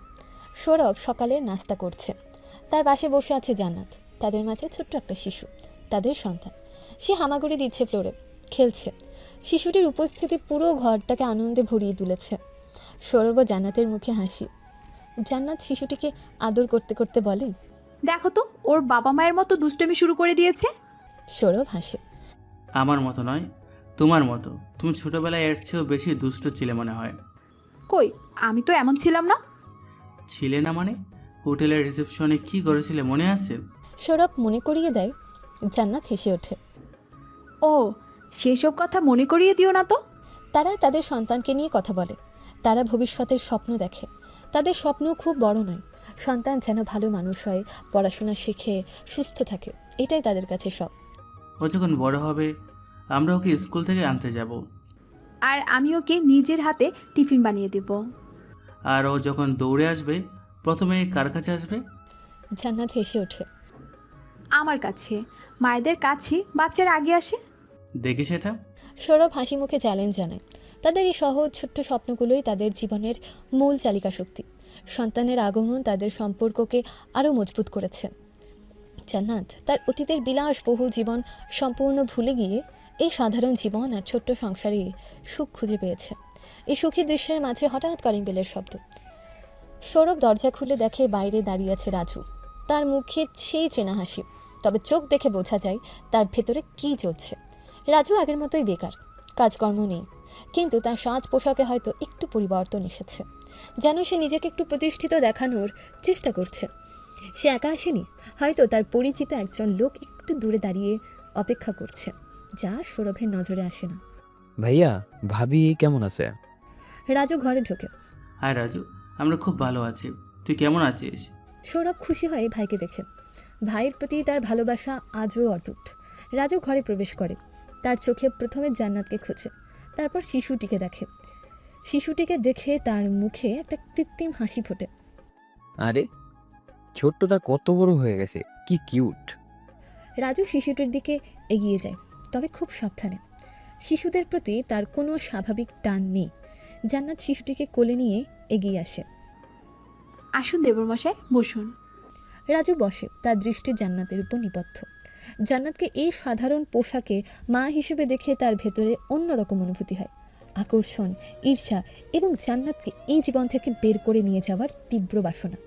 সৌরভ সকালের নাস্তা করছে, তার পাশে বসে আছে জান্নাত। তাদের মাঝে ছোট্ট একটা শিশু, তাদের সন্তান। সে হামাগুড়ি দিচ্ছে ফ্লোরে, খেলছে। শিশুটির উপস্থিতি পুরো ঘরটাকে আনন্দে ভরিয়ে তুলেছে। সৌরভ ও জান্নাতের মুখে হাসি। জান্নাত শিশুটিকে আদর করতে করতে বলে, দেখো তো, ওর বাবা মায়ের মতো দুষ্টমি শুরু করে দিয়েছে। সৌরভ হাসে। আমার মতো নয়, তোমার মতো। তুমি ছোটবেলায় এর চেয়েও বেশি দুষ্ট ছিলে মনে হয়। কই, আমি তো এমন ছিলাম না। ছিলে না মানে? হোটেলের রিসেপশনে কি করেছিলে মনে আছে? সৌরভ মনে করিয়ে দেয়। জান্নাত হেসে ওঠে। ও, সেসব কথা মনে করিয়ে দিও না তো। তারা তাদের সন্তানকে নিয়ে কথা বলে। তারা ভবিষ্যতের স্বপ্ন দেখে। তাদের স্বপ্ন খুব বড় নয়, সন্তান যেন ভালো মানুষ হয়, পড়াশোনা শিখে সুস্থ থাকে, এটাই তাদের কাছে সব। ও যখন বড় হবে আমরা ওকে স্কুল থেকে আনতে যাব। আর আমি ওকে নিজের হাতে টিফিন বানিয়ে দেব। আর ও যখন দৌড়ে আসবে প্রথমে কার কাছে আসবে? জান্নাত হেসে ওঠে। আমার কাছে। মায়েদের কাছে বাচ্চারা আগে আসে। দেখি সেটা। সৌরভ হাসি মুখে চ্যালেঞ্জ জানায়। তাদের এই সহজ ছোট্ট স্বপ্নগুলোই তাদের জীবনের মূল চালিকা শক্তি। সন্তানের আগমন তাদের সম্পর্ককে আরও মজবুত করেছে। জান্নাত তার অতীতের বিলাসবহুল জীবন সম্পূর্ণ ভুলে গিয়ে এই সাধারণ জীবন আর ছোট্ট সংসারে সুখ খুঁজে পেয়েছে। এই সুখী দৃশ্যের মাঝে হঠাৎ কলিং বেলের শব্দ। সৌরভ দরজা খুলে দেখে বাইরে দাঁড়িয়ে আছে রাজু। তার মুখে সেই চেনা হাসি, তবে চোখ দেখে বোঝা যায় তার ভেতরে কী চলছে। রাজু আগের মতোই বেকার, কাজকর্ম নেই, কিন্তু তার সাজ পোশাকে হয়তো একটু পরিবর্তন এসেছে, যেন সে নিজেকে একটু প্রতিষ্ঠিত দেখানোর চেষ্টা করছে। সে একা আসেনি, হয়তো তার পরিচিত একজন লোক একটু দূরে দাঁড়িয়ে অপেক্ষা করছে, যা সৌরভের নজরে আসে না। ভাইয়া, ভাবি কেমন আছে? রাজু ঘরে ঢোকে। হাই রাজু, আমরা খুব ভালো আছি, তুই কেমন আছিস? সৌরভ খুশি হয় ভাইকে দেখে। ভাইয়ের প্রতি তার ভালোবাসা আজও অটুট। রাজু ঘরে প্রবেশ করে। তার চোখে প্রথমে জান্নাতকে খোঁজে, তারপর শিশুটিকে দেখে। শিশুটিকে দেখে তার মুখে একটা কৃত্রিম হাসি ফোটে। আরে, ছোট্টটা কত বড় হয়ে গেছে, কি কিউট। রাজু শিশুটির দিকে এগিয়ে যায়, তবে খুব সাবধানে। শিশুদের প্রতি তার কোনো স্বাভাবিক টান নেই। জান্নাত শিশুটিকে কোলে নিয়ে এগিয়ে আসে। আসুন দেবরমশাই, বসুন। রাজু বসে, তার দৃষ্টি জান্নাতের উপর নিবদ্ধ। জান্নাতকে এই সাধারণ পোশাকে মা হিসেবে দেখে তার ভেতরে অন্যরকম অনুভূতি হয়, আকর্ষণ, ঈর্ষা এবং জান্নাতকে এই জীবন থেকে বের করে নিয়ে যাওয়ার তীব্র বাসনা।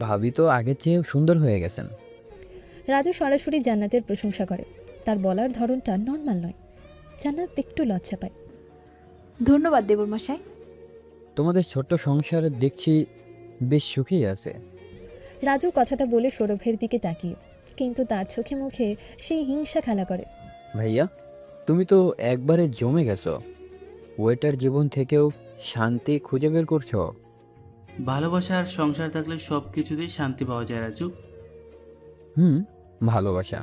ভাবি তো আগের চেয়ে সুন্দর হয়ে গেছেন। রাজু সরাসরি জান্নাতের প্রশংসা করে। তার বলার ধরনটা নর্মাল নয়। জান্নাত একটু লজ্জা পায়। ধন্যবাদ দেবরমশাই। তোমাদের ছোট্ট সংসার দেখছি বেশ সুখেই আছে। রাজু কথাটা বলে সৌরভের দিকে তাকিয়ে, কিন্তু তার চোখে মুখে সেই হিংসা খেলা করে। ভাইয়া তুমি তো একবারে জমে গেছো। ওয়েটার জীবন থেকেও শান্তি খুঁজে বের করছো। ভালোবাসা আর সংসার থাকলে সব কিছুতেই শান্তি পাওয়া যায় রাজু। হুম, ভালোবাসা।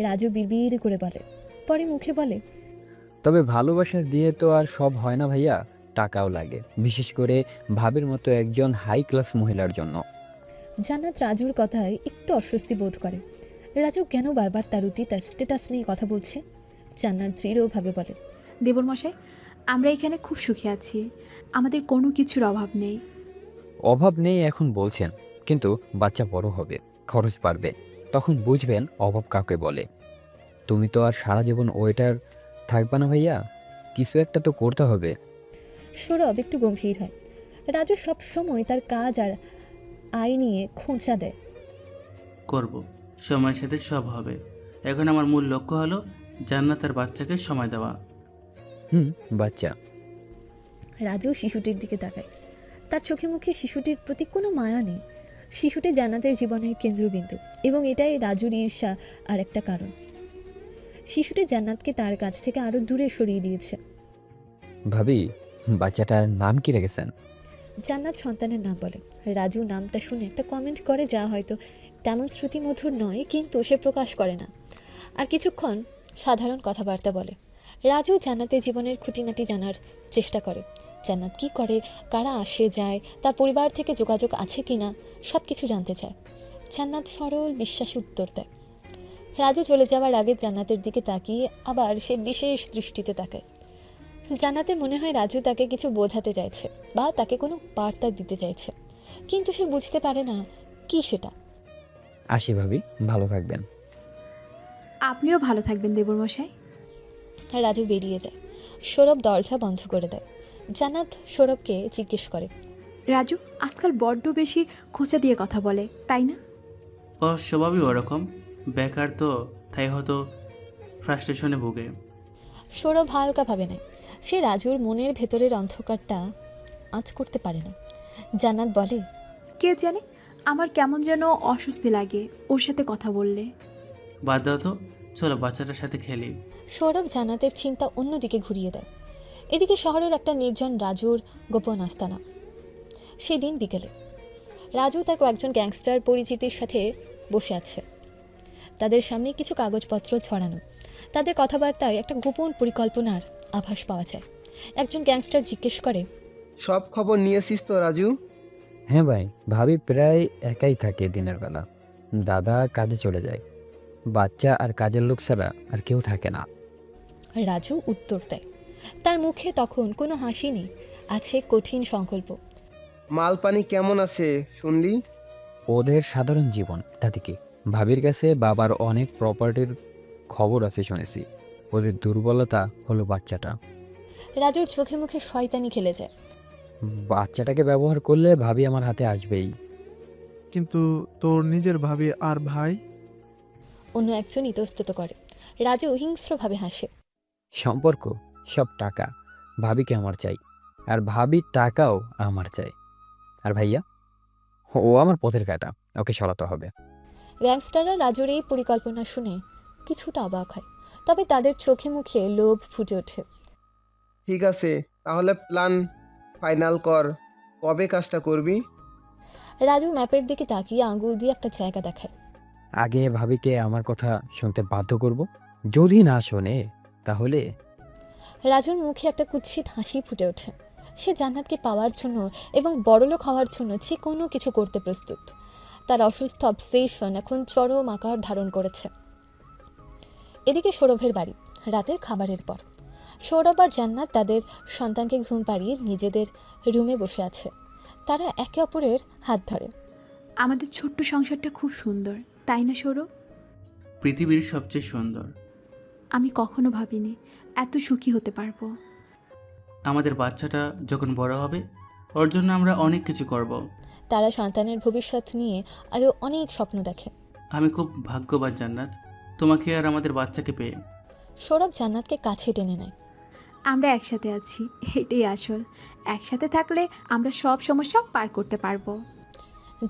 রাজু বিড়বিড় করে বলে, পরে মুখে বলে, তবে ভালোবাসা দিয়ে তো আর সব হয় না ভাইয়া, টাকাও লাগে, বিশেষ করে ভাবের মতো একজন হাই ক্লাস মহিলার জন্য। জান্নাত রাজুর কথায় একটু অস্বস্তি বোধ করে। রাজু কেন বারবার তারুতি তার স্ট্যাটাস নিয়ে কথা বলছে? জান্নাত দৃঢ়ভাবে বলে, দেবরমশাই, আমরা এখানে খুব সুখী আছি, আমাদের কোনো কিছুর অভাব নেই। অভাব নেই এখন বলছেন, কিন্তু বাচ্চা বড় হবে, খরচ বাড়বে, তখন বুঝবেন অভাব কাকে বলে। তুমি তো আর সারা জীবন ওয়েটার থাকবে না ভাইয়া, কিছু একটা তো করতে হবে। সৌরভ একটু গম্ভীর হয়। রাজু সব সময় তার কাজ আর আয় নিয়ে খোঁচা দেয়। করব, সময়ের সাথে সব হবে। এখন আমার মূল লক্ষ্য হলো জান্নাতের বাচ্চাকে সময় দেওয়া। বাচ্চা। রাজু শিশুটির দিকে তাকায়। তার চোখে মুখে শিশুটির প্রতি কোনো মায়া নেই। শিশুটি জান্নাতের জীবনের কেন্দ্রবিন্দু, এবং এটাই রাজুর ঈর্ষা আর একটা কারণ। শিশুটি জান্নাতকে তার কাছ থেকে আরো দূরে সরিয়ে দিয়েছে। ভাবি, বাচ্চাটার নাম কি রেখেছেন? জান্নাত সন্তানের নাম বলে। রাজু নামটা শুনে একটা কমেন্ট করে, যা হয়তো তেমন শ্রুতিমধুর নয়, কিন্তু সে প্রকাশ করে না। আর কিছুক্ষণ সাধারণ কথাবার্তা বলে। রাজু জান্নাতের জীবনের খুঁটিনাটি জানার চেষ্টা করে। জান্নাত কী করে, কারা আসে যায়, তার পরিবার থেকে যোগাযোগ আছে কি না, সব কিছু জানতে চায়। জান্নাত সরল বিশ্বাসী উত্তর দেয়। রাজু চলে যাওয়ার আগে জান্নাতের দিকে তাকিয়ে আবার সে বিশেষ দৃষ্টিতে তাকায়। জান্নাতের মনে হয় রাজু তাকে কিছু বোঝাতে চাইছে বা তাকে কোনো বার্তা দিতে চাইছে, কিন্তু সে বুঝতে পারে না কি সেটা। আসি ভাবি, ভালো থাকবেন। আপনিও ভালো থাকবেন দেবরমশাই। রাজু বেরিয়ে যায়। সৌরভ দরজা বন্ধ করে দেয়। জান্নাত সৌরভকে জিজ্ঞেস করে, রাজু আজকাল বড্ড বেশি খোঁচা দিয়ে কথা বলে, তাই না? ও স্বভাবই ওরকম, বেকার তো, তাই হয়তো ফ্রাস্ট্রেশনে ভোগে। সৌরভ হালকা ভাবে নেয়। সে রাজুর মনের ভেতরের অন্ধকারটা আঁচ করতে পারে না। জান্নাত বলে, কে জানে, আমার কেমন যেন অস্বস্তি লাগে ওর সাথে কথা বললে। বাদ দাও তো, চলো বাচ্চাটার সাথে খেলি। সৌরভ জান্নাতের চিন্তা অন্যদিকে ঘুরিয়ে দেয়। এদিকে শহরের একটা নির্জন রাজুর গোপন আস্তানা। সেদিন বিকেলে রাজু তার কয়েকজন গ্যাংস্টার পরিচিতির সাথে বসে আছে। তাদের সামনে কিছু কাগজপত্র ছড়ানো। তাদের কথাবার্তায় একটা গোপন পরিকল্পনার আভাস পাওয়া যায়। একজন গ্যাংস্টার জিজ্ঞেস করে, সব খবর নিয়েছিস তো রাজু? হ্যাঁ ভাই, ভাবি প্রায় একাই থাকে দিনের বেলা, দাদা কাজে চলে যায়, বাচ্চা আর কাজের লোক ছাড়া আর কেউ থাকে না। রাজু উত্তর দেয়। তার মুখে তখন কোনো হাসি নেই, আছে কঠিন সংকল্প। মালপানি কেমন আছে শুনলি? ওদের সাধারণ জীবন, তাতে কি? ভাবির কাছে বাবার অনেক প্রপার্টির খবর আছে শুনেছি। ওদের দুর্বলতা হলো বাচ্চাটা। রাজুর চোখে মুখে শয়তানি খেলে যায়। বাচ্চাটাকে ব্যবহার করলে ভাবি আমার হাতে আসবেই। কিন্তু তোর নিজের ভাবি আর ভাই? অন্য একজন ইতস্তত করে। রাজু হিংস্রভাবে হাসে। সম্পর্ক সব টাকা, ভাবিকে আমার চাই, আর ভাবির টাকাও আমার চাই। আর ভাইয়া, ও আমার পথের কাঁটা, ওকে সরাতে হবে। গ্যাংস্টাররা রাজুর এই পরিকল্পনা শুনে কিছুটা অবাক হয়, তবে তাদের চোখে মুখে লোভ ফুটে ওঠে। ঠিক আছে, তাহলে প্ল্যান ফাইনাল কর, কবে কাজটা করবি? রাজু ম্যাপের দিকে তাকিয়ে আঙুল দিয়ে একটা জায়গা দেখায়। আগে ভাবিকে আমার কথা শুনতে বাধ্য করব, যদি না শোনে তাহলে। রাজুর মুখে একটা কুৎসিত হাসি ফুটে ওঠে। সে জান্নাতকে পাওয়ার জন্য এবং বড়লোক হওয়ার জন্য যে কোনো কিছু করতে প্রস্তুত। তার অসুস্থ অবসেশন এখন চরম আকার ধারণ করেছে। এদিকে সৌরভের বাড়ি। রাতের খাবারের পর সৌরভ আর জান্নাত তাদের সন্তানকে ঘুম পাড়িয়ে নিজেদের রুমে বসে আছে। তারা একে অপরের হাত ধরে। আমাদের ছোট্ট সংসারটা খুব সুন্দর, তাই না সৌরভ? পৃথিবীর সবচেয়ে সুন্দর। আমি কখনো ভাবিনি এত সুখী হতে পারবো। আমাদের বাচ্চাটা যখন বড় হবে, ওর জন্য আমরা অনেক কিছু করব। তারা সন্তানের ভবিষ্যৎ নিয়ে আরও অনেক স্বপ্ন দেখে। আমি খুব ভাগ্যবান জান্নাত, তোমাকে আর আমাদের বাচ্চাকে পেয়ে। সৌরভ জান্নাতকে কাছে টেনে নেয়। আমরা একসাথে আছি, এটাই আসল। একসাথে থাকলে আমরা সব সমস্যা পার করতে পারবো।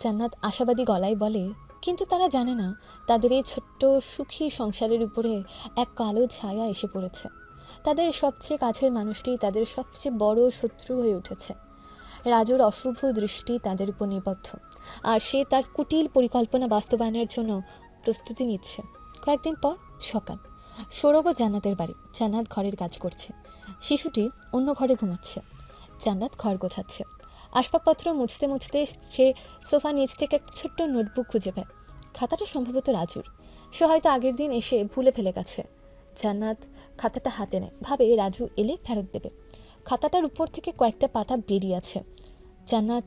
জান্নাত আশাবাদী গলায় বলে, কিন্তু তারা জানে না তাদের এই ছোট্ট সুখী সংসারের উপরে এক কালো ছায়া এসে পড়েছে। তাদের সবচেয়ে কাছের মানুষটি তাদের সবচেয়ে বড় শত্রু হয়ে উঠেছে। রাজুর অশুভ দৃষ্টি তাদের উপর নিবদ্ধ, আর সে তার কুটিল পরিকল্পনা বাস্তবায়নের জন্য প্রস্তুতি নিচ্ছে। কয়েকদিন পর সকাল, সৌরভ ও জান্নাতের বাড়ি। জান্নাত ঘরের কাজ করছে, শিশুটি অন্য ঘরে ঘুমাচ্ছে। জান্নাত ঘর গোছাচ্ছে, আসবাবপত্র মুছতে মুছতে সে সোফা নিচ থেকে একটা ছোট্ট নোটবুক খুঁজে পায়। খাতাটা সম্ভবত রাজুর, সে হয়তো আগের দিন এসে ভুলে ফেলে গেছে। জান্নাত খাতাটা হাতে নেয়, ভাবে রাজু এলে ফেরত দেবে। খাতাটার উপর থেকে কয়েকটা পাতা বেরিয়ে আছে। জান্নাত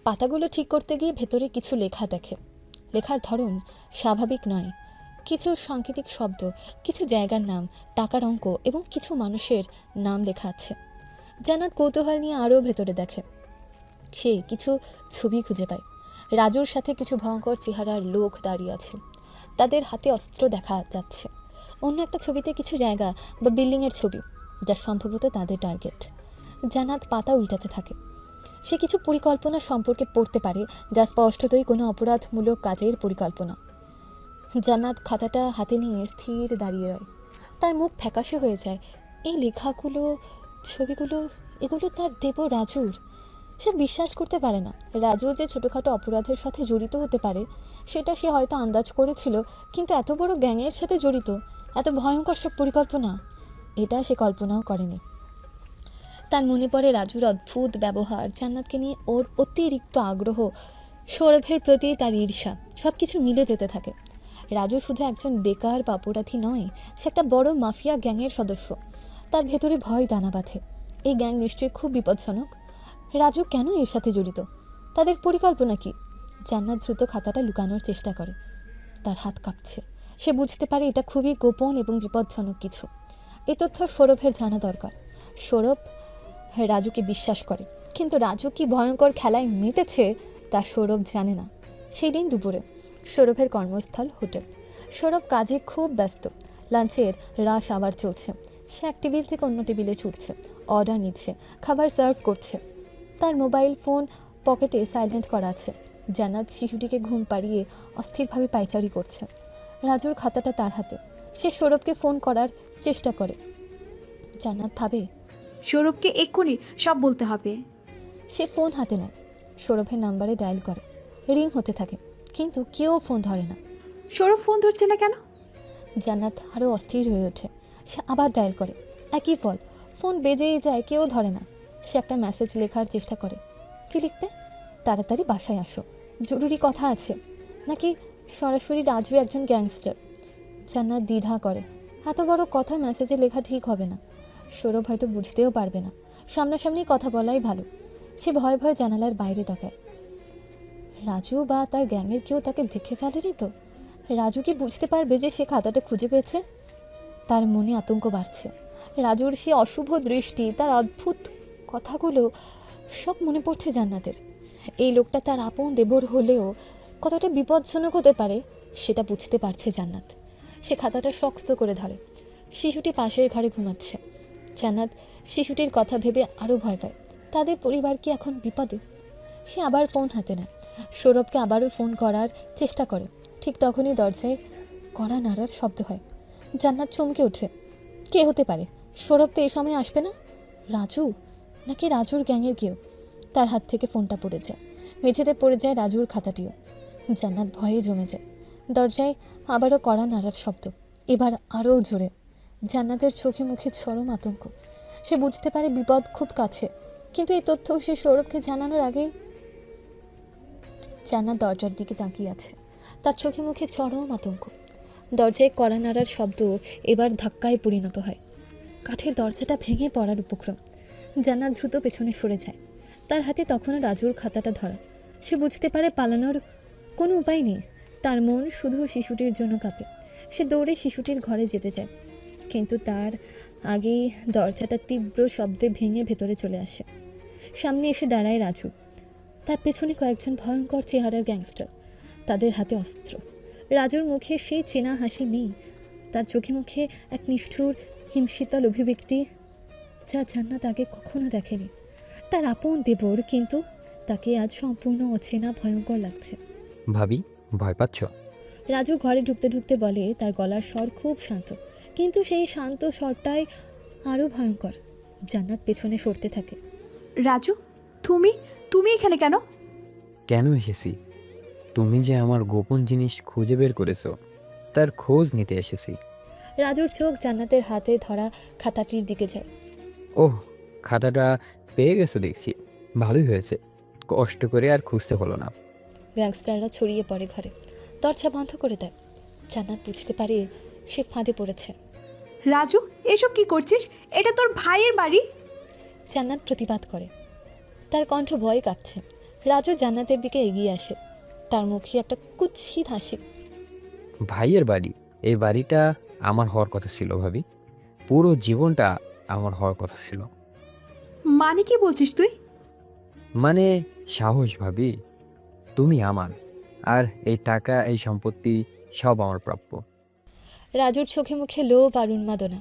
পাতাগুলো ঠিক করতে গিয়ে ভেতরে কিছু লেখা দেখে। লেখার ধরন স্বাভাবিক নয়, কিছু সাংকেতিক শব্দ, কিছু জায়গার নাম, টাকার অঙ্ক এবং কিছু মানুষের নাম লেখা আছে। জান্নাত কৌতূহল নিয়ে আরও ভেতরে দেখে। সে কিছু ছবি খুঁজে পায়। রাজুর সাথে কিছু ভয়ঙ্কর চেহারার লোক দাঁড়িয়ে আছে, তাদের হাতে অস্ত্র দেখা যাচ্ছে। অন্য একটা ছবিতে কিছু জায়গা বা বিল্ডিংয়ের ছবি, যা সম্ভবত তাদের টার্গেট। জান্নাত পাতা উল্টাতে থাকে। সে কিছু পরিকল্পনা সম্পর্কে পড়তে পারে, যা স্পষ্টতই কোনো অপরাধমূলক কাজের পরিকল্পনা। জান্নাত খাতাটা হাতে নিয়ে স্থির দাঁড়িয়ে রয়। তার মুখ ফ্যাকাশে হয়ে যায়। এই লেখাগুলো, ছবিগুলো, এগুলো তার দেব রাজুর। সে বিশ্বাস করতে পারে না রাজু যে ছোটোখাটো অপরাধের সাথে জড়িত হতে পারে, সেটা সে হয়তো আন্দাজ করেছিল, কিন্তু এত বড় গ্যাংয়ের সাথে জড়িত, এত ভয়ঙ্কর সব পরিকল্পনা, এটা সে কল্পনাও করেনি। তার মনে পড়ে রাজুর অদ্ভুত ব্যবহার, জান্নাতকে নিয়ে ওর অতিরিক্ত আগ্রহ, সৌরভের প্রতি তার ঈর্ষা, সব কিছু মিলে যেতে থাকে। রাজু শুধু একজন বেকার বা অপরাধী নয়, সে একটা বড় মাফিয়া গ্যাংয়ের সদস্য। তার ভেতরে ভয় দানা বাঁধে। এই গ্যাং নিশ্চয়ই খুব বিপজ্জনক। রাজু কেন এর সাথে জড়িত? তাদের পরিকল্পনা কি? জান্নাত দ্রুত খাতাটা লুকানোর চেষ্টা করে। তার হাত কাঁপছে। সে বুঝতে পারে এটা খুবই গোপন এবং বিপজ্জনক কিছু। এই তথ্য সৌরভের জানা দরকার। সৌরভ রাজুকে বিশ্বাস করে, কিন্তু রাজু কি ভয়ঙ্কর খেলায় মেতেছে তা সৌরভ জানে না। সেই দিন দুপুরে সৌরভের কর্মস্থল হোটেল। সৌরভ কাজে খুব ব্যস্ত। লাঞ্চের রাশ আবার চলছে। সে এক টেবিল থেকে অন্য টেবিলে ছুটছে, অর্ডার নিচ্ছে, খাবার সার্ভ করছে। তার মোবাইল ফোন পকেটে সাইলেন্ট করা আছে। জান্নাত শিশুটিকে ঘুম পাড়িয়ে অস্থিরভাবে পায়চারি করছে। রাজুর খাতাটা তার হাতে। সে সৌরভকে ফোন করার চেষ্টা করে। জান্নাত ভাবে সৌরভকে এক্ষুনি সব বলতে হবে। সে ফোন হাতে নেয়, সৌরভের নাম্বারে ডায়াল করে। রিং হতে থাকে, কিন্তু কেউ ফোন ধরে না। সৌরভ ফোন ধরছে না কেন? জান্নাত আরও অস্থির হয়ে ওঠে। সে আবার ডায়াল করে, একই ফল। ফোন বেজেই যায়, কেউ ধরে না। সে একটা মেসেজ লেখার চেষ্টা করে। কি লিখবে? তাড়াতাড়ি বাসায় আসো, জরুরি কথা আছে। নাকি সরাসরি রাজু একজন গ্যাংস্টার? জান্নাত দ্বিধা করে। এত বড় কথা মেসেজে লেখা ঠিক হবে না। সৌরভ হয়তো বুঝতেও পারবে না। সামনাসামনি কথা বলাই ভালো। সে ভয়ে ভয়ে জানালার বাইরে তাকায়। রাজু বা তার গ্যাংয়ের কেউ তাকে দেখে ফেলেনি তো? রাজু কি বুঝতে পারবে যে সে খাতাটা খুঁজে পেয়েছে? তার মনে আতঙ্ক বাড়ছে। রাজুর সে অশুভ দৃষ্টি, তার অদ্ভুত কথাগুলো, সব মনে পড়ছে জান্নাতের। এই লোকটা তার আপন দেবর হলেও কতটা বিপজ্জনক হতে পারে সেটা বুঝতে পারছে জান্নাত। সে খাতাটা শক্ত করে ধরে। শিশুটি পাশের ঘরে ঘুমাচ্ছে। জান্নাত শিশুটির কথা ভেবে আরও ভয় পায়। তাদের পরিবার কি এখন বিপদে? সে আবার ফোন হাতে নেয়। সৌরভকে আবারও ফোন করার চেষ্টা করে। ঠিক তখনই দরজায় কড়া নাড়ার শব্দ হয়। জান্নাত চমকে ওঠে। কে হতে পারে? সৌরভ তো এই সময় আসবে না। রাজু? নাকি রাজুর গ্যাংয়ের কেউ? তার হাত থেকে ফোনটা পড়ে যায়। মেঝেতে পড়ে যায় রাজুর খাতাটিও। জান্নাত ভয়ে জমে যায়। দরজায় আবারও কড়া নাড়ার শব্দ, এবার আরও জোরে। জান্নাতের চোখে মুখে চরম আতঙ্ক। সে বুঝতে পারে বিপদ খুব কাছে, কিন্তু এই তথ্য সে সৌরভকে জানানোর আগেই। জান্নাত দরজার দিকে তাকিয়ে আছে। তার চোখে মুখে চরম আতঙ্ক। দরজায় কড়া নাড়ার শব্দ এবার ধাক্কায় পরিণত হয়। কাঠের দরজাটা ভেঙে পড়ার উপক্রম। জান্নাত দ্রুত পেছনে সরে যায়। তার হাতে তখনও রাজুর খাতাটা ধরা। সে বুঝতে পারে পালানোর কোনো উপায় নেই। তার মন শুধু শিশুটির জন্য কাঁপে। সে দৌড়ে শিশুটির ঘরে যেতে চায়, কিন্তু তার আগেই দরজাটা তীব্র শব্দে ভেঙে ভেতরে চলে আসে। সামনে এসে দাঁড়ায় রাজু। তার পেছনে কয়েকজন ভয়ঙ্কর চেহারার গ্যাংস্টার, তাদের হাতে অস্ত্র। রাজুর মুখে সেই চেনা হাসি নেই। তার চোখে মুখে এক নিষ্ঠুর হিমশীতল অভিব্যক্তি, যা জান্নাত আগে কখনো দেখেনি। তার আপন দেবর, কিন্তু তাকে আজ সম্পূর্ণ অচেনা ভয়ঙ্কর লাগছে। ভাবি ভয় পাচ্ছ? রাজু ঘরে ঢুকতে ঢুকতে বলে, তার গলার স্বর খুব শান্ত, কিন্তু সেই শান্ত স্বরটাই আরও ভয়ঙ্কর। জান্নাত পেছনে সরতে থাকে। রাজু, তুমি তুমি এখানে কেন? কেন এসেছি? তুমি যে আমার গোপন জিনিস খুঁজে বের করেছো তার খোঁজ নিতে এসেছি। রাজুর চোখ জান্নাতের হাতে ধরা খাতাটির দিকে যায়। ওহ, খাতাটা পেয়ে গেছো দেখছি, ভালোই হয়েছে, কষ্ট করে আর খুঁজতে হলো না। গ্যাংস্টাররা ছড়িয়ে পড়ে ঘরে, দরজা বন্ধ করে দেয়। জান্নাত বুঝতে পারে সে ফাঁদে পড়েছে। রাজু, এসব কি করছিস? এটা তোর ভাইয়ের বাড়ি। জান্নাত প্রতিবাদ করে, তার কণ্ঠ ভয়ে কাঁপছে। রাজু জান্নাতের দিকে এগিয়ে আসে, তার মুখে একটা কুৎসিত হাসি। ভাইয়ের বাড়ি? এই বাড়িটা আমার হওয়ার কথা ছিল ভাবি, পুরো জীবনটা আমার হওয়ার কথা ছিল। মানে কি বলছিস তুই? মানে সাহস ভাবি, তুমি আমার, আর এই টাকা এই সম্পত্তি সব আমার প্রাপ্য। রাজুর চোখে মুখে লোভ আর উন্মাদনা।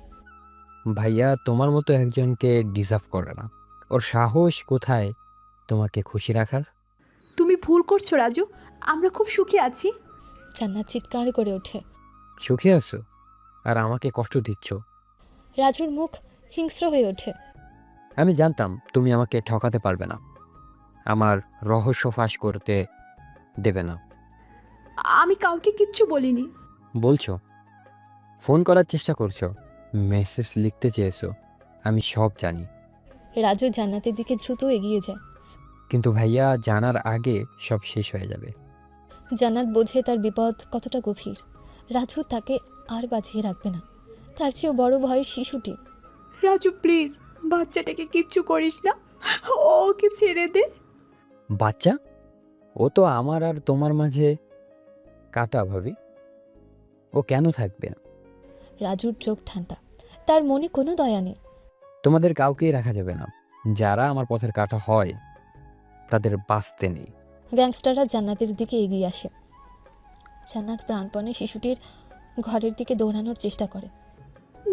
ভাইয়া তোমার মতো একজনকে ডিজার্ভ করে না, ওর সাহস কোথায় তোমাকে খুশি রাখার? তুমি ভুল করছো রাজু, আমরা খুব সুখী আছি। জান্নাত চিৎকার করে ওঠে। সুখী আছো আর আমাকে কষ্ট দিচ্ছ? রাজুর মুখ হিংস্র হয়ে ওঠে। আমি জানতাম তুমি আমাকে ঠকাতে পারবে না, আমার রহস্য ফাঁস করতে দেবে না। আমি কাউকে কিচ্ছু বলিনি। বলছো, ফোন করার চেষ্টা করছো, মেসেজ লিখতে চেয়েছো, আমি সব জানি। রাজু জান্নাতের দিকে দ্রুত এগিয়ে যায়। কিন্তু ভাইয়া জানার আগে সব শেষ হয়ে যাবে। জান্নাত বোঝে তার বিপদ কতটা গভীর। রাজু তাকে আর বাঁচিয়ে রাখবে না, তার চেয়েও বড় ভয় শিশুটি। রাজু প্লিজ, বাচ্চাটাকে কিচ্ছু করিস না, ওকে ছেড়ে দে। বাচ্চা? ও তো আমার আর তোমার মাঝে কাটা ভাবি, ও কেন থাকবে? রাজুর চোখ ঠান্ডা, তার মনে কোনো দয়া নেই। তোমাদের কাউকেই রাখা যাবে না, যারা আমার পথের কাটা হয় তাদের বাঁচতে নেই। গ্যাংস্টাররা জান্নাতের দিকে এগিয়ে আসে। জান্নাত প্রাণপণে শিশুটির ঘরের দিকে দৌড়ানোর চেষ্টা করে।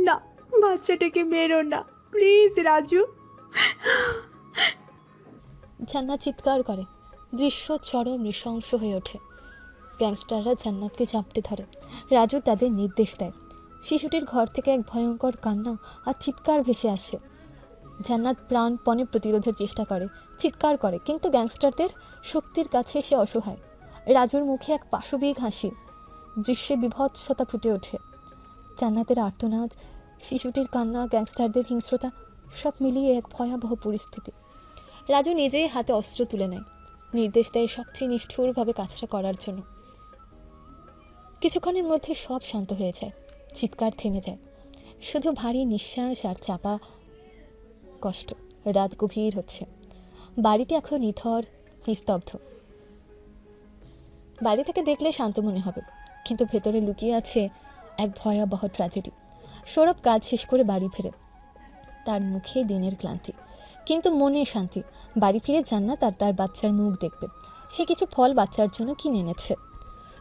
না, বাচ্চাটাকে মেরো না প্লিজ রাজু। জান্নাত চিৎকার করে, দৃশ্য চরম নৃশংস হয়ে ওঠে। গ্যাংস্টাররা জান্নাতকে চাপটে ধরে। রাজু তাদের নির্দেশ দেয়। শিশুটির ঘর থেকে এক ভয়ঙ্কর কান্না আর চিৎকার ভেসে আসে। জান্নাত প্রাণপণে প্রতিরোধের চেষ্টা করে, চিৎকার করে, কিন্তু গ্যাংস্টারদের শক্তির কাছে সে অসহায়। রাজুর মুখে এক পাশবিক হাসি, দৃশ্যে বিভৎসতা ফুটে ওঠে। জান্নাতের আর্তনাদ, শিশুটির কান্না, গ্যাংস্টারদের হিংস্রতা, সব মিলিয়ে এক ভয়াবহ পরিস্থিতি। রাজু নিজেই হাতে অস্ত্র তুলে নেয়, নির্দেশ দেয় সবচেয়ে নিষ্ঠুরভাবে কাজটা করার জন্য। কিছুক্ষণের মধ্যে সব শান্ত হয়ে যায়, চিৎকার থেমে যায়, শুধু ভারী নিঃশ্বাস আর চাপা কষ্ট। রাত গভীর হচ্ছে, বাড়িটি এখন নিথর, নিস্তব্ধ। বাড়ি থেকে দেখলে শান্ত মনে হবে, কিন্তু ভেতরে লুকিয়ে আছে এক ভয়াবহ ট্র্যাজেডি। সৌরভ কাজ শেষ করে বাড়ি ফিরে, তার মুখে দিনের ক্লান্তি, কিন্তু মনে শান্তি। বাড়ি ফিরে জান্নাত আর তার বাচ্চার মুখ দেখবে। সে কিছু ফল বাচ্চার জন্য কিনে এনেছে।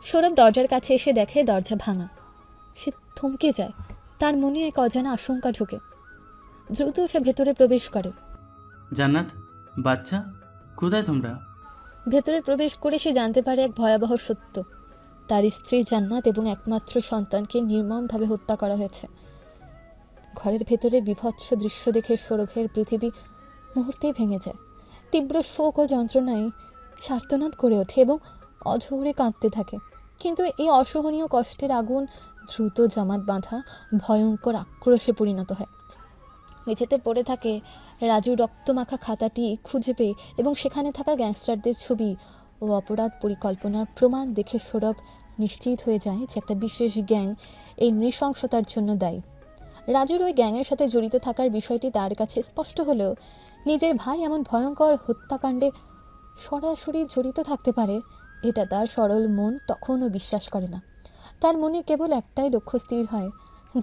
সৌরভ দরজার কাছে এসে দেখে দরজা ভাঙা। সে থমকে যায়, তার মনে এক অজানা আশঙ্কা ঢোকে। দ্রুত সে ভেতরে প্রবেশ করে। জান্নাত, বাচ্চা কোথায় তোমরা? ভেতরে প্রবেশ করে সে জানতে পারে এক ভয়াবহ সত্য। তার স্ত্রী জান্নাত এবং একমাত্র সন্তানকে নির্মমভাবে হত্যা করা হয়েছে। ঘরের ভেতরের বিভৎস দৃশ্য দেখে সৌরভের পৃথিবী মুহূর্তেই ভেঙে যায়। তীব্র শোক ও যন্ত্রণায় সার্তনাদ করে ওঠে এবং অঝরে কাঁদতে থাকে। কিন্তু এই অসহনীয় কষ্টের আগুন দ্রুত জমাট বাঁধা ভয়ঙ্কর আক্রোশে পরিণত হয়। মেঝেতে পড়ে থাকে রাজু রক্তমাখা খাতাটি খুঁজে পেয়ে, এবং সেখানে থাকা গ্যাংস্টারদের ছবি ও অপরাধ পরিকল্পনার প্রমাণ দেখে সৌরভ নিশ্চিত হয়ে যায় যে একটা বিশেষ গ্যাং এই নৃশংসতার জন্য দায়ী। রাজুর ওই গ্যাংয়ের সাথে জড়িত থাকার বিষয়টি তার কাছে স্পষ্ট হলেও নিজের ভাই এমন ভয়ঙ্কর হত্যাকাণ্ডে সরাসরি জড়িত থাকতে পারে এটা তার সরল মন তখনও বিশ্বাস করে না। তার মনে কেবল একটাই লক্ষ্য স্থির হয়,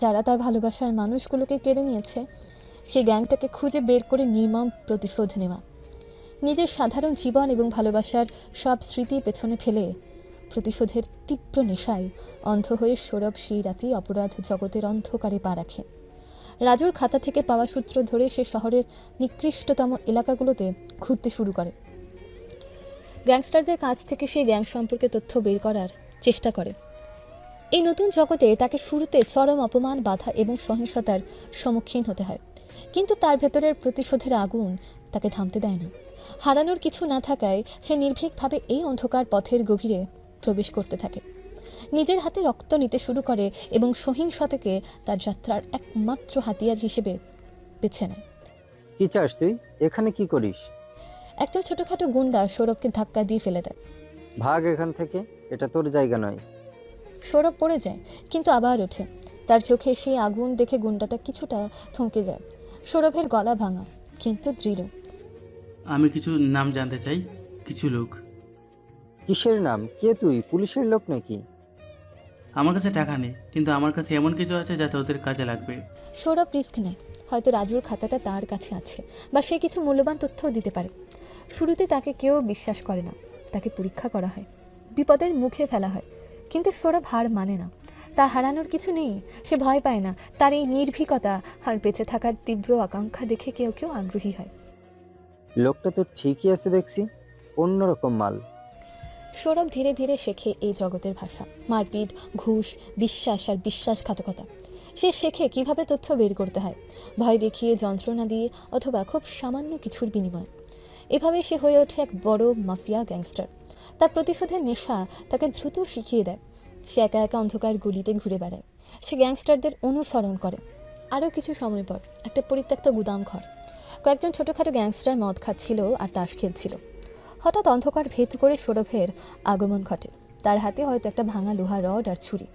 যারা তার ভালোবাসার মানুষগুলোকে কেড়ে নিয়েছে সেই গ্যাংটাকে খুঁজে বের করে নির্মম প্রতিশোধ নেওয়া। নিজের সাধারণ জীবন এবং ভালোবাসার সব স্মৃতি পেছনে ফেলে প্রতিশোধের তীব্র নেশায় অন্ধ হয়ে সৌরভ সেই রাতেই অপরাধ জগতের অন্ধকারে পা রাখে। রাজুর খাতা থেকে পাওয়া সূত্র ধরে সে শহরের নিকৃষ্টতম এলাকাগুলোতে ঘুরতে শুরু করে। গ্যাংস্টারদের কাছ থেকে সেই গ্যাং সম্পর্কে তথ্য বের করার চেষ্টা করে। এই নতুন জগতে তাকে শুরুতে চরম অপমান, বাধা এবং সহিংসতার সম্মুখীন হতে হয়, কিন্তু তার ভেতরের প্রতিশোধের আগুন তাকে থামতে দেয় না। হারানোর কিছু না থাকায় সে নির্ভীকভাবে এই অন্ধকার পথের গভীরে প্রবেশ করতে থাকে, নিজের হাতে রক্ত নিতে শুরু করে এবং সহিংসতাকে তার যাত্রার একমাত্র হাতিয়ার হিসেবে বেছে নেয়। কি চাস তুই? এখানে কি করিস? একজন ছোটখাটো গুন্ডা সৌরভকে ধাক্কা দিয়ে ফেলে দেয়। ভাগ এখান থেকে, এটা তোর জায়গা নয়। সৌরভ পড়ে যায়, কিন্তু আবার ওঠে। তার চোখে সেই আগুন দেখে গুন্ডাটা কিছুটা থমকে যায়। সৌরভের গলা ভাঙা কিন্তু দৃঢ়। আমি কিছু নাম জানতে চাই, কিছু লোক। কিসের নাম? কে তুই? পুলিশের লোক নাকি? আমার কাছে টাকা নেই, কিন্তু আমার কাছে এমন কিছু আছে যাতে ওদের কাজে লাগবে। সৌরভ রিস্ক নেয়। হয়তো রাজুর খাতাটা তার কাছে আছে, বা সে কিছু মূল্যবান তথ্যও দিতে পারে। শুরুতে তাকে কেউ বিশ্বাস করে না, তাকে পরীক্ষা করা হয়, বিপদের মুখে ফেলা হয়, কিন্তু সৌরভ হার মানে না। তার হারানোর কিছু নেই, সে ভয় পায় না। তার এই নির্ভীকতা আর বেঁচে থাকার তীব্র আকাঙ্ক্ষা দেখে কেউ কেউ আগ্রহী হয়। লোকটা তো ঠিকই আছে দেখছি, অন্যরকম মাল। সৌরভ ধীরে ধীরে শেখে এই জগতের ভাষা, মারপিট, ঘুষ, বিশ্বাস আর বিশ্বাসঘাতকতা। সে শেখে কিভাবে তথ্য বের করতে হয়, ভয় দেখিয়ে, যন্ত্রণা দিয়ে, অথবা খুব সামান্য কিছুর বিনিময়ে। এভাবে সে হয়ে ওঠে এক বড় মাফিয়া গ্যাংস্টার। তার প্রতিশোধের নেশা তাকে দ্রুত শিখিয়ে দেয়। সে একা একা অন্ধকার গলিতে ঘুরে বেড়ায়, সে গ্যাংস্টারদের অনুসরণ করে। আরও কিছু সময় পর একটা পরিত্যক্ত গুদাম ঘর, কয়েকজন ছোটোখাটো গ্যাংস্টার মদ খাচ্ছিল আর তাস খেলছিল। হঠাৎ অন্ধকার ভেদ করে সৌরভের আগমন ঘটে। তার হাতে হয়তো একটা ভাঙা লোহা রড আর ছুরি।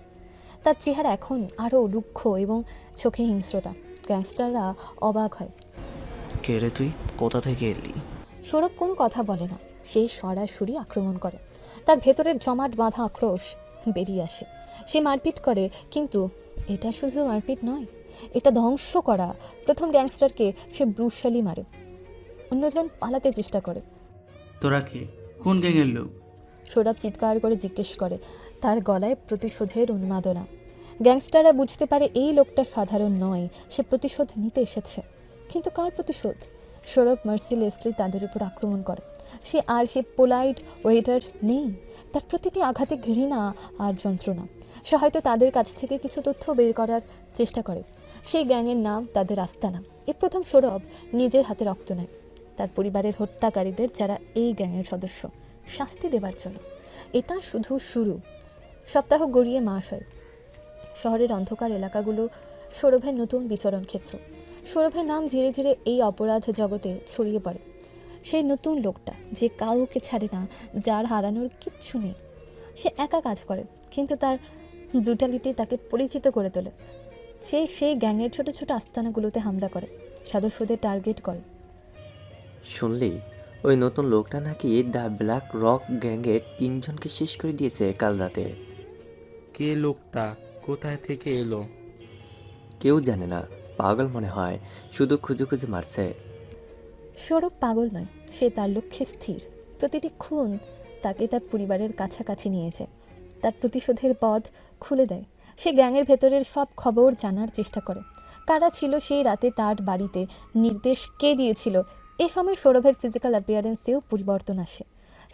তার চেহারা এখন আরও রুক্ষ এবং চোখে হিংস্রতা। গ্যাংস্টাররা অবাক হয়। কে রে তুই? কোথা থেকে এলি? সৌরভ কোনো কথা বলে না, সে সরাসরি আক্রমণ করে। তার ভেতরের জমাট বাঁধা আক্রোশ বেরিয়ে আসে। সে মারপিট করে, কিন্তু এটা শুধু মারপিট নয়, এটা ধ্বংস করা। প্রথম গ্যাংস্টারকে সে ব্রুশালি মারে, অন্যজন পালাতে চেষ্টা করে। তোরা কে? কোন গ্যাংয়ের লোক? সৌরভ চিৎকার করে জিজ্ঞেস করে, তার গলায় প্রতিশোধের উন্মাদনা। গ্যাংস্টাররা বুঝতে পারে এই লোকটা সাধারণ নয়, সে প্রতিশোধ নিতে এসেছে। কিন্তু কার প্রতিশোধ? সৌরভ মার্সিলেসলি তাদের উপর আক্রমণ করে। সে পোলাইট ওয়েটার নেই, তার প্রতিটি আঘাতে ঘৃণা আর যন্ত্রণা। সে হয়তো তাদের কাছ থেকে কিছু তথ্য বের করার চেষ্টা করে। সেই গ্যাংয়ের নাম তাদের আস্তানা। এর প্রথম সৌরভ নিজের হাতে রক্ত নেয়, তার পরিবারের হত্যাকারীদের, যারা এই গ্যাংয়ের সদস্য, শাস্তি দেবার জন্য। এটা শুধু শুরু। সপ্তাহ গড়িয়ে মাস হয়। শহরের অন্ধকার এলাকাগুলো সৌরভের নতুন বিচরণ ক্ষেত্র। সৌরভের নাম ধীরে ধীরে এই অপরাধ জগতে ছড়িয়ে পড়ে। সেই নতুন লোকটা যে কাউকে ছাড়ে না, যার হারানোর কিচ্ছু নেই। সে একা কাজ করে, কিন্তু তার ব্রুটালিটি তাকে পরিচিত করে তোলে। সেই গ্যাংয়ের ছোট ছোট আস্তানাগুলোতে হামলা করে, সদস্যদের টার্গেট করে। শুনলি, ওই নতুন লোকটা নাকি দ্য ব্ল্যাক রক গ্যাংয়ের 3 জনকে শেষ করে দিয়েছে কাল রাতে। কে লোকটা? কোথায় থেকে এলো? কেউ জানে না, পাগল মনে হয়, শুধু খুঁজে খুঁজে মারছে। সৌরভ পাগল নয়, সে তার লক্ষ্যে স্থির। প্রতিটি খুন তাকে তার পরিবারের কাছাকাছি নিয়ে যায়, তার প্রতিশোধের পথ খুলে দেয়। সে গ্যাংয়ের ভেতরের সব খবর জানার চেষ্টা করে। কারা ছিল সেই রাতে তার বাড়িতে, নির্দেশ কে দিয়েছিল। এ সময় সৌরভের ফিজিক্যাল অ্যাপিয়ারেন্সেও পরিবর্তন আসে।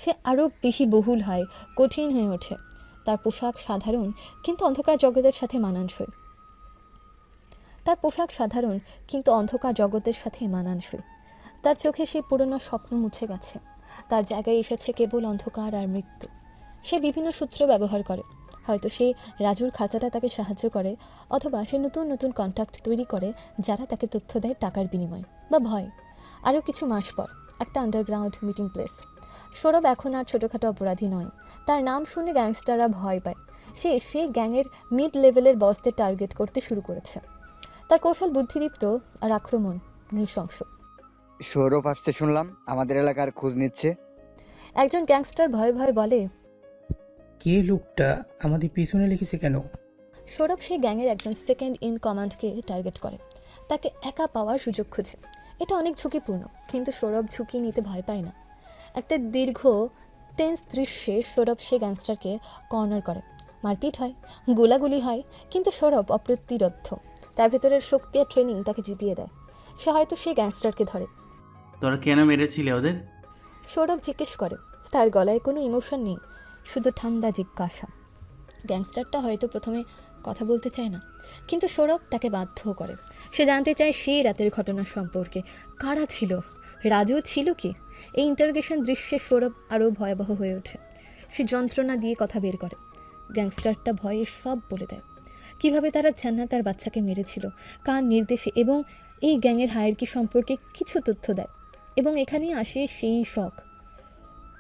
সে আরও বেশি বহুল হয়, কঠিন হয়ে ওঠে। তার পোশাক সাধারণ, কিন্তু অন্ধকার জগতের সাথে মানানসই। তার চোখে সেই পুরনো স্বপ্ন মুছে গেছে। তার জায়গায় এসেছে কেবল অন্ধকার আর মৃত্যু। সে বিভিন্ন সূত্র ব্যবহার করে। হয়তো সে রাজুর খাতাটা তাকে সাহায্য করে, অথবা সে নতুন নতুন কন্ট্যাক্ট তৈরি করে, যারা তাকে তথ্য দেয় টাকার বিনিময়ে বা ভয়। আরও কিছু মাস পর একটা আন্ডারগ্রাউন্ড মিটিং প্লেস। সৌরভ এখন আর ছোটোখাটো অপরাধী নয়। তার নাম শুনে গ্যাংস্টাররা ভয় পায়। সে গ্যাংয়ের মিড লেভেলের বসদের টার্গেট করতে শুরু করেছে। তার কৌশল বুদ্ধিদীপ্ত আর আক্রমণ নৃশংস। সৌরভ আসছে শুনলাম, আমাদের এলাকার খোঁজ নিচ্ছে। একজন গ্যাংস্টার ভয়ে ভয়ে বলে, কে লোকটা? আমাদের পিছনে লিখেছে কেন? সৌরভ সেই গ্যাংয়ের একজন সেকেন্ড ইন কমান্ডকে টার্গেট করে, তাকে একা পাওয়ার সুযোগ খোঁজে। এটা অনেক ঝুঁকিপূর্ণ, কিন্তু সৌরভ ঝুঁকি নিতে ভয় পায় না। একটা দীর্ঘ টেন্স দৃশ্যে সৌরভ সেই গ্যাংস্টারকে কর্নার করে। মারপিট হয়, গোলাগুলি হয়, কিন্তু সৌরভ অপ্রতিরোধ্য। তার ভেতরের শক্তি আর ট্রেনিং তাকে জিতিয়ে দেয়। সে হয়তো সেই গ্যাংস্টারকে ধরে। তোরা কেন মেরেছিলে ওদের? সৌরভ জিজ্ঞেস করে। তার গলায় কোনো ইমোশন নেই, শুধু ঠান্ডা জিজ্ঞাসা। গ্যাংস্টারটা হয়তো প্রথমে কথা বলতে চায় না, কিন্তু সৌরভ তাকে বাধ্য করে। সে জানতে চায় সেই রাতের ঘটনা সম্পর্কে, কারা ছিল, রাজু ছিল কি। এই ইন্টারোগেশন দৃশ্যে সৌরভ আরও ভয়াবহ হয়ে ওঠে। সে যন্ত্রণা দিয়ে কথা বের করে। গ্যাংস্টারটা ভয়ে সব বলে দেয়, কিভাবে তারা জান্নাত তার বাচ্চাকে মেরেছিল, কার নির্দেশে, এবং এই গ্যাংয়ের হায়ারকি সম্পর্কে কিছু তথ্য দেয়। এবং এখানেই আসে সেই শখ।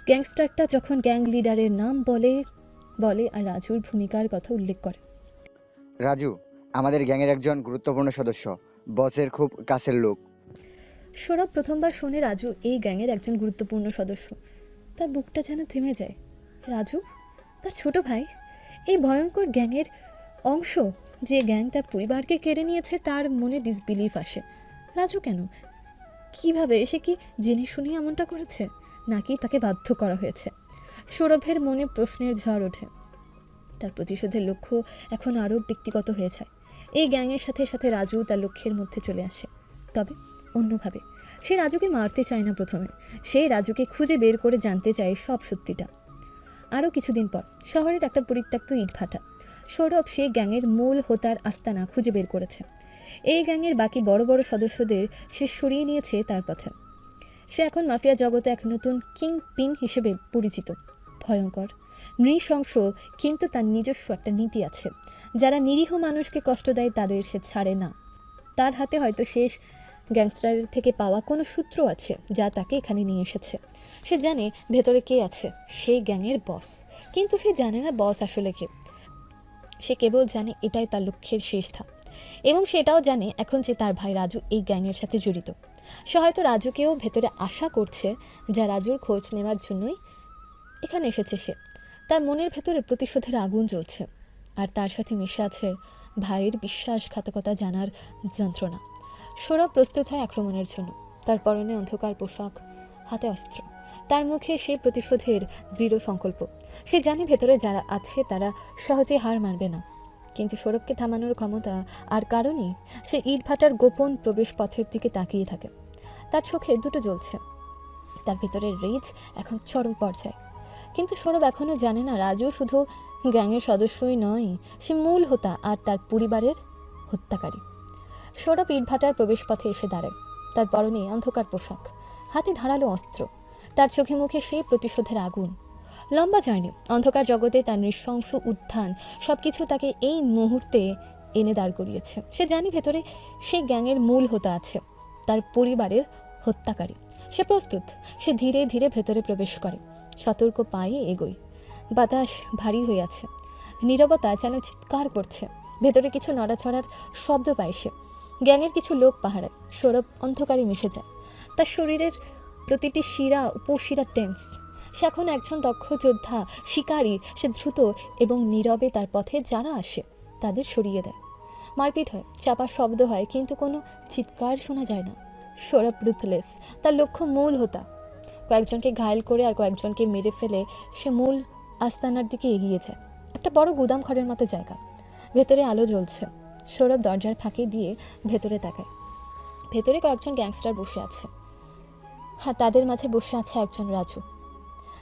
গ্যাংস্টারটা যখন গ্যাং লিডারের নাম বলে আর রাজুর ভূমিকার কথা উল্লেখ করে। রাজু আমাদের গ্যাংয়ের একজন গুরুত্বপূর্ণ সদস্য, বসের খুব কাছের লোক। সৌরভ প্রথমবার শোনে রাজু এই গ্যাংয়ের একজন গুরুত্বপূর্ণ সদস্য। তার বুকটা যেন থেমে যায়। রাজু তার ছোট ভাই, এই ভয়ঙ্কর গ্যাংয়ের অংশ, যে গ্যাং তার পরিবারকে কেড়ে নিয়েছে। তার মনে ডিসবিলিফ আসে। রাজু কেন, কিভাবে, সে কি জেনে শুনে এমনটা করেছে, নাকি তাকে বাধ্য করা হয়েছে? সৌরভের মনে প্রশ্নের ঝড় ওঠে। তার প্রতিশোধের লক্ষ্য এখন আরও ব্যক্তিগত হয়ে যায়। এই গ্যাংয়ের সাথে সাথে রাজু তার লক্ষ্যের মধ্যে চলে আসে, তবে অন্যভাবে। সে রাজুকে মারতে চায় না প্রথমে, সে রাজুকে খুঁজে বের করে জানতে চায় সব সত্যিটা। আরও কিছুদিন পর শহরের একটা পরিত্যক্ত ইটভাটা। সৌরভ সেই গ্যাংয়ের মূল হোতার আস্তানা খুঁজে বের করেছে। এই গ্যাংয়ের বাকি বড় বড় সদস্যদের সে সরিয়ে নিয়েছে তার পথে। সে এখন মাফিয়া জগতে এক নতুন কিং পিন হিসেবে পরিচিত। ভয়ঙ্কর, নৃশংস, কিন্তু তার নিজস্ব একটা নীতি আছে। যারা নিরীহ মানুষকে কষ্ট দেয় তাদের সে ছাড়ে না। তার হাতে হয়তো শেষ গ্যাংস্টারের থেকে পাওয়া কোনো সূত্র আছে যা তাকে এখানে নিয়ে এসেছে। সে জানে ভেতরে কে আছে, সেই গ্যাংয়ের বস, কিন্তু সে জানে না বস আসলে কে। সে কেবল জানে এটাই তার লক্ষ্যের শেষ ধাপ, এবং সেটাও জানে এখন যে তার ভাই রাজু এই গ্যাংয়ের সাথে জড়িত। সে হয়তো রাজুকেও ভেতরে আশা করছে, যা রাজুর খোঁজ নেওয়ার জন্যই এখানে এসেছে সে। তার মনের ভেতরে প্রতিশোধের আগুন জ্বলছে, আর তার সাথে মিশে আছে ভাইয়ের বিশ্বাসঘাতকতা জানার যন্ত্রণা। সৌরভ প্রস্তুত হয় আক্রমণের জন্য। তার পরনে অন্ধকার পোশাক, হাতে অস্ত্র, তার মুখে সে প্রতিশোধের দৃঢ় সংকল্প। সে জানে ভেতরে যারা আছে তারা সহজে হার মানবে না, কিন্তু সৌরভকে থামানোর ক্ষমতা আর কারণে সে ইটভাটার গোপন প্রবেশ পথের দিকে তাকিয়ে থাকে। তার চোখে দুটো জ্বলছে, তার ভেতরের রেজ এখন চরম পর্যায়ে। কিন্তু সৌরভ এখনও জানে না রাজু শুধু গ্যাংয়ের সদস্যই নয়, সে মূল হোতা আর তার পরিবারের হত্যাকারী। সৌরভ ইটভাটার প্রবেশপথে এসে দাঁড়ায়। তার পরনে অন্ধকার পোশাক, হাতে ধারালো অস্ত্র, তার চোখে মুখে সেই প্রতিশোধের আগুন। লম্বা জার্নি, অন্ধকার জগতে তার নৃশংস উত্থান, সব কিছু তাকে এই মুহূর্তে এনে দাঁড় করিয়েছে। সে জানে ভেতরে সেই গ্যাংয়ের মূল হোতা আছে, তার পরিবারের হত্যাকারী। সে প্রস্তুত। সে ধীরে ধীরে ভেতরে প্রবেশ করে, সতর্ক পায়ে এগোয়। বাতাস ভারী হয়ে আছে, নীরবতা যেন চিৎকার করছে। ভেতরে কিছু নড়াচড়ার শব্দ পায় সে। গ্যাংয়ের কিছু লোক পাহারায়। সৌরভ অন্ধকারে মিশে যায়। তার শরীরের প্রতিটি শিরা উপশিরা টেন্স। সে এখন একজন দক্ষ যোদ্ধা, শিকারী। সে দ্রুত এবং নীরবে তার পথে যারা আসে তাদের সরিয়ে দেয়। মারপিট হয়, চাপা শব্দ হয়, কিন্তু কোনো চিৎকার শোনা যায় না। সৌরভ রুথলেস, তার লক্ষ্য মূল হোতা। কয়েকজনকে ঘায়েল করে আর কয়েকজনকে মেরে ফেলে সে মূল আস্তানার দিকে এগিয়ে যায়। একটা বড় গুদাম ঘরের মতো জায়গা, ভেতরে আলো জ্বলছে। সৌরভ দরজার ফাঁকি দিয়ে ভেতরে তাকায়। ভেতরে কয়েকজন গ্যাংস্টার বসে আছে, হ্যাঁ তাদের মাঝে বসে আছে একজন রাজু।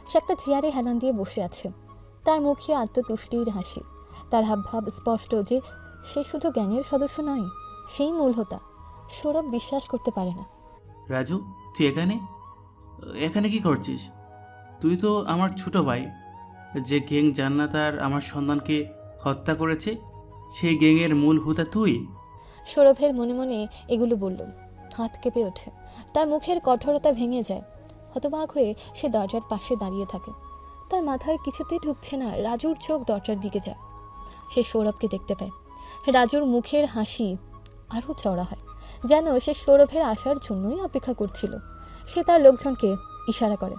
সে একটা চেয়ারে হেলান দিয়ে বসে আছে, তার মুখে আত্মতুষ্টির হাসি। তার হাবভাব স্পষ্ট যে সে শুধু গ্যাংয়ের সদস্য নয়, সেই মূল হোতা। সৌরভ বিশ্বাস করতে পারে না। রাজু, তুই এখানে কি করছিস? তুই তো আমার ছোট ভাই, যে গ্যাং জান্নাত আর আমার সন্তানকে হত্যা করেছে, সেই গ্যাংয়ের মূল হোতা তুই? সৌরভের মনে মনে এগুলো বলল, হাত কেঁপে ওঠে, তার মুখের কঠোরতা ভেঙে যায়। হতবাক হয়ে সে দরজার পাশে দাঁড়িয়ে থাকে। তার মাথায় কিছুতেই ঢুকছে না। রাজুর চোখ দরজার দিকে যায়। সে সৌরভকে দেখতে পায়। রাজুর মুখের হাসি আরও চড়া হয়, যেন সে সৌরভের আসার জন্যই অপেক্ষা করছিল। সে তার লোকজনকে ইশারা করে।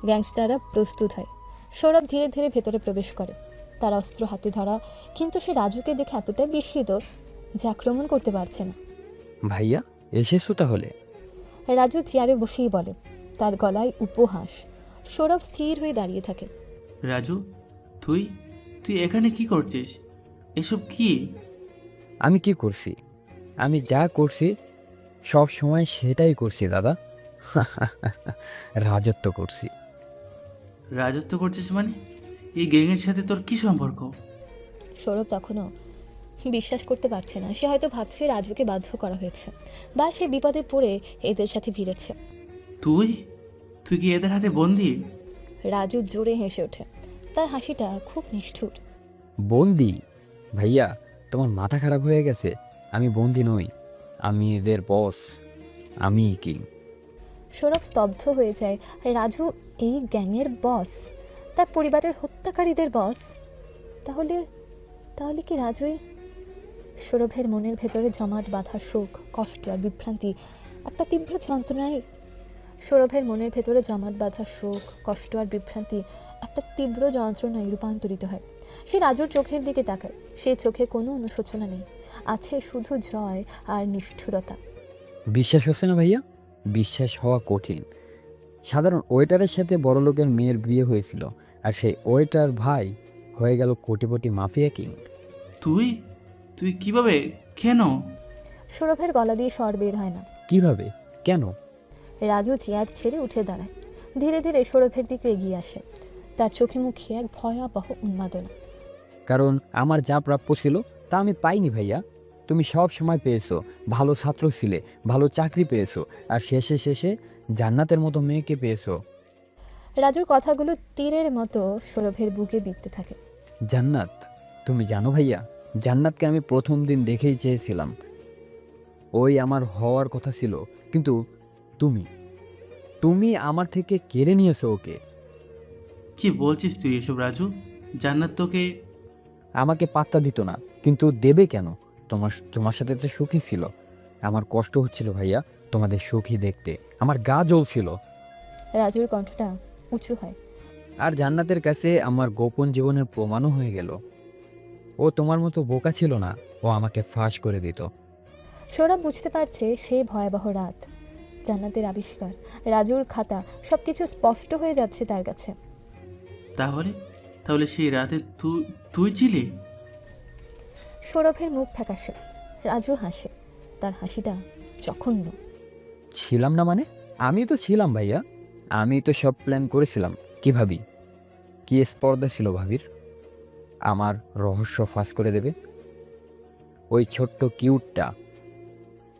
গ্যাংস্টাররা প্রস্তুত হয়। সৌরভ ধীরে ধীরে ভেতরে প্রবেশ করে, তার অস্ত্র হাতে ধরা, কিন্তু সে রাজুকে দেখে এতটাই বিস্মিত যে আক্রমণ করতে পারছে না। ভাইয়া এসেছো তাহলে? রাজু চেয়ারে বসেই বলে, তার গলায় উপহাস। সৌরভ স্থির হয়ে দাঁড়িয়ে থাকে। রাজু, তুই এখানে কি করছিস? এসব কি? আমি কি করছি? আমি যা করছি সব সময় সেটাই করছি দাদা। রাজত্ব করছি। রাজত্ব করছিস মানে? এই গ্যাংয়ের সাথে তোর কি সম্পর্ক? সৌরভ তখনও বিশ্বাস করতে পারছে না। সে হয়তো ভাবছে রাজুকে বাধ্য করা হয়েছে বা সে বিপদে পড়ে এদের সাথে ভিড়েছে। তুই তুই কি এদের হাতে বন্দি? রাজু জোরে হেসে ওঠে। তার হাসিটা খুব নিষ্ঠুর। বন্দি? ভাইয়া, তোমার মাথা খারাপ হয়ে গেছে। আমি বন্দি নই, আমি এদের বস, আমি কিং। সৌরভ স্তব্ধ হয়ে যায়। রাজু এই গ্যাংয়ের বস, তার পরিবারের হত্যাকারীদের বস। তাহলে তাহলে কি রাজুই? সৌরভের মনের ভেতরে জমাট বাঁধা শোক, কষ্ট আর বিভ্রান্তি একটা তীব্র যন্ত্রণায় রূপান্তরিত হয়। সে রাজুর চোখের দিকে তাকায়। সে চোখে কোনো অনুশোচনা নেই, আছে শুধু জয় আর নিষ্ঠুরতা। বিশ্বাস হচ্ছে না ভাইয়া? বিশ্বাস হওয়া কঠিন। সাধারণ ওয়েটারের সাথে বড়লোকের মেয়ের বিয়ে হয়েছিল, আর সেই ওয়েটার ভাই হয়ে গেল কোটিপতি মাফিয়া কিং। তুই তুই কিভাবে? কেন? সৌরভের গলা দিয়ে স্বর বের হয় না। কিভাবে? কেন? রাজু চেয়ার ছেড়ে উঠে দাঁড়ায়। ধীরে ধীরে সৌরভের দিকে এগিয়ে আসে। তার চোখে মুখে এক ভয়াবহ উন্মাদনা। কারণ আমার যা প্রাপ্য ছিল তা আমি পাইনি ভাইয়া। তুমি সব সময় পেয়েছো, ভালো ছাত্র ছিলে, ভালো চাকরি পেয়েছো, আর শেষে শেষে জান্নাতের মতো মেয়েকে পেয়েছো। রাজুর কথাগুলো তীরের মতো সৌরভের বুকে বিঁধতে থাকে। জান্নাত? তুমি জানো ভাইয়া, জান্নাতকে আমি প্রথম দিন দেখেই চেয়েছিলাম। ওই আমার হওয়ার কথা ছিল, কিন্তু তুমি আমার থেকে কেড়ে নিয়েছো ওকে। কি বলছিস তুই এসব রাজু? জান্নাত তোকে... আমাকে পাত্তা দিত না, কিন্তু দেবে কেন? তোমার সাথে তো সুখী ছিল। আমার কষ্ট হচ্ছিল ভাইয়া তোমাদের সুখী দেখতে, আমার গা জ্বলছিল। রাজুর কণ্ঠটা উঁচু হয়। আর জান্নাতের কাছে আমার গোপন জীবনের প্রমাণও হয়ে গেল। ও তোমার মতো বোকা ছিল না, ও আমাকে ফাঁস করে দিত। সৌরভ বুঝতে পারছে সেই ভয়াবহ রাত, জান্নাতের আবিষ্কার, রাজুর খাতা, সবকিছু স্পষ্ট হয়ে যাচ্ছে তার কাছে। তাহলে সেই রাতে তুই ছিলি? সৌরভের মুখ ফ্যাকাশে। রাজু হাসে। তার হাসিটা জঘন্য। ছিলাম না মানে? আমি তো ছিলাম ভাইয়া, আমি তো সব প্ল্যান করেছিলাম। কি ভাবি, কি স্পর্ধা ছিল ভাবির আমার রহস্য ফাঁস করে দেবে? ওই ছোট্ট কিউটটা,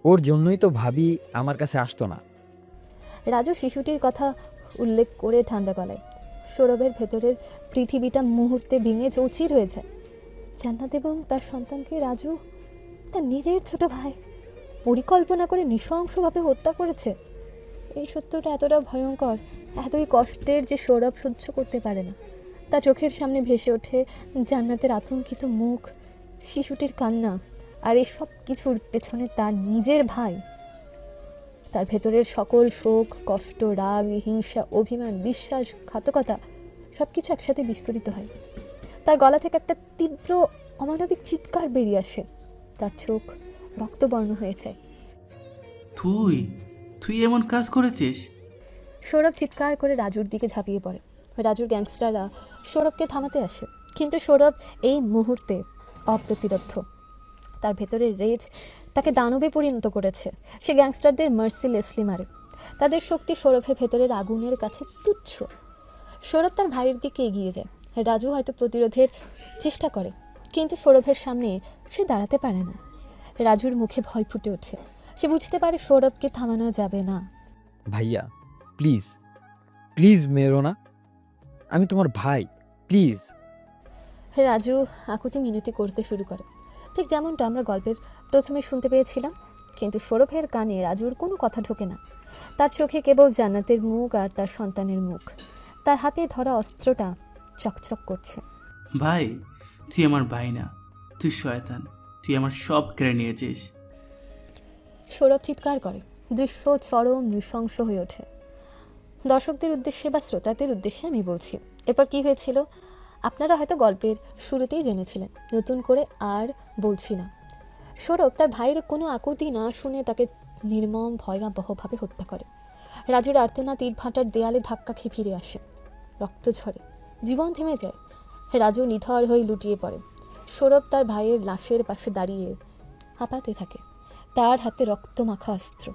ওর জন্যই তো ভাবি আমার কাছে আসতো না। রাজু শিশুটির কথা উল্লেখ করে ঠান্ডা গলায়। সৌরভের ভেতরের পৃথিবীটা মুহূর্তে ভেঙে চৌচির হয়ে যায়। জান্নাত এবং তার সন্তানকে রাজু, তার নিজের ছোট ভাই, পরিকল্পনা করে নৃশংসভাবে হত্যা করেছে। এই সত্যটা এতটা ভয়ঙ্কর, এতই কষ্টের যে সৌরভ সহ্য করতে পারে না। তার চোখের সামনে ভেসে ওঠে জান্নাতের আতঙ্কিত মুখ, শিশুটির কান্না, আর এই সব কিছুর পেছনে তার নিজের ভাই। তার ভেতরের সকল শোক, কষ্ট, রাগ, হিংসা, অভিমান, বিশ্বাসঘাতকতা সব কিছু একসাথে বিস্ফোরিত হয়। তার গলা থেকে একটা তীব্র অমানবিক চিৎকার বেরিয়ে আসে। তার চোখ রক্তবর্ণ হয়ে যায়। তুই এমন কাজ করেছিস? সৌরভ চিৎকার করে রাজুর দিকে ঝাঁপিয়ে পড়ে। রাজুর গ্যাংস্টাররা সৌরভকে থামাতে আসে, কিন্তু সৌরভ এই মুহূর্তে অপ্রতিরোধ্য। তার ভেতরের রেজ তাকে দানবে পরিণত করেছে। সে গ্যাংস্টারদের মার্সিলেসলি মারে। তাদের শক্তি সৌরভের ভেতরের আগুনের কাছে তুচ্ছ। সৌরভ তার ভাইয়ের দিকে এগিয়ে যায়। রাজু হয়তো প্রতিরোধের চেষ্টা করে, কিন্তু সৌরভের সামনে সে দাঁড়াতে পারে না। রাজুর মুখে ভয় ফুটে ওঠে। সে বুঝতে পারে সৌরভকে থামানো যাবে না। ভাইয়া প্লিজ, প্লিজ মেরো না, আমি তোমার ভাই, প্লিজ। রাজু আকুতি মিনতি করতে শুরু করে, ঠিক যেমনটা আমরা গল্পের প্রথমে শুনতে পেয়েছিলাম। কিন্তু সৌরভের কানে রাজুর কোনো কথা ঢোকে না। তার চোখে কেবল জান্নাতের মুখ আর তার সন্তানের মুখ। তার হাতে ধরা অস্ত্রটা চকচক করছে। ভাই, তুই আমার ভাই না, তুই শয়তান, তুই আমার সব কেড়ে নিয়েছিস। সৌরভ চিৎকার করে। দৃশ্য চরম নৃশংস হয়ে ওঠে। দর্শকদের উদ্দেশ্যে বা শ্রোতাদের উদ্দেশ্যে আমি বলছি, এরপর কি হয়েছিল আপনারা হয়তো গল্পের শুরুতেই জেনেছিলেন, নতুন করে আর বলছি না। সৌরভ তার ভাইয়ের কোনো আকুতি না শুনে তাকে নির্মম ভয়াবহভাবে হত্যা করে। রাজুর আর্তনাদ ইটভাটার দেয়ালে ধাক্কা খেয়ে ফিরে আসে। রক্ত ঝরে, জীবন থেমে যায়। রাজু নিথর হয়ে লুটিয়ে পড়ে। সৌরভ তার ভাইয়ের লাশের পাশে দাঁড়িয়ে হাঁপাতে থাকে। তার হাতে রক্ত মাখা অস্ত্র।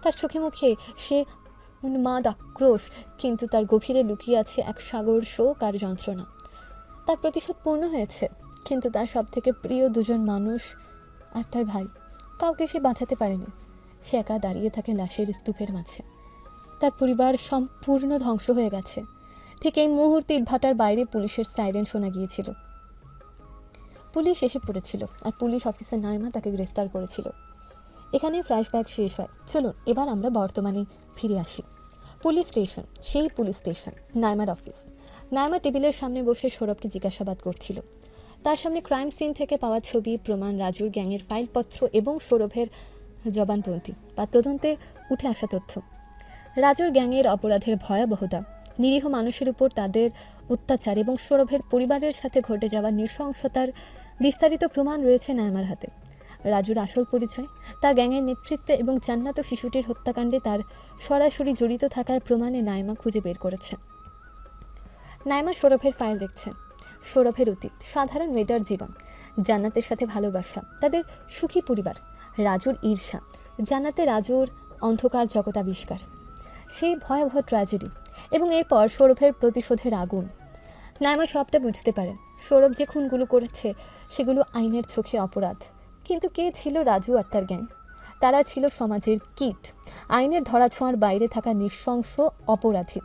তার চোখে মুখে সে উন্মাদ আক্রোশ, কিন্তু তার গভীরে লুকিয়ে আছে এক সাগর শোক আর যন্ত্রণা। তার প্রতিশোধ পূর্ণ হয়েছে, কিন্তু তার সবথেকে প্রিয় দুজন মানুষ আর তার ভাই, কাউকে সে বাঁচাতে পারেনি। সে একা দাঁড়িয়ে থাকে লাশের স্তূপের মাঝে। তার পরিবার সম্পূর্ণ ধ্বংস হয়ে গেছে। ঠিক এই মুহূর্তে ইটভাটার বাইরে পুলিশের সাইরেন শোনা গিয়েছিল। পুলিশ এসে পড়েছিল আর পুলিশ অফিসার নাইমা তাকে গ্রেফতার করেছিল। এখানেই ফ্ল্যাশব্যাক শেষ হয়। চলুন এবার আমরা বর্তমানে ফিরে আসি। পুলিশ স্টেশন, সেই police station, Neymar office. Naima টেবিলের সামনে বসে সৌরভকে জিজ্ঞাসাবাদ করছিল। তার সামনে ক্রাইম সিন থেকে পাওয়া ছবি, প্রমাণ, রাজুর গ্যাংয়ের ফাইলপত্র এবং সৌরভের জবানবন্দি বা তদন্তে উঠে আসা তথ্য। রাজুর গ্যাংয়ের অপরাধের ভয়াবহতা, নিরীহ মানুষের উপর তাদের অত্যাচার এবং সৌরভের পরিবারের সাথে ঘটে যাওয়া নৃশংসতার বিস্তারিত প্রমাণ রয়েছে নাইমার হাতে। রাজুর আসল পরিচয়, তার গ্যাংয়ের নেতৃত্বে এবং জান্নাত শিশুটির হত্যাকাণ্ডে তার সরাসরি জড়িত থাকার প্রমাণে নাইমা খুঁজে বের করেছে। নাইমা সৌরভের ফাইল দেখছে। সৌরভের অতীত, সাধারণ মেয়েটার জীবন, জান্নাতের সাথে ভালোবাসা, তাদের সুখী পরিবার, রাজুর ঈর্ষা, জান্নাতে রাজুর অন্ধকার জগৎ আবিষ্কার, সেই ভয়াবহ ট্র্যাজেডি এবং এরপর সৌরভের প্রতিশোধের আগুন। নাইমা সবটা বুঝতে পারে। সৌরভ যে খুনগুলো করেছে সেগুলো আইনের চোখে অপরাধ, কিন্তু কে ছিল রাজু আর তার গ্যাং? তারা ছিল সমাজের কীট, আইনের ধরাছোঁয়ার বাইরে থাকা নৃশংস অপরাধী।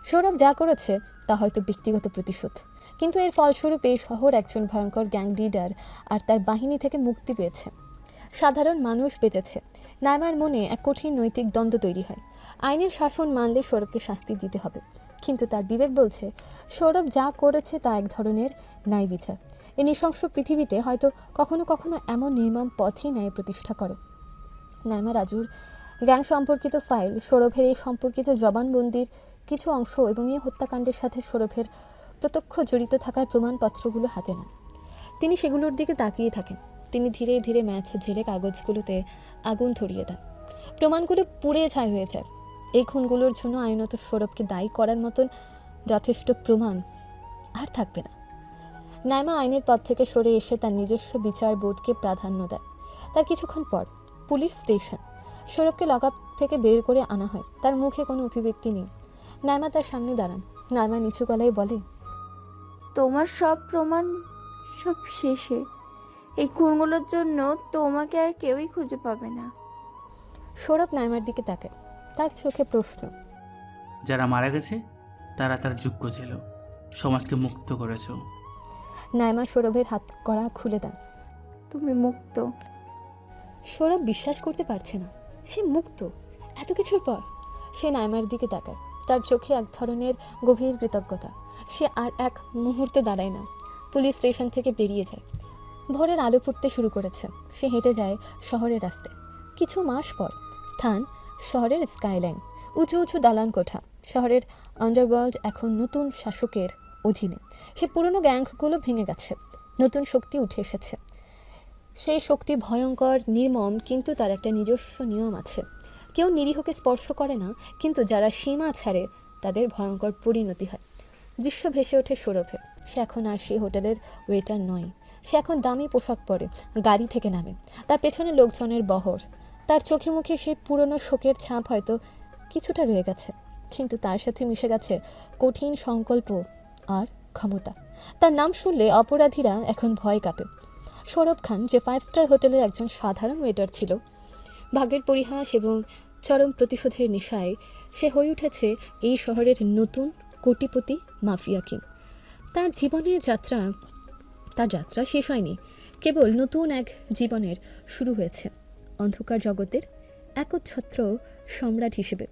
সৌরভ যা করেছে তা হয়তো ব্যক্তিগত প্রতিশোধ, কিন্তু এর ফলস্বরূপ এই শহর একজন ভয়ঙ্কর গ্যাং লিডার আর তার বাহিনী থেকে মুক্তি পেয়েছে। সাধারণ মানুষ বেঁচেছে। নাইমার মনে এক কঠিন নৈতিক দ্বন্দ্ব তৈরি হয়। আইনের শাসন মানলে সৌরভকে শাস্তি দিতে হবে, কিন্তু তার বিবেক বলছে সৌরভ যা করেছে তা এক ধরনের ন্যায় বিচার। এই নৃশংস পৃথিবীতে হয়তো কখনো কখনো এমন নির্মম পথই ন্যায় প্রতিষ্ঠা করে। নাইমা রাজুর গ্যাং সম্পর্কিত ফাইল, সৌরভের এই সম্পর্কিত জবানবন্দির কিছু অংশ এবং এই হত্যাকাণ্ডের সাথে সৌরভের প্রত্যক্ষ জড়িত থাকার প্রমাণপত্রগুলো হাতে নেন। তিনি সেগুলোর দিকে তাকিয়ে থাকেন। তিনি ধীরে ধীরে ম্যাচ ঝেড়ে কাগজগুলোতে আগুন ধরিয়ে দেন। প্রমাণগুলো পুড়ে ছাই হয়ে যায়। এই খুনগুলোর জন্য আইনত সৌরভকে দায়ী করার মতন যথেষ্ট প্রমাণ আর থাকবে না। নাইমা আইনের পথ থেকে সরে এসে তার নিজস্ব বিচার বোধকে প্রাধান্য দেয়। তার কিছুক্ষণ পর পুলিশ স্টেশন। সৌরভকে লকআপ থেকে বের করে আনা হয়। তার মুখে কোনো অভিব্যক্তি নেই। নাইমা তার সামনে দাঁড়ান। নাইমা নিচু গলায় বলে, তোমার সব প্রমাণ সব শেষে। এই খুনগুলোর জন্য তোমাকে আর কেউই খুঁজে পাবে না। সৌরভ নাইমার দিকে তাকায়। তার চোখে প্রশ্ন। যারা মারা গেছে তারা তার যোগ্য ছিল। সমাজকে মুক্ত করেছ। নাইমা সৌরভের হাত কড়া খুলে দেন। তুমি মুক্ত। সৌরভ বিশ্বাস করতে পারছে না সে মুক্ত এত কিছুর পর। সে নাইমার দিকে তাকায়। তার চোখে এক ধরনের গভীর কৃতজ্ঞতা। সে আর এক মুহূর্তে দাঁড়ায় না। পুলিশ স্টেশন থেকে বেরিয়ে যায়। ভোরের আলো ফুটতে শুরু করেছে। সে হেঁটে যায় শহরের রাস্তায়। কিছু মাস পর স্থান শহরের স্কাইলাইন, উঁচু উঁচু দালান কোঠা। শহরের আন্ডারওয়ার্ল্ড এখন নতুন শাসকের অধীনে। সে পুরনো গ্যাংগুলো ভেঙে গেছে, নতুন শক্তি উঠে এসেছে। সেই শক্তি ভয়ঙ্কর, নির্মম, কিন্তু তার একটা নিজস্ব নিয়ম আছে। কেউ নিরীহকে স্পর্শ করে না, কিন্তু যারা সীমা ছাড়ে তাদের ভয়ঙ্কর পরিণতি হয়। দৃশ্য ভেসে ওঠে সৌরভের। সে এখন আর সেই হোটেলের ওয়েটার নয়। সে এখন দামি পোশাক পরে গাড়ি থেকে নামে। তার পেছনে লোকজনের বহর। তার চোখে মুখে সেই পুরনো শোকের ছাপ হয়তো কিছুটা রয়ে গেছে, কিন্তু তার সাথে মিশে গেছে কঠিন সংকল্প আর ক্ষমতা। তার নাম শুনলে অপরাধীরা এখন ভয় কাঁপে। সৌরভ খান, যে 5 স্টার হোটেলের একজন সাধারণ ওয়েটার ছিল, ভাগ্যের পরিহাস এবং চরম প্রতিশোধের নেশায় সে হয়ে উঠেছে এই শহরের নতুন কোটিপতি মাফিয়া কিং। তার যাত্রা শেষ হয়নি, কেবল নতুন এক জীবনের শুরু হয়েছে। অন্ধকার জগতের একচ্ছত্র সম্রাট হিসেবে